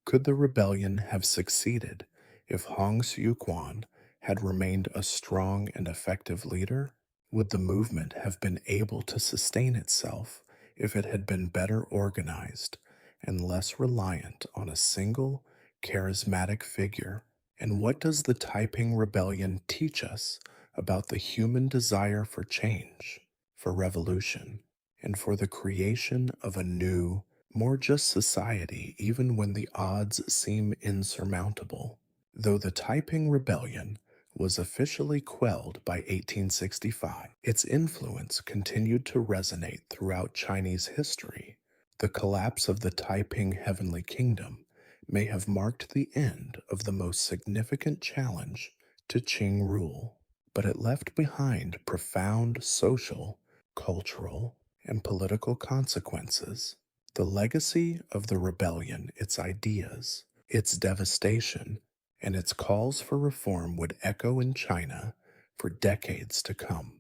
Could the rebellion have succeeded if Hong Xiuquan had remained a strong and effective leader? Would the movement have been able to sustain itself if it had been better organized and less reliant on a single, charismatic figure? And what does the Taiping Rebellion teach us about the human desire for change, for revolution, and for the creation of a new, more just society even when the odds seem insurmountable? Though the Taiping Rebellion was officially quelled by 1865, its influence continued to resonate throughout Chinese history. The collapse of the Taiping Heavenly Kingdom may have marked the end of the most significant challenge to Qing rule, but it left behind profound social, cultural, and political consequences. The legacy of the rebellion, its ideas, its devastation, and its calls for reform would echo in China for decades to come.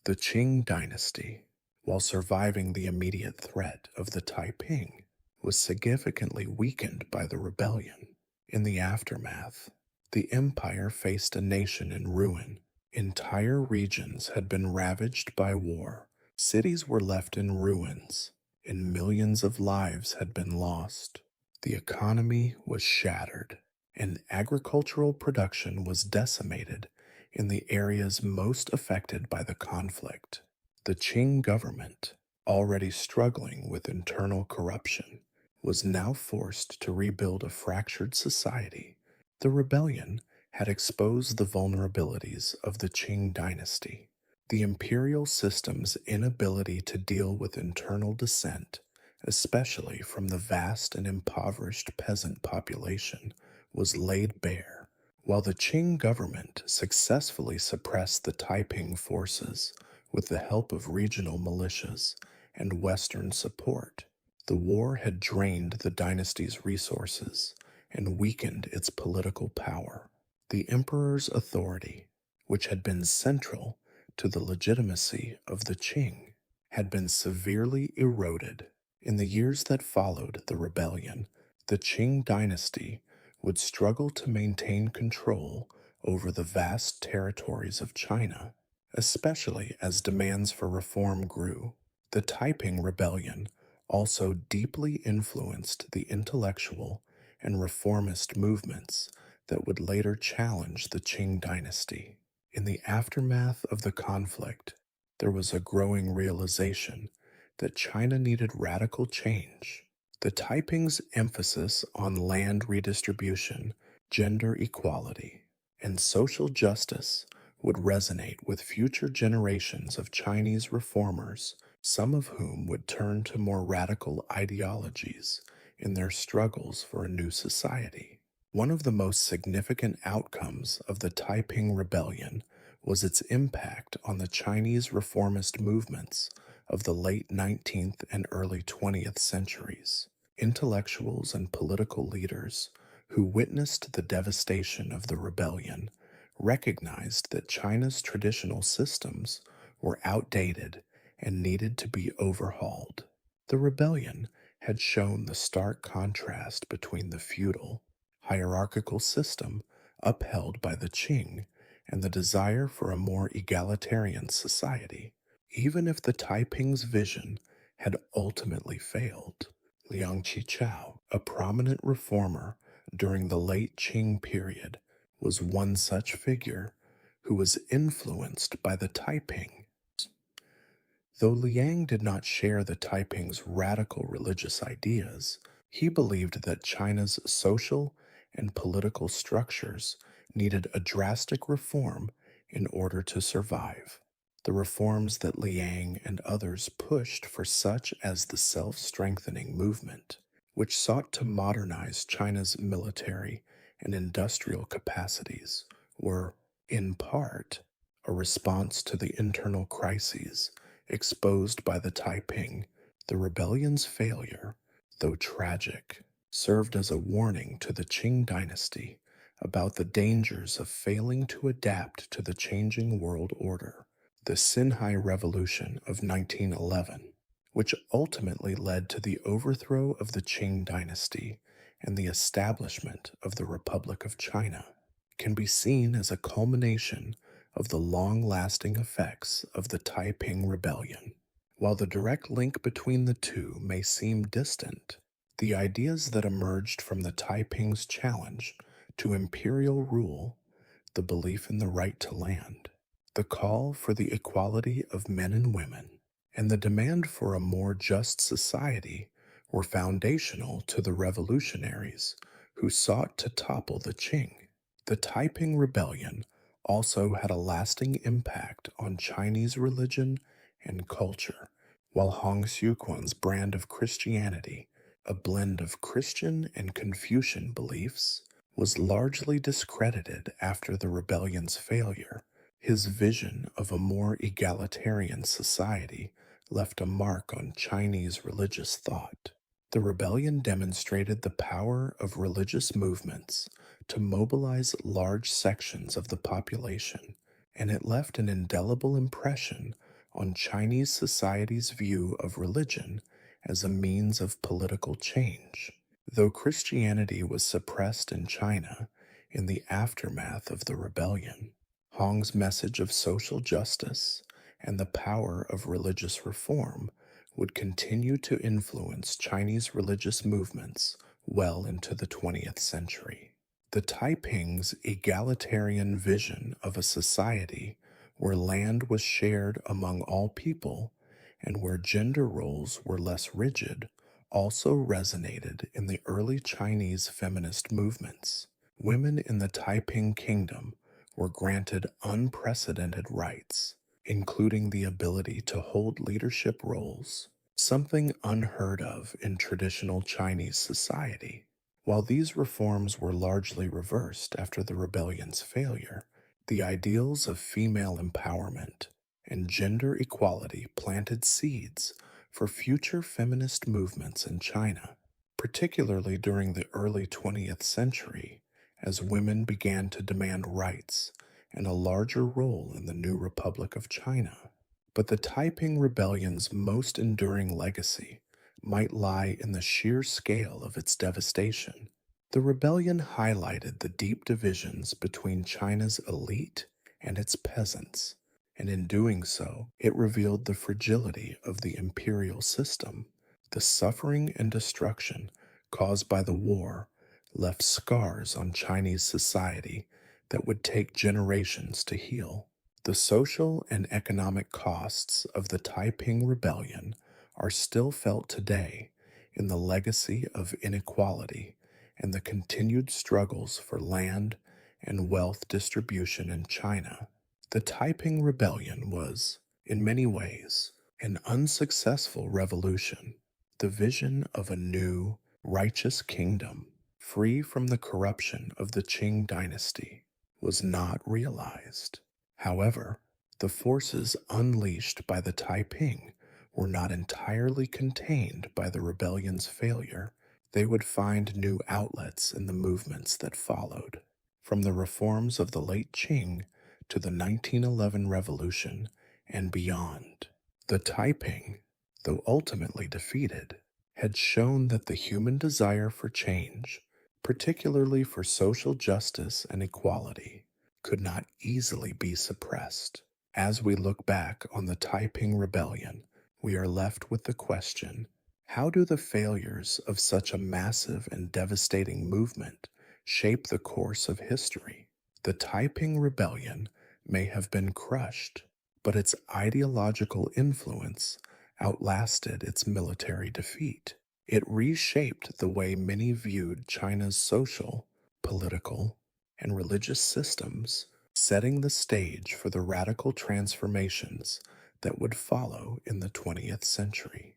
The Qing dynasty, while surviving the immediate threat of the Taiping, was significantly weakened by the rebellion. In the aftermath, the empire faced a nation in ruin. Entire regions had been ravaged by war. Cities were left in ruins, and millions of lives had been lost. The economy was shattered, and agricultural production was decimated in the areas most affected by the conflict. The Qing government, already struggling with internal corruption, was now forced to rebuild a fractured society. The rebellion had exposed the vulnerabilities of the Qing dynasty. The imperial system's inability to deal with internal dissent especially from the vast and impoverished peasant population, was laid bare. While the Qing government successfully suppressed the Taiping forces with the help of regional militias and Western support, the war had drained the dynasty's resources and weakened its political power. The emperor's authority, which had been central to the legitimacy of the Qing, had been severely eroded. In the years that followed the rebellion, the Qing dynasty would struggle to maintain control over the vast territories of China, especially as demands for reform grew. The Taiping Rebellion also deeply influenced the intellectual and reformist movements that would later challenge the Qing dynasty. In the aftermath of the conflict, there was a growing realization that China needed radical change. The Taiping's emphasis on land redistribution, gender equality, and social justice would resonate with future generations of Chinese reformers, some of whom would turn to more radical ideologies in their struggles for a new society. One of the most significant outcomes of the Taiping Rebellion was its impact on the Chinese reformist movements of the late 19th and early 20th centuries. Intellectuals and political leaders who witnessed the devastation of the rebellion recognized that China's traditional systems were outdated and needed to be overhauled. The rebellion had shown the stark contrast between the feudal, hierarchical system upheld by the Qing and the desire for a more egalitarian society. Even if the Taiping's vision had ultimately failed, Liang Qichao, a prominent reformer during the late Qing period, was one such figure who was influenced by the Taiping. Though Liang did not share the Taiping's radical religious ideas, he believed that China's social and political structures needed a drastic reform in order to survive. The reforms that Liang and others pushed for, such as the self-strengthening movement, which sought to modernize China's military and industrial capacities, were, in part, a response to the internal crises exposed by the Taiping. The rebellion's failure, though tragic, served as a warning to the Qing dynasty about the dangers of failing to adapt to the changing world order. The Xinhai Revolution of 1911, which ultimately led to the overthrow of the Qing dynasty and the establishment of the Republic of China, can be seen as a culmination of the long-lasting effects of the Taiping Rebellion. While the direct link between the two may seem distant, the ideas that emerged from the Taiping's challenge to imperial rule, the belief in the right to land, the call for the equality of men and women, and the demand for a more just society were foundational to the revolutionaries who sought to topple the Qing. The Taiping Rebellion also had a lasting impact on Chinese religion and culture, while Hong Xiuquan's brand of Christianity, a blend of Christian and Confucian beliefs, was largely discredited after the rebellion's failure. His vision of a more egalitarian society left a mark on Chinese religious thought. The rebellion demonstrated the power of religious movements to mobilize large sections of the population, and it left an indelible impression on Chinese society's view of religion as a means of political change. Though Christianity was suppressed in China in the aftermath of the rebellion, Hong's message of social justice and the power of religious reform would continue to influence Chinese religious movements well into the 20th century. The Taiping's egalitarian vision of a society where land was shared among all people and where gender roles were less rigid also resonated in the early Chinese feminist movements. Women in the Taiping Kingdom were granted unprecedented rights, including the ability to hold leadership roles, something unheard of in traditional Chinese society. While these reforms were largely reversed after the rebellion's failure, the ideals of female empowerment and gender equality planted seeds for future feminist movements in China, particularly during the early 20th century, as women began to demand rights and a larger role in the new Republic of China. But the Taiping Rebellion's most enduring legacy might lie in the sheer scale of its devastation. The rebellion highlighted the deep divisions between China's elite and its peasants, and in doing so, it revealed the fragility of the imperial system. The suffering and destruction caused by the war left scars on Chinese society that would take generations to heal. The social and economic costs of the Taiping Rebellion are still felt today in the legacy of inequality and the continued struggles for land and wealth distribution in China. The Taiping Rebellion was, in many ways, an unsuccessful revolution. The vision of a new, righteous kingdom, free from the corruption of the Qing dynasty, was not realized. However, the forces unleashed by the Taiping were not entirely contained by the rebellion's failure. They would find new outlets in the movements that followed. From the reforms of the late Qing to the 1911 revolution and beyond, the Taiping, though ultimately defeated, had shown that the human desire for change, particularly for social justice and equality, could not easily be suppressed. As we look back on the Taiping Rebellion, we are left with the question, how do the failures of such a massive and devastating movement shape the course of history? The Taiping Rebellion may have been crushed, but its ideological influence outlasted its military defeat. It reshaped the way many viewed China's social, political, and religious systems, setting the stage for the radical transformations that would follow in the 20th century.